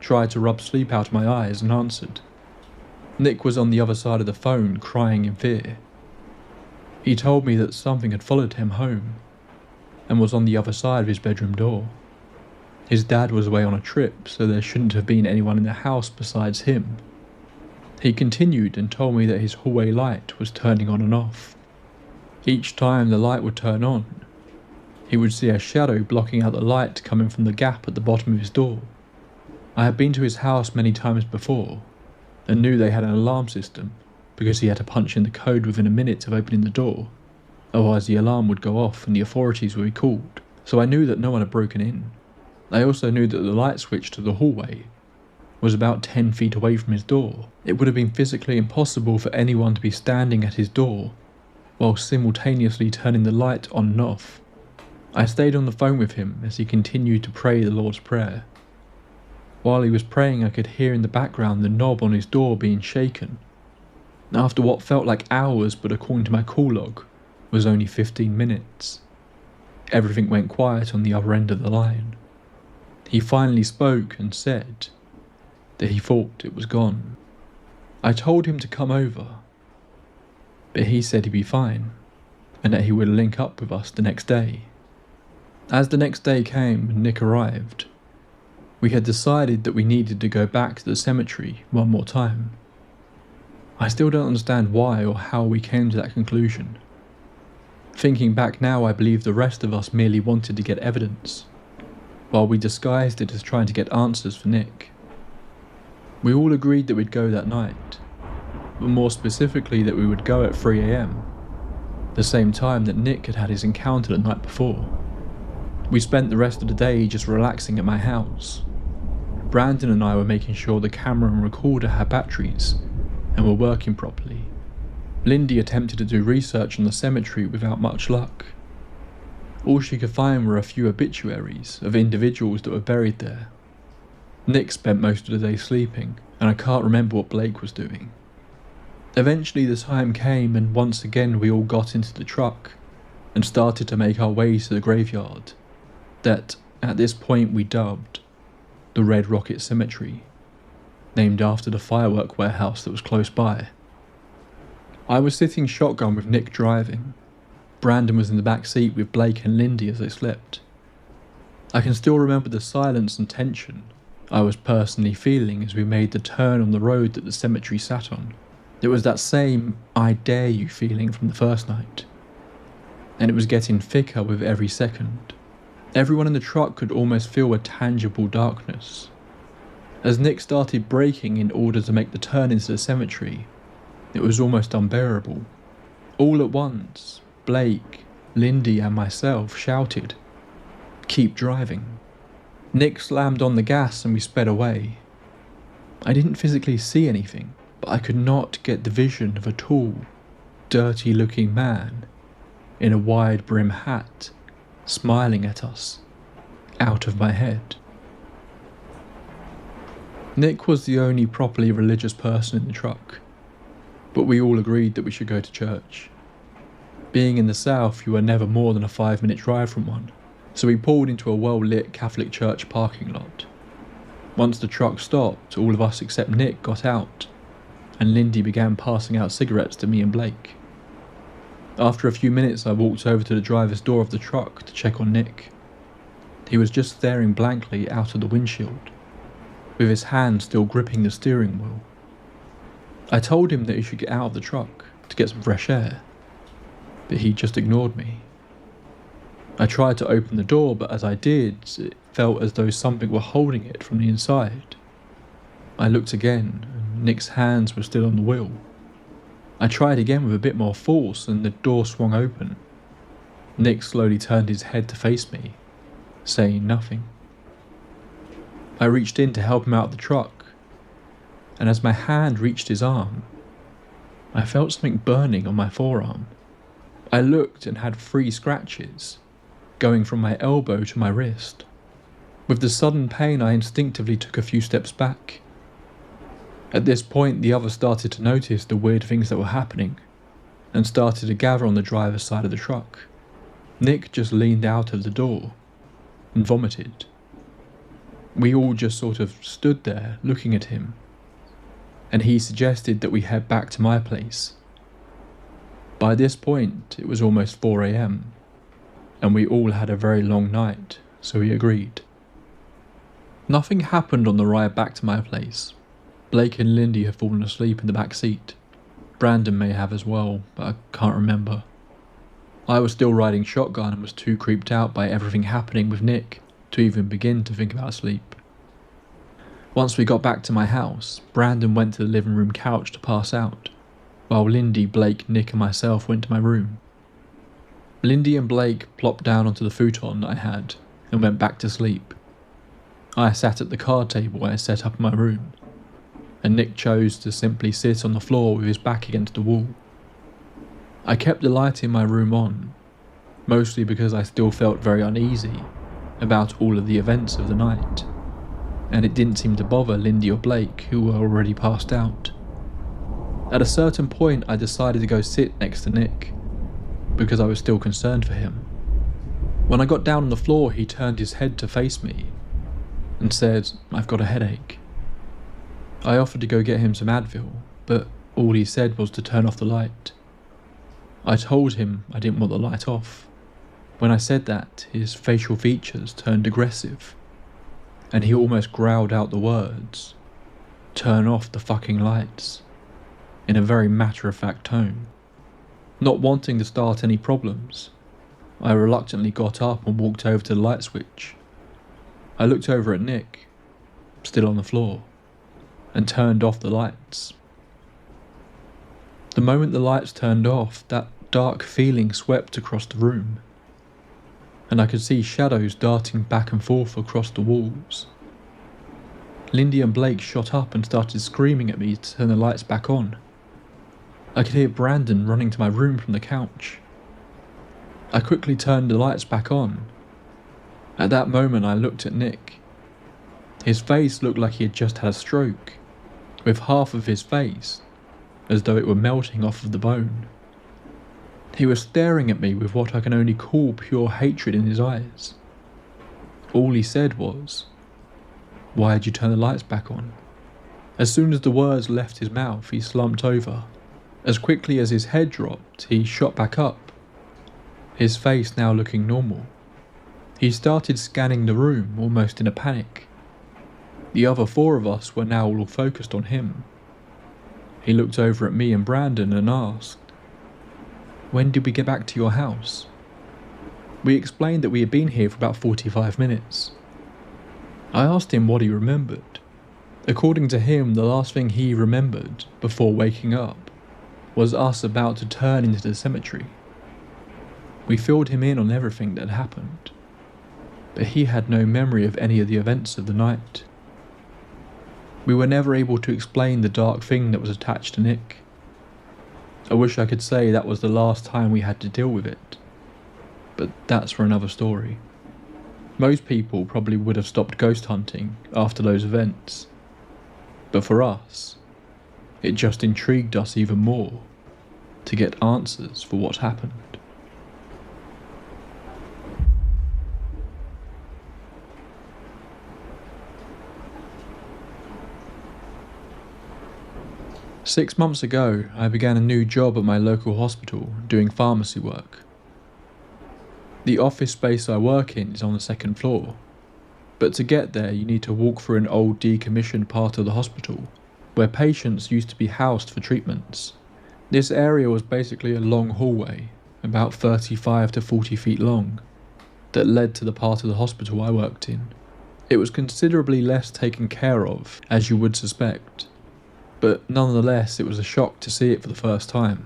tried to rub sleep out of my eyes, and answered. Nick was on the other side of the phone, crying in fear. He told me that something had followed him home, and was on the other side of his bedroom door. His dad was away on a trip, so there shouldn't have been anyone in the house besides him. He continued and told me that his hallway light was turning on and off. Each time the light would turn on, he would see a shadow blocking out the light coming from the gap at the bottom of his door. I had been to his house many times before, and knew they had an alarm system, because he had to punch in the code within a minute of opening the door, otherwise the alarm would go off and the authorities would be called, so I knew that no one had broken in. I also knew that the light switch to the hallway was about 10 feet away from his door. It would have been physically impossible for anyone to be standing at his door while simultaneously turning the light on and off. I stayed on the phone with him as he continued to pray the Lord's Prayer. While he was praying, I could hear in the background the knob on his door being shaken. After what felt like hours, but according to my call log, was only 15 minutes, everything went quiet on the other end of the line. He finally spoke and said that he thought it was gone. I told him to come over, but he said he'd be fine, and that he would link up with us the next day. As the next day came and Nick arrived, we had decided that we needed to go back to the cemetery one more time. I still don't understand why or how we came to that conclusion. Thinking back now, I believe the rest of us merely wanted to get evidence, while we disguised it as trying to get answers for Nick. We all agreed that we'd go that night, but more specifically that we would go at 3 AM. the same time that Nick had had his encounter the night before. We spent the rest of the day just relaxing at my house. Brandon and I were making sure the camera and recorder had batteries and were working properly. Lindy attempted to do research on the cemetery without much luck. All she could find were a few obituaries of individuals that were buried there. Nick spent most of the day sleeping, and I can't remember what Blake was doing. Eventually the time came, and once again we all got into the truck and started to make our way to the graveyard that at this point we dubbed the Red Rocket Cemetery, named after the firework warehouse that was close by. I was sitting shotgun with Nick driving. Brandon was in the back seat with Blake and Lindy as they slept. I can still remember the silence and tension I was personally feeling as we made the turn on the road that the cemetery sat on. It was that same "I dare you" feeling from the first night, and it was getting thicker with every second. Everyone in the truck could almost feel a tangible darkness. As Nick started braking in order to make the turn into the cemetery, it was almost unbearable. All at once, Blake, Lindy and myself shouted, "Keep driving." Nick slammed on the gas and we sped away. I didn't physically see anything, but I could not get the vision of a tall, dirty-looking man in a wide brim hat smiling at us out of my head. Nick was the only properly religious person in the truck, but we all agreed that we should go to church. Being in the south, you were never more than a 5-minute drive from one, so we pulled into a well-lit Catholic church parking lot. Once the truck stopped, all of us except Nick got out, and Lindy began passing out cigarettes to me and Blake. After a few minutes, I walked over to the driver's door of the truck to check on Nick. He was just staring blankly out of the windshield, with his hand still gripping the steering wheel. I told him that he should get out of the truck to get some fresh air, but he just ignored me. I tried to open the door, but as I did, it felt as though something were holding it from the inside. I looked again, and Nick's hands were still on the wheel. I tried again with a bit more force, and the door swung open. Nick slowly turned his head to face me, saying nothing. I reached in to help him out of the truck, and as my hand reached his arm, I felt something burning on my forearm. I looked and had 3 scratches, going from my elbow to my wrist. With the sudden pain, I instinctively took a few steps back. At this point, the others started to notice the weird things that were happening, and started to gather on the driver's side of the truck. Nick just leaned out of the door and vomited. We all just sort of stood there looking at him, and he suggested that we head back to my place. By this point, it was almost 4 a.m, and we all had a very long night, so we agreed. Nothing happened on the ride back to my place. Blake and Lindy had fallen asleep in the back seat. Brandon may have as well, but I can't remember. I was still riding shotgun and was too creeped out by everything happening with Nick to even begin to think about sleep. Once we got back to my house, Brandon went to the living room couch to pass out, while Lindy, Blake, Nick and myself went to my room. Lindy and Blake plopped down onto the futon that I had and went back to sleep. I sat at the card table I set up in my room, and Nick chose to simply sit on the floor with his back against the wall. I kept the light in my room on, mostly because I still felt very uneasy about all of the events of the night, and it didn't seem to bother Lindy or Blake, who were already passed out. At a certain point, I decided to go sit next to Nick, because I was still concerned for him. When I got down on the floor, he turned his head to face me and said, "I've got a headache." I offered to go get him some Advil, but all he said was to turn off the light. I told him I didn't want the light off. When I said that, his facial features turned aggressive, and he almost growled out the words, "Turn off the fucking lights," in a very matter-of-fact tone. Not wanting to start any problems, I reluctantly got up and walked over to the light switch. I looked over at Nick, still on the floor, and turned off the lights. The moment the lights turned off, that dark feeling swept across the room, and I could see shadows darting back and forth across the walls. Lindy and Blake shot up and started screaming at me to turn the lights back on. I could hear Brandon running to my room from the couch. I quickly turned the lights back on. At that moment I looked at Nick. His face looked like he had just had a stroke, with half of his face as though it were melting off of the bone. He was staring at me with what I can only call pure hatred in his eyes. All he said was, "Why did you turn the lights back on?" As soon as the words left his mouth, he slumped over. As quickly as his head dropped, he shot back up, his face now looking normal. He started scanning the room, almost in a panic. The other four of us were now all focused on him. He looked over at me and Brandon and asked, "When did we get back to your house?" We explained that we had been here for about 45 minutes. I asked him what he remembered. According to him, the last thing he remembered before waking up was us about to turn into the cemetery. We filled him in on everything that had happened, but he had no memory of any of the events of the night. We were never able to explain the dark thing that was attached to Nick. I wish I could say that was the last time we had to deal with it, but that's for another story. Most people probably would have stopped ghost hunting after those events, but for us, it just intrigued us even more to get answers for what happened. Six months ago, I began a new job at my local hospital doing pharmacy work. The office space I work in is on the second floor, but to get there you need to walk through an old decommissioned part of the hospital where patients used to be housed for treatments. This area was basically a long hallway, about 35 to 40 feet long, that led to the part of the hospital I worked in. It was considerably less taken care of, as you would suspect, but nonetheless it was a shock to see it for the first time.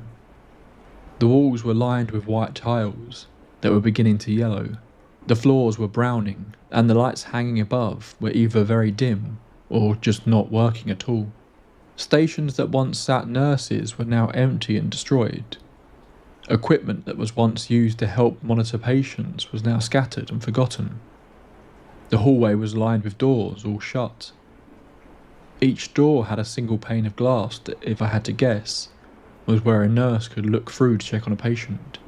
The walls were lined with white tiles that were beginning to yellow. The floors were browning, and the lights hanging above were either very dim or just not working at all. Stations that once sat nurses were now empty and destroyed. Equipment that was once used to help monitor patients was now scattered and forgotten. The hallway was lined with doors, all shut. Each door had a single pane of glass that, if I had to guess, was where a nurse could look through to check on a patient.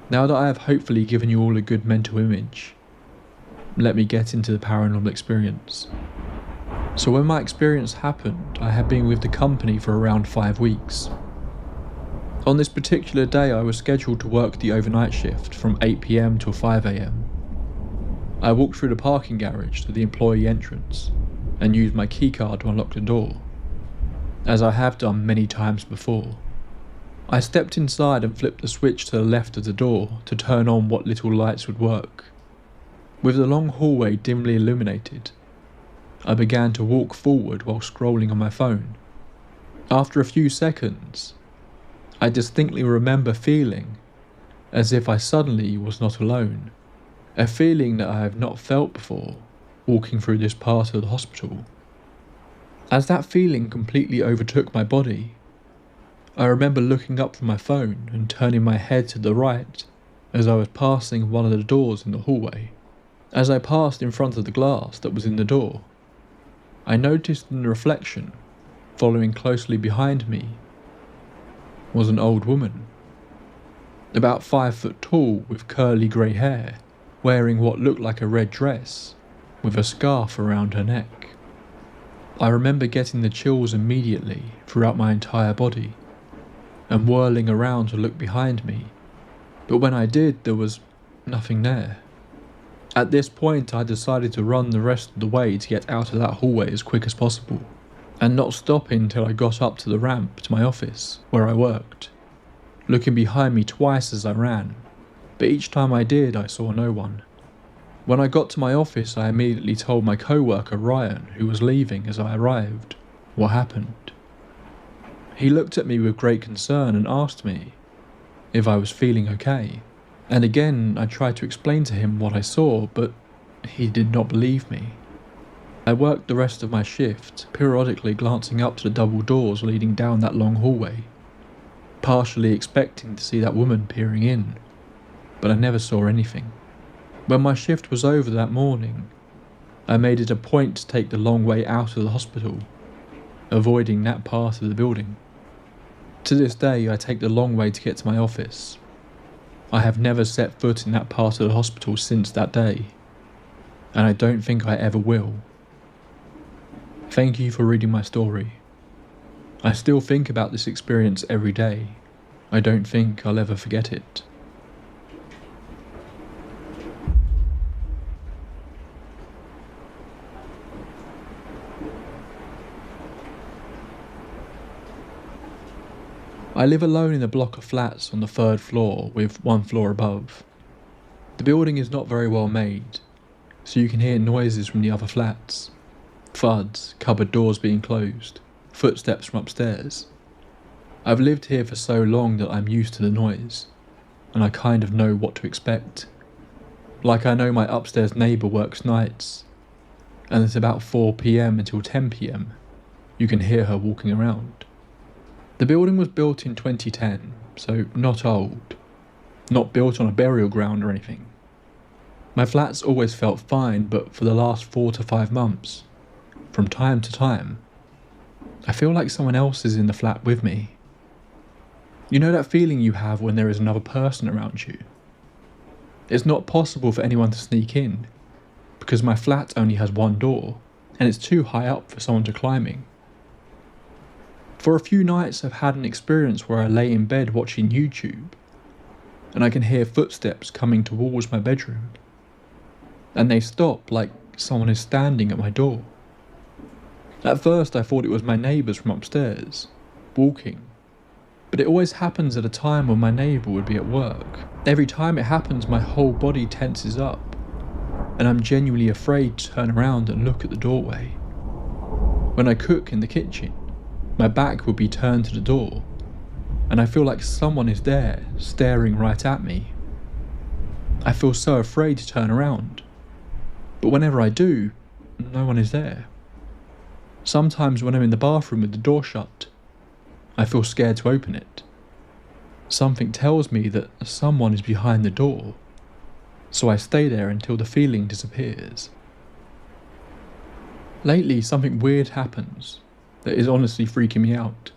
Now that I have hopefully given you all a good mental image, let me get into the paranormal experience. So when my experience happened, I had been with the company for around 5 weeks. On this particular day I was scheduled to work the overnight shift from 8 PM till 5 AM. I walked through the parking garage to the employee entrance and used my keycard to unlock the door, as I have done many times before. I stepped inside and flipped the switch to the left of the door to turn on what little lights would work. With the long hallway dimly illuminated, I began to walk forward while scrolling on my phone. After a few seconds, I distinctly remember feeling as if I suddenly was not alone, a feeling that I have not felt before walking through this part of the hospital. As that feeling completely overtook my body, I remember looking up from my phone and turning my head to the right as I was passing one of the doors in the hallway. As I passed in front of the glass that was in the door, I noticed in the reflection, following closely behind me, was an old woman, about 5 foot tall with curly grey hair, wearing what looked like a red dress with a scarf around her neck. I remember getting the chills immediately throughout my entire body and whirling around to look behind me, but when I did, there was nothing there. At this point I decided to run the rest of the way to get out of that hallway as quick as possible, and not stop until I got up to the ramp to my office, where I worked, looking behind me twice as I ran, but each time I did I saw no one. When I got to my office I immediately told my co-worker Ryan, who was leaving as I arrived, what happened. He looked at me with great concern and asked me if I was feeling okay. And again, I tried to explain to him what I saw, but he did not believe me. I worked the rest of my shift, periodically glancing up to the double doors leading down that long hallway, partially expecting to see that woman peering in, but I never saw anything. When my shift was over that morning, I made it a point to take the long way out of the hospital, avoiding that part of the building. To this day, I take the long way to get to my office. I have never set foot in that part of the hospital since that day, and I don't think I ever will. Thank you for reading my story. I still think about this experience every day. I don't think I'll ever forget it. I live alone in a block of flats on the 3rd floor with 1 floor above. The building is not very well made, so you can hear noises from the other flats. Thuds, cupboard doors being closed, footsteps from upstairs. I've lived here for so long that I'm used to the noise, and I kind of know what to expect. Like I know my upstairs neighbour works nights, and at about 4 PM until 10 PM, you can hear her walking around. The building was built in 2010, so not old, not built on a burial ground or anything. My flat's always felt fine, but for the last 4 to 5 months, from time to time, I feel like someone else is in the flat with me. You know that feeling you have when there is another person around you? It's not possible for anyone to sneak in, because my flat only has 1 door, and it's too high up for someone to climb in. For a few nights I've had an experience where I lay in bed watching YouTube, and I can hear footsteps coming towards my bedroom, and they stop like someone is standing at my door. At first I thought it was my neighbours from upstairs, walking, but it always happens at a time when my neighbour would be at work. Every time it happens my whole body tenses up, and I'm genuinely afraid to turn around and look at the doorway. When I cook in the kitchen, my back would be turned to the door, and I feel like someone is there, staring right at me. I feel so afraid to turn around, but whenever I do, no one is there. Sometimes when I'm in the bathroom with the door shut, I feel scared to open it. Something tells me that someone is behind the door, so I stay there until the feeling disappears. Lately, something weird happens that is honestly freaking me out.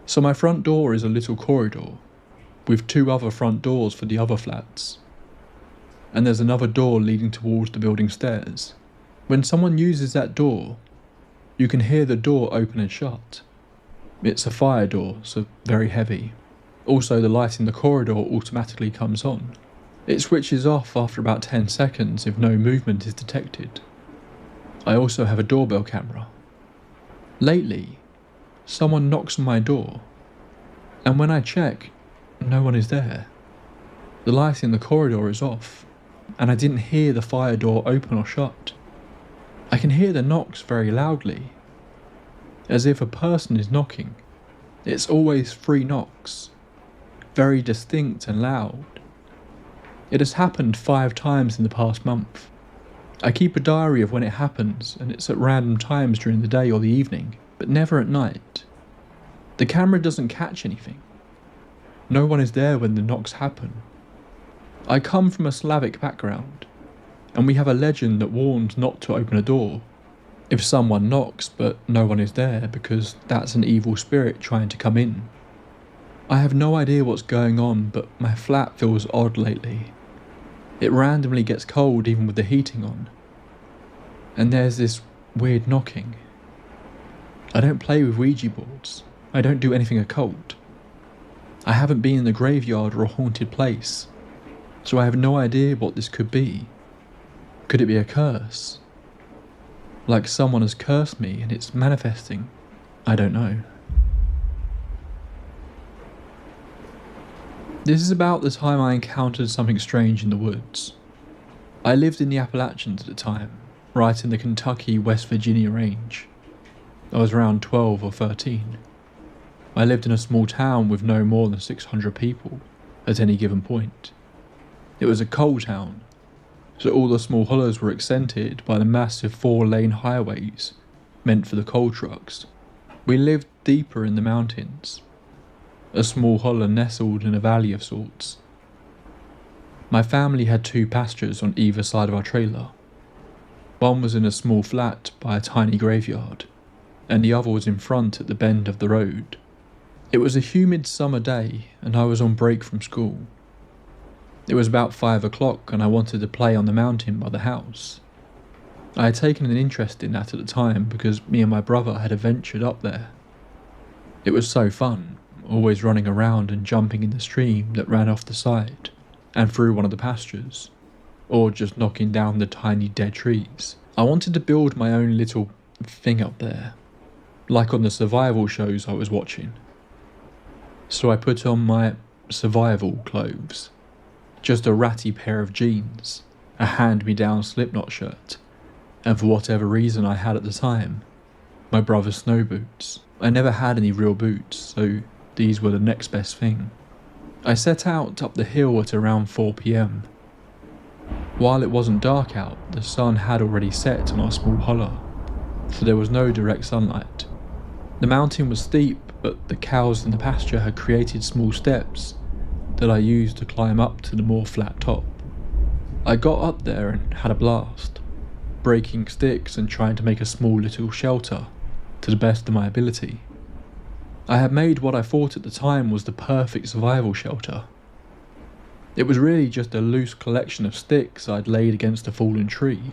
So my front door is a little corridor, with 2 other front doors for the other flats. And there's another door leading towards the building stairs. When someone uses that door, you can hear the door open and shut. It's a fire door, so very heavy. Also, the light in the corridor automatically comes on. It switches off after about 10 seconds if no movement is detected. I also have a doorbell camera. Lately, someone knocks on my door, and when I check, no one is there. The light in the corridor is off, and I didn't hear the fire door open or shut. I can hear the knocks very loudly, as if a person is knocking. It's always 3 knocks, very distinct and loud. It has happened 5 times in the past month. I keep a diary of when it happens, and it's at random times during the day or the evening, but never at night. The camera doesn't catch anything. No one is there when the knocks happen. I come from a Slavic background, and we have a legend that warns not to open a door if someone knocks but no one is there, because that's an evil spirit trying to come in. I have no idea what's going on, but my flat feels odd lately. It randomly gets cold even with the heating on, and there's this weird knocking. I don't play with Ouija boards. I don't do anything occult. I haven't been in the graveyard or a haunted place, so I have no idea what this could be. Could it be a curse? Like someone has cursed me and it's manifesting? I don't know. This is about the time I encountered something strange in the woods. I lived in the Appalachians at the time, right in the Kentucky-West Virginia range. I was around 12 or 13. I lived in a small town with no more than 600 people. at any given point. It was a coal town, so all the small hollows were accented by the massive 4-lane highways meant for the coal trucks. We lived deeper in the mountains, a small hollow nestled in a valley of sorts. My family had 2 pastures on either side of our trailer. One was in a small flat by a tiny graveyard, and the other was in front at the bend of the road. It was a humid summer day, and I was on break from school. It was about 5 o'clock, and I wanted to play on the mountain by the house. I had taken an interest in that at the time because me and my brother had adventured up there. It was so fun, always running around and jumping in the stream that ran off the side and through one of the pastures, or just knocking down the tiny dead trees. I wanted to build my own little thing up there, like on the survival shows I was watching. So I put on my survival clothes, just a ratty pair of jeans, a hand-me-down Slipknot shirt, and for whatever reason I had at the time, my brother's snow boots. I never had any real boots, so these were the next best thing. I set out up the hill at around 4 p.m. While it wasn't dark out, the sun had already set on our small hollow, so there was no direct sunlight. The mountain was steep, but the cows in the pasture had created small steps that I used to climb up to the more flat top. I got up there and had a blast, breaking sticks and trying to make a small little shelter to the best of my ability. I had made what I thought at the time was the perfect survival shelter. It was really just a loose collection of sticks I'd laid against a fallen tree,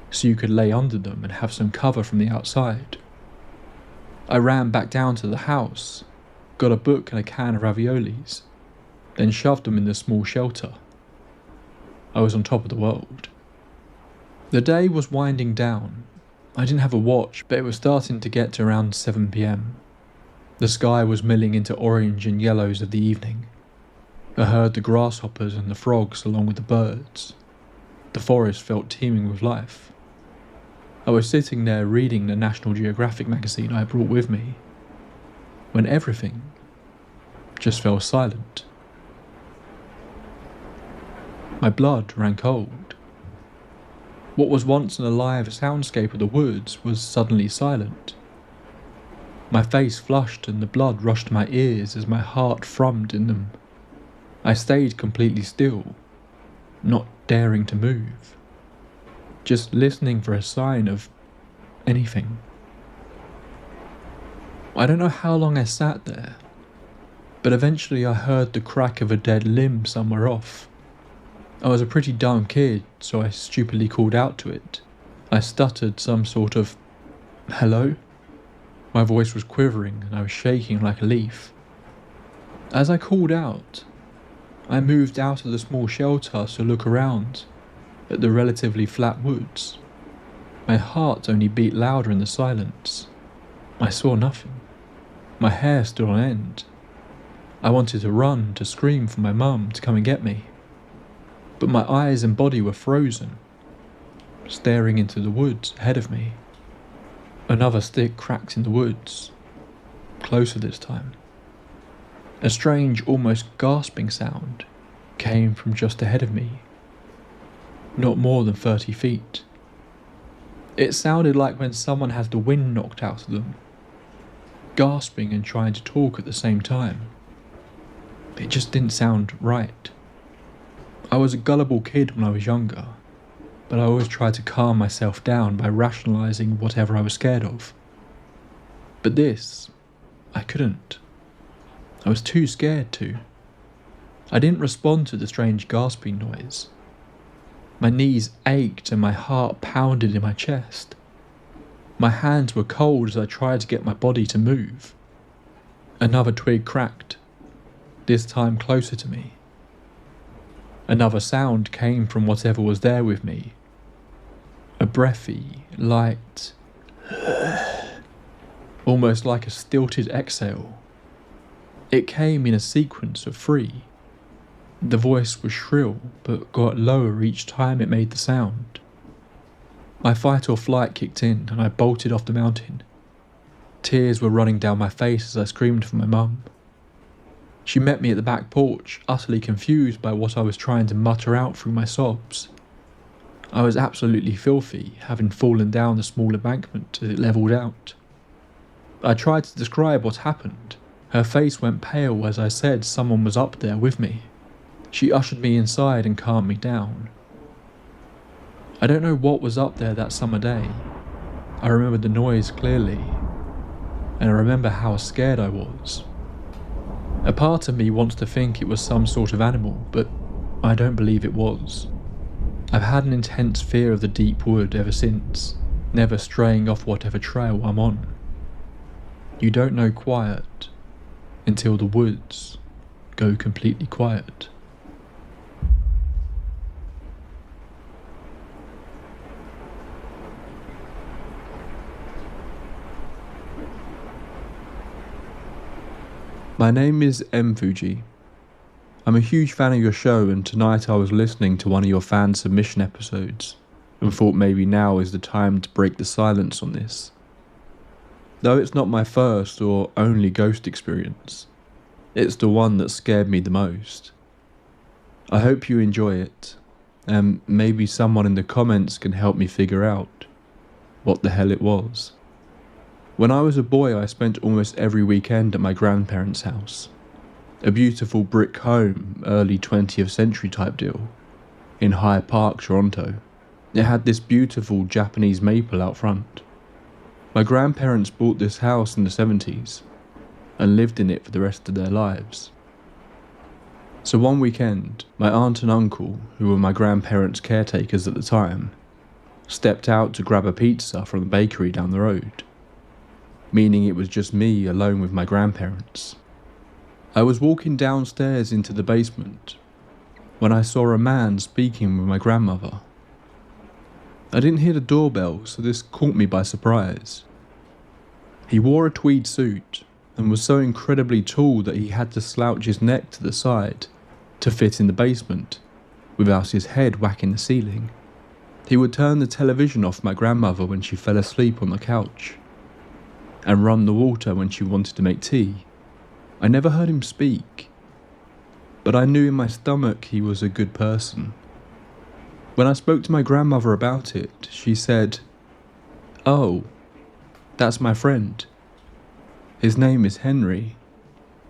so you could lay under them and have some cover from the outside. I ran back down to the house, got a book and a can of raviolis, then shoved them in the small shelter. I was on top of the world. The day was winding down. I didn't have a watch, but it was starting to get to around 7 p.m. The sky was milling into orange and yellows of the evening. I heard the grasshoppers and the frogs along with the birds. The forest felt teeming with life. I was sitting there reading the National Geographic magazine I brought with me, when everything just fell silent. My blood ran cold. What was once an alive soundscape of the woods was suddenly silent. My face flushed and the blood rushed to my ears as my heart thrummed in them. I stayed completely still, not daring to move, just listening for a sign of anything. I don't know how long I sat there, but eventually I heard the crack of a dead limb somewhere off. I was a pretty dumb kid, so I stupidly called out to it. I stuttered some sort of hello. My voice was quivering and I was shaking like a leaf. As I called out, I moved out of the small shelter to look around at the relatively flat woods. My heart only beat louder in the silence. I saw nothing. My hair stood on end. I wanted to run, to scream for my mum to come and get me. But my eyes and body were frozen, staring into the woods ahead of me. Another stick cracked in the woods, closer this time. A strange, almost gasping sound came from just ahead of me, not more than 30 feet. It sounded like when someone has the wind knocked out of them, gasping and trying to talk at the same time. It just didn't sound right. I was a gullible kid when I was younger, but I always tried to calm myself down by rationalising whatever I was scared of. But this, I couldn't. I was too scared to. I didn't respond to the strange gasping noise. My knees ached and my heart pounded in my chest. My hands were cold as I tried to get my body to move. Another twig cracked, this time closer to me. Another sound came from whatever was there with me. A breathy, light, almost like a stilted exhale. It came in a sequence of 3. The voice was shrill, but got lower each time it made the sound. My fight or flight kicked in and I bolted off the mountain. Tears were running down my face as I screamed for my mum. She met me at the back porch, utterly confused by what I was trying to mutter out through my sobs. I was absolutely filthy, having fallen down the small embankment as it levelled out. I tried to describe what happened. Her face went pale as I said someone was up there with me. She ushered me inside and calmed me down. I don't know what was up there that summer day. I remember the noise clearly, and I remember how scared I was. A part of me wants to think it was some sort of animal, but I don't believe it was. I've had an intense fear of the deep wood ever since, never straying off whatever trail I'm on. You don't know quiet until the woods go completely quiet. My name is M. Fuji. I'm a huge fan of your show, and tonight I was listening to one of your fan submission episodes and thought maybe now is the time to break the silence on this. Though it's not my first or only ghost experience, it's the one that scared me the most. I hope you enjoy it, and maybe someone in the comments can help me figure out what the hell it was. When I was a boy, I spent almost every weekend at my grandparents' house. A beautiful brick home, early 20th century type deal, in Hyde Park, Toronto. It had this beautiful Japanese maple out front. My grandparents bought this house in the 70s and lived in it for the rest of their lives. So one weekend, my aunt and uncle, who were my grandparents' caretakers at the time, stepped out to grab a pizza from the bakery down the road, meaning it was just me alone with my grandparents. I was walking downstairs into the basement when I saw a man speaking with my grandmother. I didn't hear the doorbell, so this caught me by surprise. He wore a tweed suit and was so incredibly tall that he had to slouch his neck to the side to fit in the basement without his head whacking the ceiling. He would turn the television off my grandmother when she fell asleep on the couch and run the water when she wanted to make tea. I never heard him speak, but I knew in my stomach he was a good person. When I spoke to my grandmother about it, she said, "Oh, that's my friend. His name is Henry.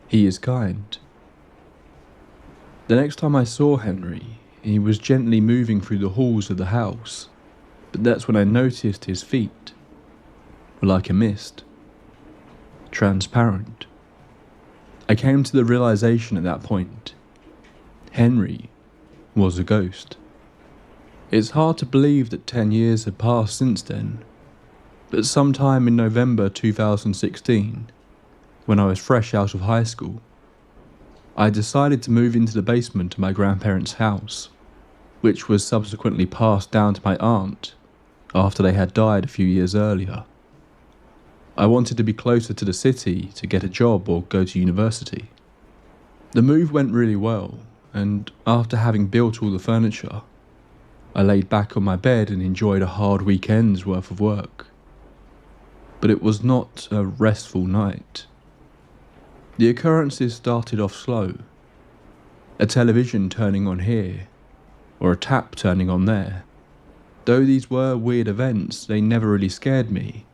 He is kind." The next time I saw Henry, he was gently moving through the halls of the house, but that's when I noticed his feet were like a mist, transparent. I came to the realization at that point, Henry was a ghost. It's hard to believe that 10 years had passed since then, but sometime in November 2016, when I was fresh out of high school, I decided to move into the basement of my grandparents' house, which was subsequently passed down to my aunt after they had died a few years earlier. I wanted to be closer to the city to get a job or go to university. The move went really well, and after having built all the furniture, I laid back on my bed and enjoyed a hard weekend's worth of work. But it was not a restful night. The occurrences started off slow. A television turning on here, or a tap turning on there. Though these were weird events, they never really scared me.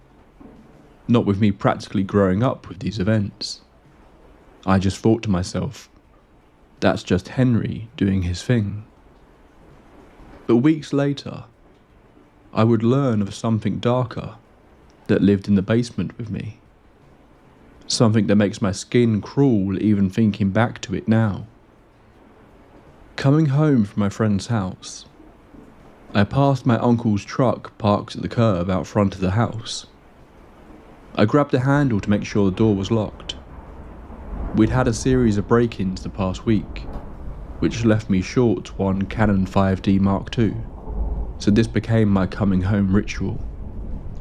Not with me practically growing up with these events. I just thought to myself, that's just Henry doing his thing. But weeks later, I would learn of something darker that lived in the basement with me. Something that makes my skin crawl even thinking back to it now. Coming home from my friend's house, I passed my uncle's truck parked at the curb out front of the house. I grabbed a handle to make sure the door was locked. We'd had a series of break-ins the past week, which left me short one Canon 5D Mark II, so this became my coming home ritual.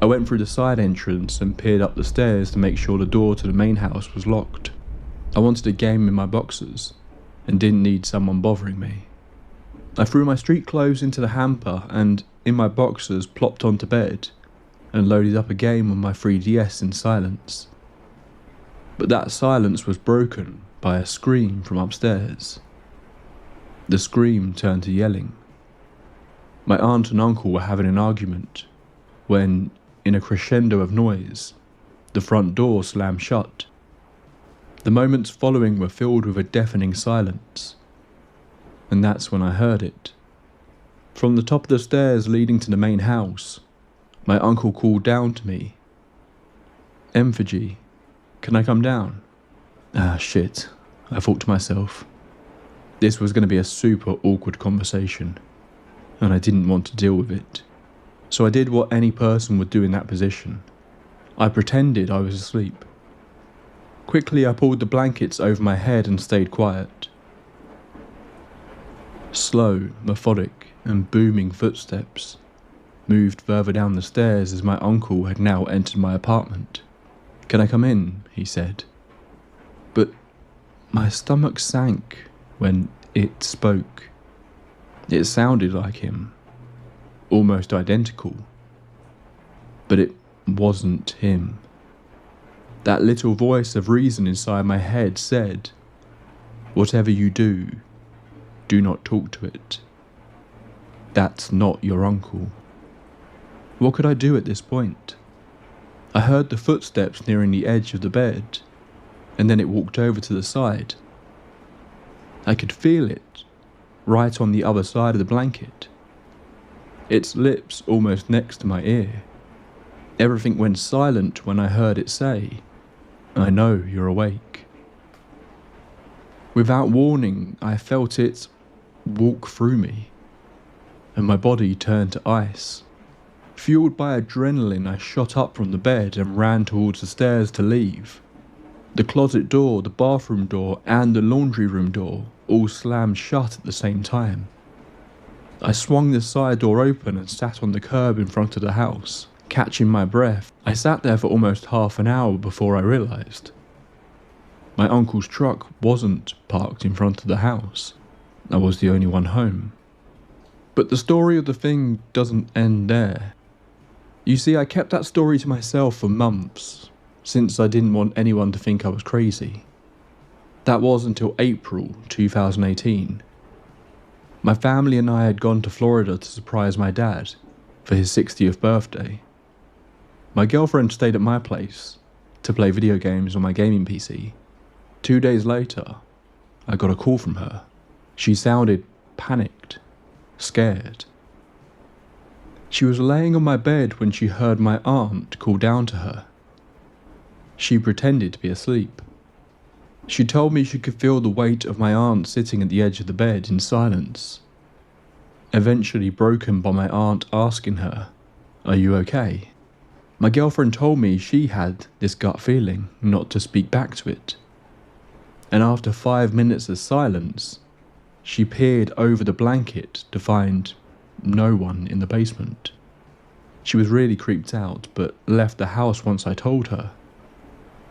I went through the side entrance and peered up the stairs to make sure the door to the main house was locked. I wanted a game in my boxers, and didn't need someone bothering me. I threw my street clothes into the hamper and, in my boxers, plopped onto bed and loaded up a game on my 3DS in silence. But that silence was broken by a scream from upstairs. The scream turned to yelling. My aunt and uncle were having an argument when, in a crescendo of noise, the front door slammed shut. The moments following were filled with a deafening silence, and that's when I heard it. From the top of the stairs leading to the main house, my uncle called down to me, "Emphagy, can I come down?" Ah, shit, I thought to myself. This was going to be a super awkward conversation, and I didn't want to deal with it. So I did what any person would do in that position. I pretended I was asleep. Quickly I pulled the blankets over my head and stayed quiet. Slow, methodic, and booming footsteps moved further down the stairs as my uncle had now entered my apartment. "Can I come in?" he said. But my stomach sank when it spoke. It sounded like him, almost identical, but it wasn't him. That little voice of reason inside my head said, "Whatever you do, do not talk to it. That's not your uncle." What could I do at this point? I heard the footsteps nearing the edge of the bed, and then it walked over to the side. I could feel it, right on the other side of the blanket. Its lips almost next to my ear. Everything went silent when I heard it say, "I know you're awake." Without warning, I felt it walk through me, and my body turned to ice. Fueled by adrenaline, I shot up from the bed and ran towards the stairs to leave. The closet door, the bathroom door, and the laundry room door all slammed shut at the same time. I swung the side door open and sat on the curb in front of the house, catching my breath. I sat there for almost half an hour before I realised. My uncle's truck wasn't parked in front of the house. I was the only one home. But the story of the thing doesn't end there. You see, I kept that story to myself for months, since I didn't want anyone to think I was crazy. That was until April 2018. My family and I had gone to Florida to surprise my dad for his 60th birthday. My girlfriend stayed at my place to play video games on my gaming PC. 2 days later, I got a call from her. She sounded panicked, scared. She was laying on my bed when she heard my aunt call down to her. She pretended to be asleep. She told me she could feel the weight of my aunt sitting at the edge of the bed in silence, eventually broken by my aunt asking her, "Are you okay?" My girlfriend told me she had this gut feeling not to speak back to it. And after 5 minutes of silence, she peered over the blanket to find no one in the basement. She was really creeped out, but left the house once I told her.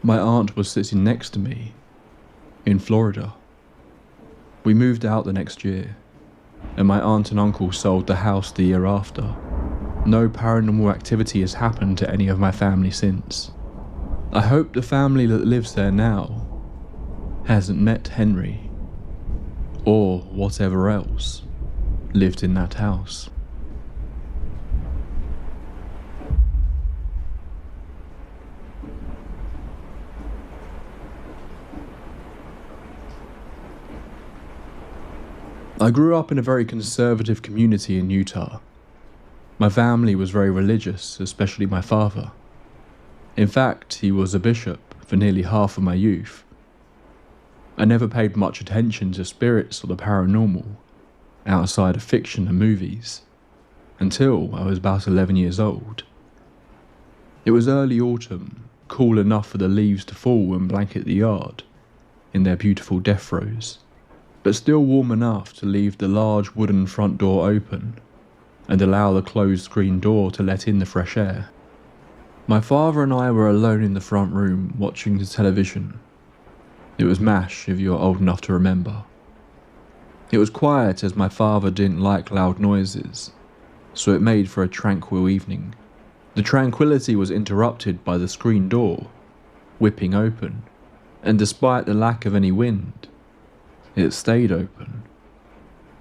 My aunt was sitting next to me, in Florida. We moved out the next year, and my aunt and uncle sold the house the year after. No paranormal activity has happened to any of my family since. I hope the family that lives there now hasn't met Henry, or whatever else lived in that house. I grew up in a very conservative community in Utah. My family was very religious, especially my father. In fact, he was a bishop for nearly half of my youth. I never paid much attention to spirits or the paranormal, outside of fiction and movies, until I was about 11 years old. It was early autumn, cool enough for the leaves to fall and blanket the yard in their beautiful death throes, but still warm enough to leave the large wooden front door open and allow the closed screen door to let in the fresh air. My father and I were alone in the front room watching the television. It was MASH, if you're old enough to remember. It was quiet as my father didn't like loud noises, so it made for a tranquil evening. The tranquility was interrupted by the screen door whipping open and despite the lack of any wind, it stayed open.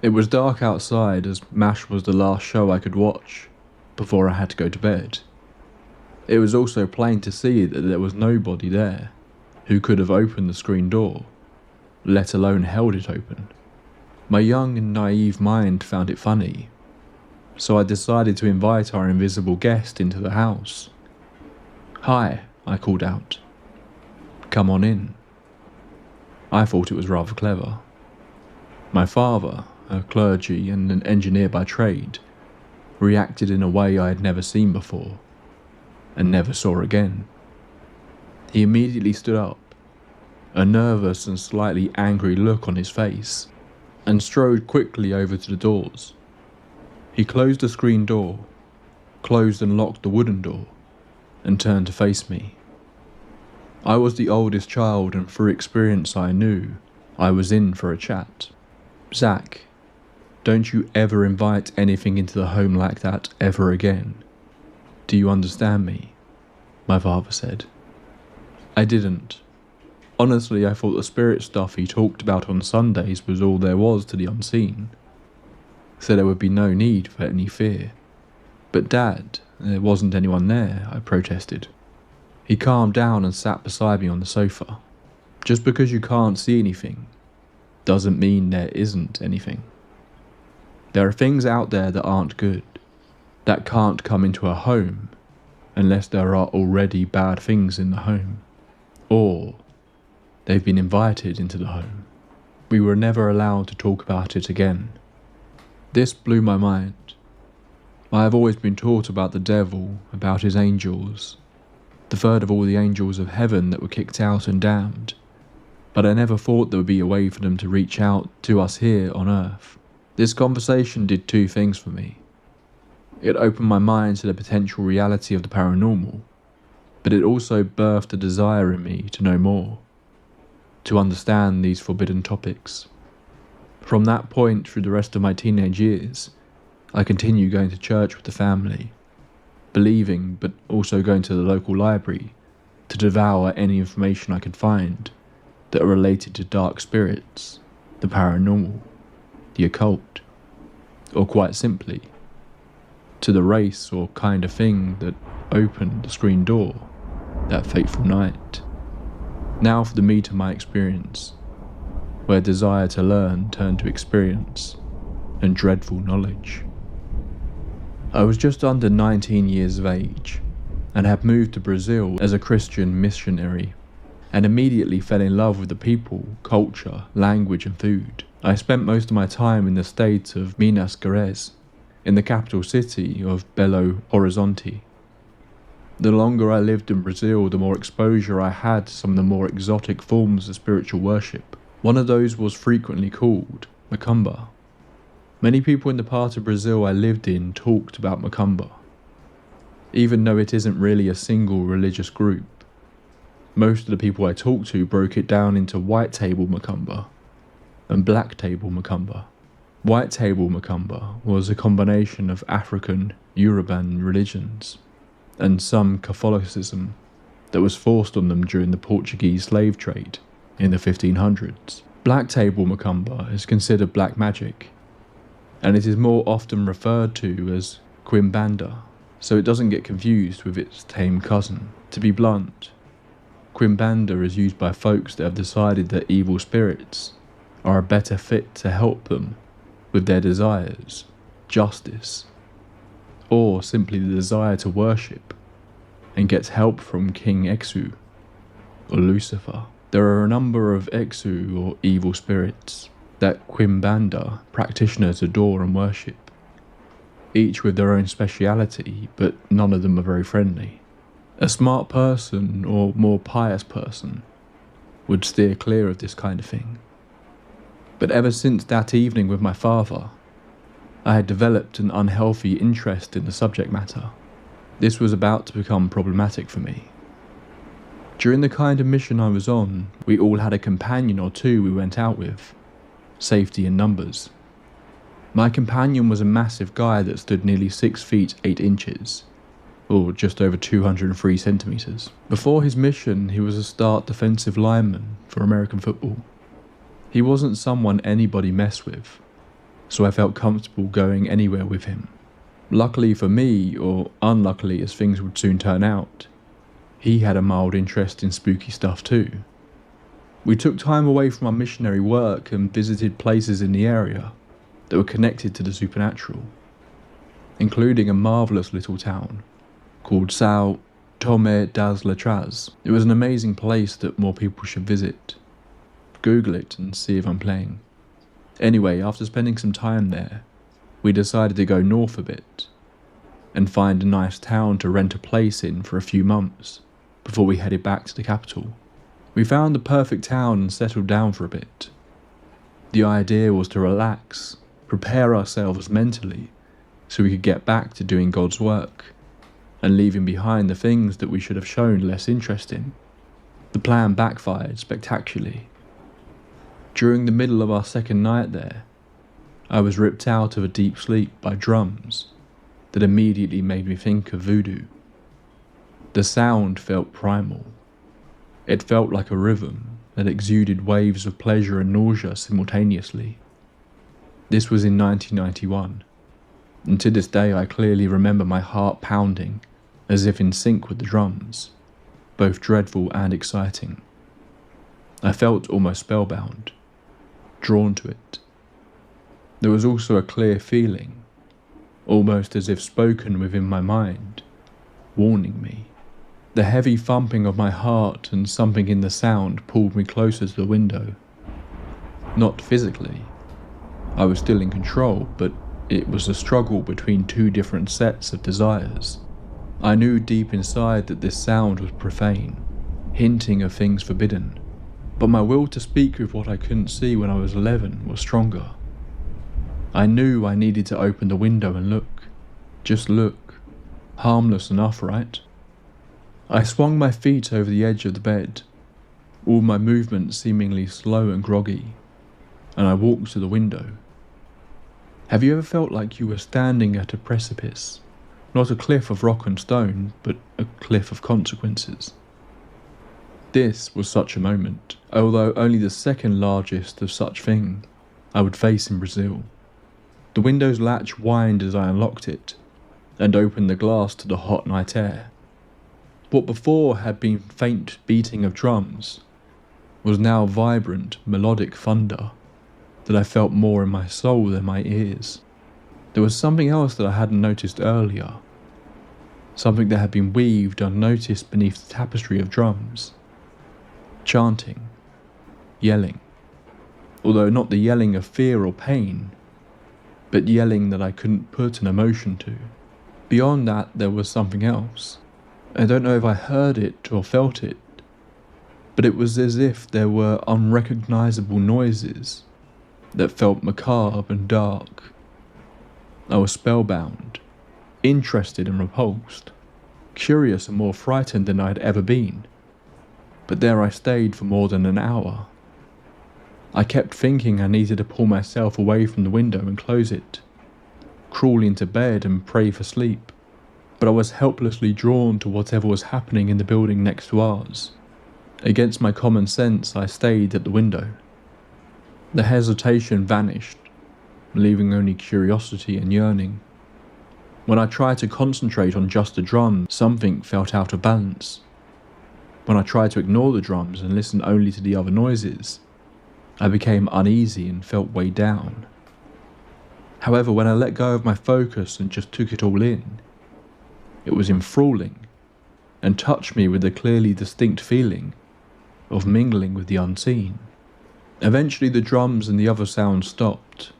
It was dark outside as MASH was the last show I could watch before I had to go to bed. It was also plain to see that there was nobody there who could have opened the screen door, let alone held it open. My young and naive mind found it funny, so I decided to invite our invisible guest into the house. "Hi," I called out. "Come on in." I thought it was rather clever. My father, a clergy and an engineer by trade, reacted in a way I had never seen before, and never saw again. He immediately stood up, a nervous and slightly angry look on his face, and strode quickly over to the doors. He closed the screen door, closed and locked the wooden door, and turned to face me. I was the oldest child, and through experience I knew I was in for a chat. "Zach, don't you ever invite anything into the home like that ever again. Do you understand me?" my father said. I didn't. Honestly, I thought the spirit stuff he talked about on Sundays was all there was to the unseen, so there would be no need for any fear. "But Dad, there wasn't anyone there," I protested. He calmed down and sat beside me on the sofa. "Just because you can't see anything doesn't mean there isn't anything. There are things out there that aren't good, that can't come into a home unless there are already bad things in the home, or they've been invited into the home." We were never allowed to talk about it again. This blew my mind. I have always been taught about the devil, about his angels, the third of all the angels of heaven that were kicked out and damned, but I never thought there would be a way for them to reach out to us here on earth. This conversation did two things for me. It opened my mind to the potential reality of the paranormal, but it also birthed a desire in me to know more, to understand these forbidden topics. From that point through the rest of my teenage years, I continued going to church with the family, believing but also going to the local library to devour any information I could find that are related to dark spirits, the paranormal, the occult, or quite simply, to the race or kind of thing that opened the screen door that fateful night. Now for the meat of my experience, where desire to learn turned to experience and dreadful knowledge. I was just under 19 years of age and had moved to Brazil as a Christian missionary, and immediately fell in love with the people, culture, language and food. I spent most of my time in the state of Minas Gerais, in the capital city of Belo Horizonte. The longer I lived in Brazil, the more exposure I had to some of the more exotic forms of spiritual worship. One of those was frequently called Macumba. Many people in the part of Brazil I lived in talked about Macumba, even though it isn't really a single religious group. Most of the people I talked to broke it down into white table Macumba and black table Macumba. White table Macumba was a combination of African, Yoruban religions and some Catholicism that was forced on them during the Portuguese slave trade in the 1500s. Black table Macumba is considered black magic, and it is more often referred to as quimbanda, so it doesn't get confused with its tame cousin. To be blunt, quimbanda is used by folks that have decided that evil spirits are a better fit to help them with their desires, justice, or simply the desire to worship and get help from King Exu or Lucifer. There are a number of Exu or evil spirits that quimbanda practitioners adore and worship, each with their own speciality, but none of them are very friendly. A smart person or more pious person would steer clear of this kind of thing. But ever since that evening with my father, I had developed an unhealthy interest in the subject matter. This was about to become problematic for me. During the kind of mission I was on, we all had a companion or two we went out with. Safety in numbers. My companion was a massive guy that stood nearly 6 feet 8 inches, or just over 203 centimetres. Before his mission, he was a start defensive lineman for American football. He wasn't someone anybody messed with, so I felt comfortable going anywhere with him. Luckily for me, or unluckily as things would soon turn out, he had a mild interest in spooky stuff too. We took time away from our missionary work and visited places in the area that were connected to the supernatural, including a marvellous little town called São Tomé das Letras. It was an amazing place that more people should visit. Google it and see if I'm playing. Anyway, after spending some time there, we decided to go north a bit and find a nice town to rent a place in for a few months before we headed back to the capital. We found the perfect town and settled down for a bit. The idea was to relax, prepare ourselves mentally so we could get back to doing God's work and leaving behind the things that we should have shown less interest in. The plan backfired spectacularly. During the middle of our second night there, I was ripped out of a deep sleep by drums that immediately made me think of voodoo. The sound felt primal. It felt like a rhythm that exuded waves of pleasure and nausea simultaneously. This was in 1991, and to this day I clearly remember my heart pounding as if in sync with the drums, both dreadful and exciting. I felt almost spellbound, drawn to it. There was also a clear feeling, almost as if spoken within my mind, warning me. The heavy thumping of my heart and something in the sound pulled me closer to the window. Not physically. I was still in control, but it was a struggle between two different sets of desires. I knew deep inside that this sound was profane, hinting of things forbidden, but my will to speak with what I couldn't see when I was 11 was stronger. I knew I needed to open the window and look. Just look. Harmless enough, right? I swung my feet over the edge of the bed, all my movements seemingly slow and groggy, and I walked to the window. Have you ever felt like you were standing at a precipice? Not a cliff of rock and stone, but a cliff of consequences. This was such a moment, although only the second largest of such thing I would face in Brazil. The window's latch whined as I unlocked it, and opened the glass to the hot night air. What before had been faint beating of drums was now vibrant, melodic thunder that I felt more in my soul than my ears. There was something else that I hadn't noticed earlier, something that had been weaved unnoticed beneath the tapestry of drums. Chanting, yelling, although not the yelling of fear or pain, but yelling that I couldn't put an emotion to. Beyond that, there was something else. I don't know if I heard it or felt it, but it was as if there were unrecognizable noises that felt macabre and dark. I was spellbound, interested and repulsed, curious and more frightened than I had ever been. But there I stayed for more than an hour. I kept thinking I needed to pull myself away from the window and close it, crawl into bed and pray for sleep, but I was helplessly drawn to whatever was happening in the building next to ours. Against my common sense, I stayed at the window. The hesitation vanished, leaving only curiosity and yearning. When I tried to concentrate on just the drum, something felt out of balance. When I tried to ignore the drums and listen only to the other noises, I became uneasy and felt weighed down. However, when I let go of my focus and just took it all in, it was enthralling and touched me with a clearly distinct feeling of mingling with the unseen. Eventually the drums and the other sounds stopped.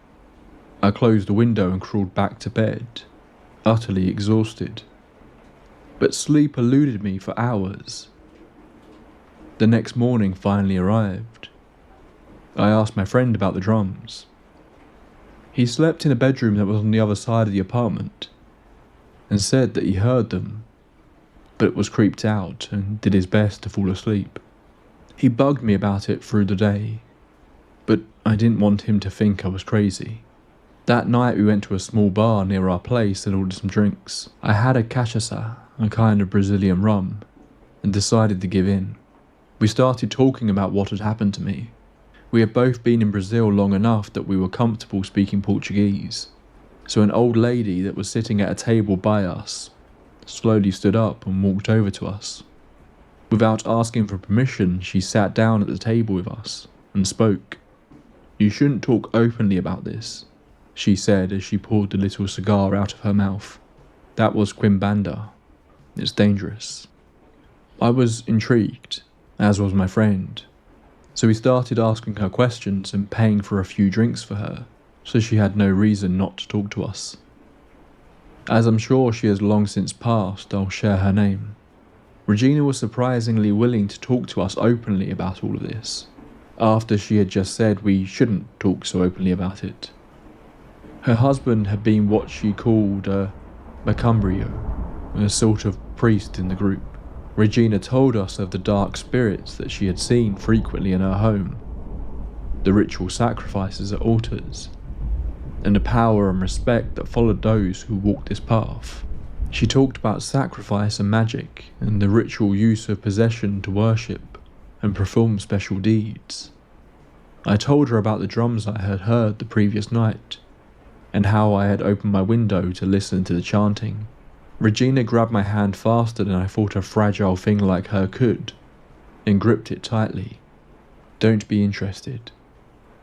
I closed the window and crawled back to bed, utterly exhausted. But sleep eluded me for hours. The next morning finally arrived. I asked my friend about the drums. He slept in a bedroom that was on the other side of the apartment, and said that he heard them, but was creeped out and did his best to fall asleep. He bugged me about it through the day, but I didn't want him to think I was crazy. That night we went to a small bar near our place and ordered some drinks. I had a cachaça, a kind of Brazilian rum, and decided to give in. We started talking about what had happened to me. We had both been in Brazil long enough that we were comfortable speaking Portuguese, so an old lady that was sitting at a table by us slowly stood up and walked over to us. Without asking for permission, she sat down at the table with us and spoke. "You shouldn't talk openly about this," she said as she poured the little cigar out of her mouth. "That was quimbanda. It's dangerous." I was intrigued, as was my friend, so we started asking her questions and paying for a few drinks for her, so she had no reason not to talk to us. As I'm sure she has long since passed, I'll share her name. Regina was surprisingly willing to talk to us openly about all of this, after she had just said we shouldn't talk so openly about it. Her husband had been what she called a macumbrio, a sort of priest in the group. Regina told us of the dark spirits that she had seen frequently in her home, the ritual sacrifices at altars, and the power and respect that followed those who walked this path. She talked about sacrifice and magic, and the ritual use of possession to worship and perform special deeds. I told her about the drums I had heard the previous night, and how I had opened my window to listen to the chanting. Regina grabbed my hand faster than I thought a fragile thing like her could, and gripped it tightly. "Don't be interested.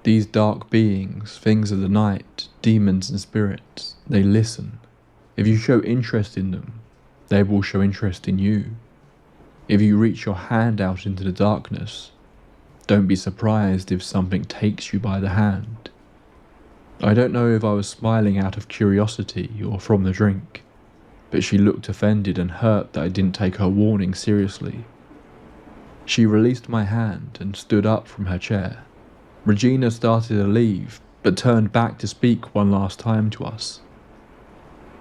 These dark beings, things of the night, demons and spirits, they listen. If you show interest in them, they will show interest in you. If you reach your hand out into the darkness, don't be surprised if something takes you by the hand." I don't know if I was smiling out of curiosity or from the drink, but she looked offended and hurt that I didn't take her warning seriously. She released my hand and stood up from her chair. Regina started to leave, but turned back to speak one last time to us.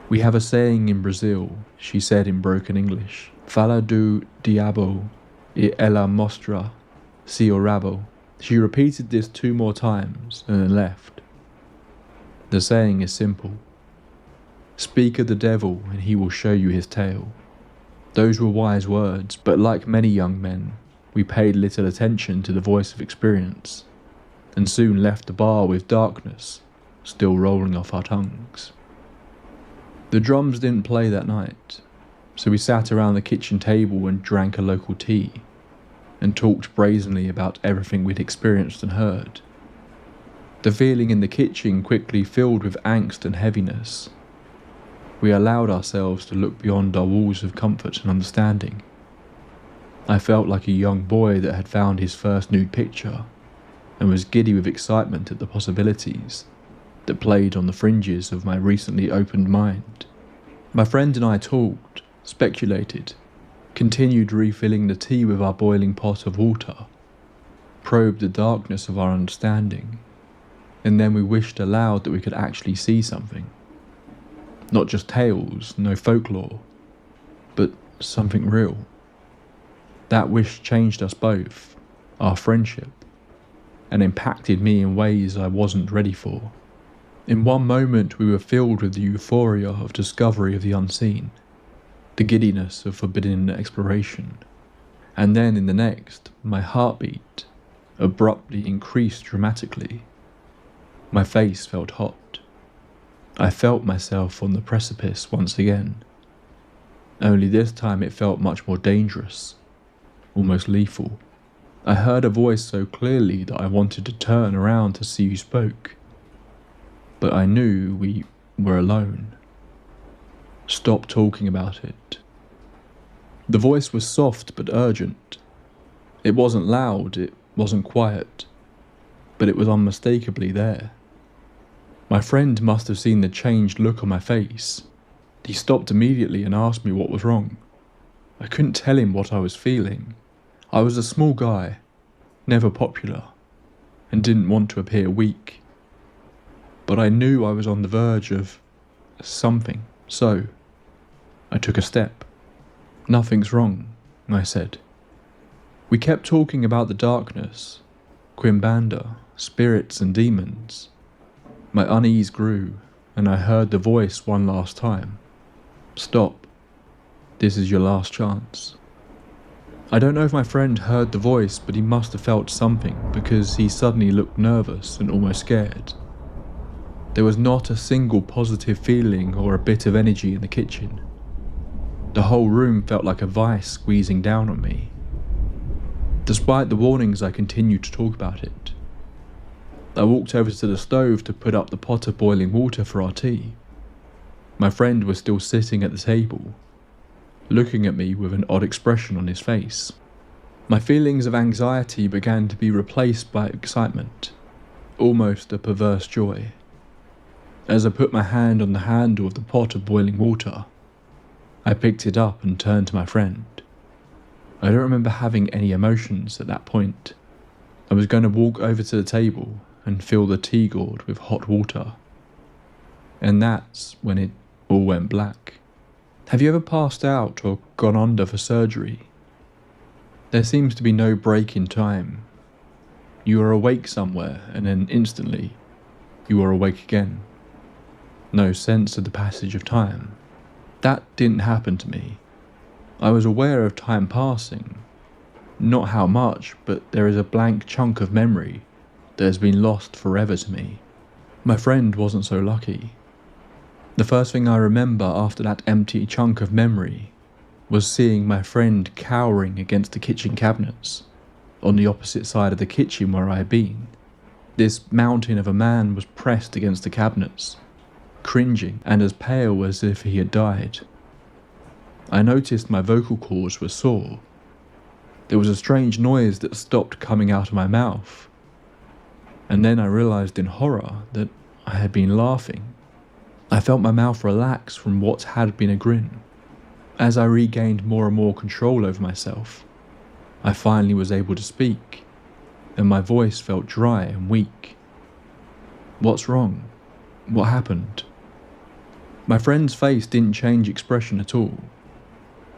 "We have a saying in Brazil," she said in broken English. "Fala do diabo e ela mostra seu rabo." She repeated this 2 more times and then left. The saying is simple. Speak of the devil and he will show you his tail. Those were wise words, but like many young men, we paid little attention to the voice of experience, and soon left the bar with darkness still rolling off our tongues. The drums didn't play that night, so we sat around the kitchen table and drank a local tea, and talked brazenly about everything we'd experienced and heard. The feeling in the kitchen quickly filled with angst and heaviness. We allowed ourselves to look beyond our walls of comfort and understanding. I felt like a young boy that had found his first nude picture, and was giddy with excitement at the possibilities that played on the fringes of my recently opened mind. My friend and I talked, speculated, continued refilling the tea with our boiling pot of water, probed the darkness of our understanding, and then we wished aloud that we could actually see something. Not just tales, no folklore, but something real. That wish changed us both, our friendship, and impacted me in ways I wasn't ready for. In one moment we were filled with the euphoria of discovery of the unseen, the giddiness of forbidden exploration, and then in the next, my heartbeat abruptly increased dramatically. My face felt hot. I felt myself on the precipice once again, only this time it felt much more dangerous, almost lethal. I heard a voice so clearly that I wanted to turn around to see who spoke, but I knew we were alone. "Stop talking about it." The voice was soft but urgent. It wasn't loud, it wasn't quiet, but it was unmistakably there. My friend must have seen the changed look on my face. He stopped immediately and asked me what was wrong. I couldn't tell him what I was feeling. I was a small guy, never popular, and didn't want to appear weak. But I knew I was on the verge of something, so I took a step. "Nothing's wrong," I said. We kept talking about the darkness, quimbanda, spirits and demons. My unease grew, and I heard the voice one last time. "Stop. This is your last chance. I don't know if my friend heard the voice, but he must have felt something because he suddenly looked nervous and almost scared. There was not a single positive feeling or a bit of energy in the kitchen. The whole room felt like a vice squeezing down on me. Despite the warnings, I continued to talk about it. I walked over to the stove to put up the pot of boiling water for our tea. My friend was still sitting at the table, looking at me with an odd expression on his face. My feelings of anxiety began to be replaced by excitement, almost a perverse joy. As I put my hand on the handle of the pot of boiling water, I picked it up and turned to my friend. I don't remember having any emotions at that point. I was going to walk over to the table and fill the tea gourd with hot water. And that's when it all went black. Have you ever passed out or gone under for surgery? There seems to be no break in time. You are awake somewhere and then instantly you are awake again. No sense of the passage of time. That didn't happen to me. I was aware of time passing. Not how much, but there is a blank chunk of memory that has been lost forever to me. My friend wasn't so lucky. The first thing I remember after that empty chunk of memory was seeing my friend cowering against the kitchen cabinets on the opposite side of the kitchen where I had been. This mountain of a man was pressed against the cabinets, cringing and as pale as if he had died. I noticed my vocal cords were sore. There was a strange noise that stopped coming out of my mouth. And then I realized in horror that I had been laughing. I felt my mouth relax from what had been a grin. As I regained more and more control over myself, I finally was able to speak, and my voice felt dry and weak. What's wrong? What happened? My friend's face didn't change expression at all,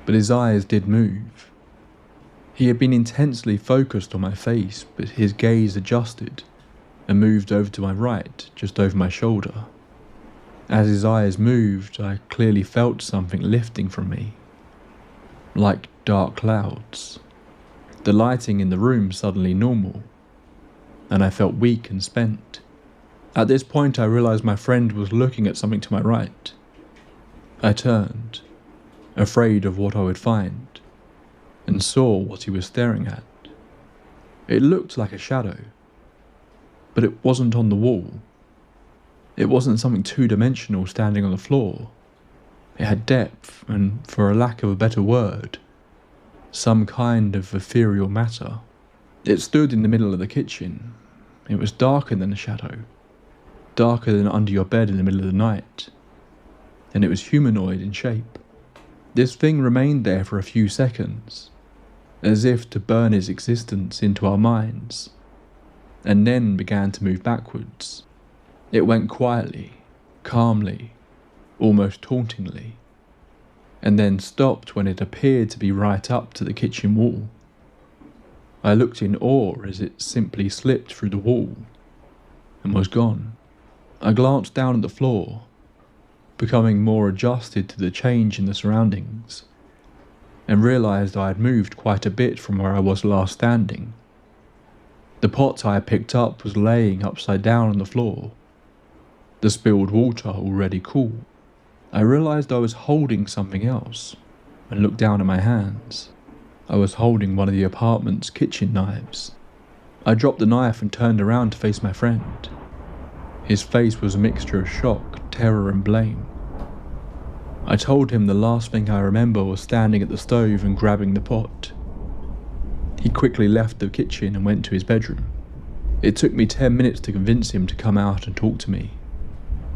but his eyes did move. He had been intensely focused on my face, but his gaze adjusted and moved over to my right, just over my shoulder. As his eyes moved, I clearly felt something lifting from me, like dark clouds. The lighting in the room suddenly normal, and I felt weak and spent. At this point I realized my friend was looking at something to my right. I turned, afraid of what I would find, and saw what he was staring at. It looked like a shadow, but it wasn't on the wall. It wasn't something two-dimensional standing on the floor. It had depth and, for a lack of a better word, some kind of ethereal matter. It stood in the middle of the kitchen. It was darker than a shadow, darker than under your bed in the middle of the night, and it was humanoid in shape. This thing remained there for a few seconds, as if to burn its existence into our minds, and then began to move backwards. It went quietly, calmly, almost tauntingly, and then stopped when it appeared to be right up to the kitchen wall. I looked in awe as it simply slipped through the wall and was gone. I glanced down at the floor, becoming more adjusted to the change in the surroundings, and realised I had moved quite a bit from where I was last standing. The pot I had picked up was laying upside down on the floor, the spilled water already cool. I realised I was holding something else, and looked down at my hands. I was holding one of the apartment's kitchen knives. I dropped the knife and turned around to face my friend. His face was a mixture of shock, terror and blame. I told him the last thing I remember was standing at the stove and grabbing the pot. He quickly left the kitchen and went to his bedroom. It took me 10 minutes to convince him to come out and talk to me.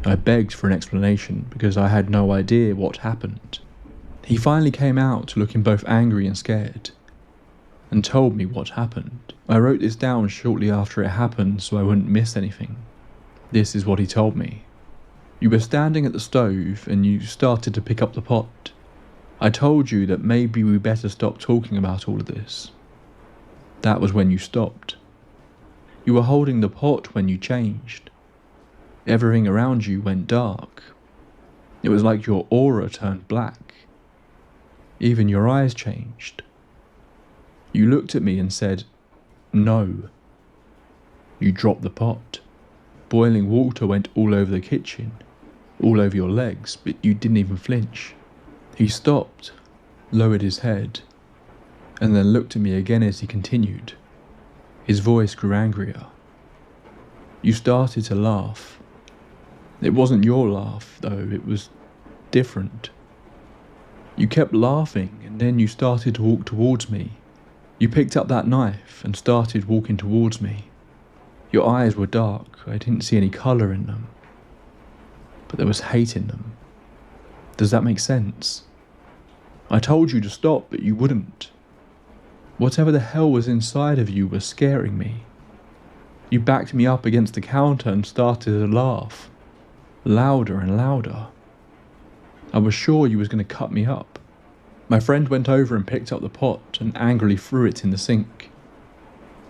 I begged for an explanation because I had no idea what happened. He finally came out looking both angry and scared, and told me what happened. I wrote this down shortly after it happened so I wouldn't miss anything. This is what he told me. You were standing at the stove and you started to pick up the pot. I told you that maybe we better stop talking about all of this. That was when you stopped. You were holding the pot when you changed. Everything around you went dark. It was like your aura turned black. Even your eyes changed. You looked at me and said, "No." You dropped the pot. Boiling water went all over the kitchen, all over your legs, but you didn't even flinch. He stopped, lowered his head, and then looked at me again as he continued. His voice grew angrier. You started to laugh. It wasn't your laugh, though, it was different. You kept laughing, and then you started to walk towards me. You picked up that knife and started walking towards me. Your eyes were dark, I didn't see any colour in them, but there was hate in them. Does that make sense? I told you to stop, but you wouldn't. Whatever the hell was inside of you was scaring me. You backed me up against the counter and started to laugh, louder and louder. I was sure you was going to cut me up. My friend went over and picked up the pot and angrily threw it in the sink.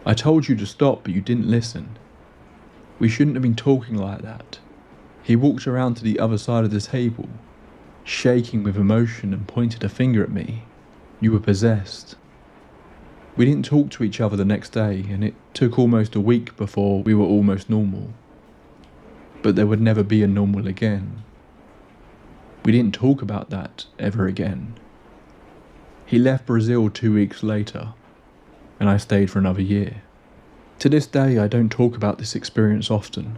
I told you to stop, but you didn't listen. We shouldn't have been talking like that. He walked around to the other side of the table, shaking with emotion, and pointed a finger at me. You were possessed. We didn't talk to each other the next day, and it took almost a week before we were almost normal. But there would never be a normal again. We didn't talk about that ever again. He left Brazil 2 weeks later, and I stayed for another year. To this day, I don't talk about this experience often.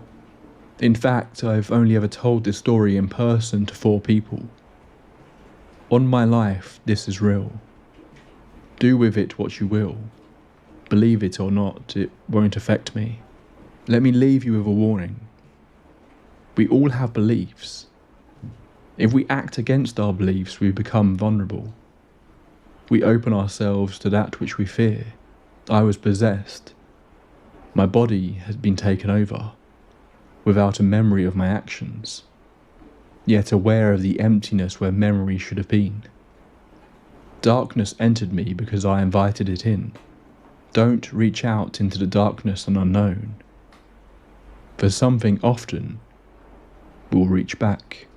In fact, I've only ever told this story in person to 4 people. On my life, this is real. Do with it what you will. Believe it or not, it won't affect me. Let me leave you with a warning. We all have beliefs. If we act against our beliefs, we become vulnerable. We open ourselves to that which we fear. I was possessed. My body had been taken over, without a memory of my actions, yet aware of the emptiness where memory should have been. Darkness entered me because I invited it in. Don't reach out into the darkness and unknown, for something often will reach back.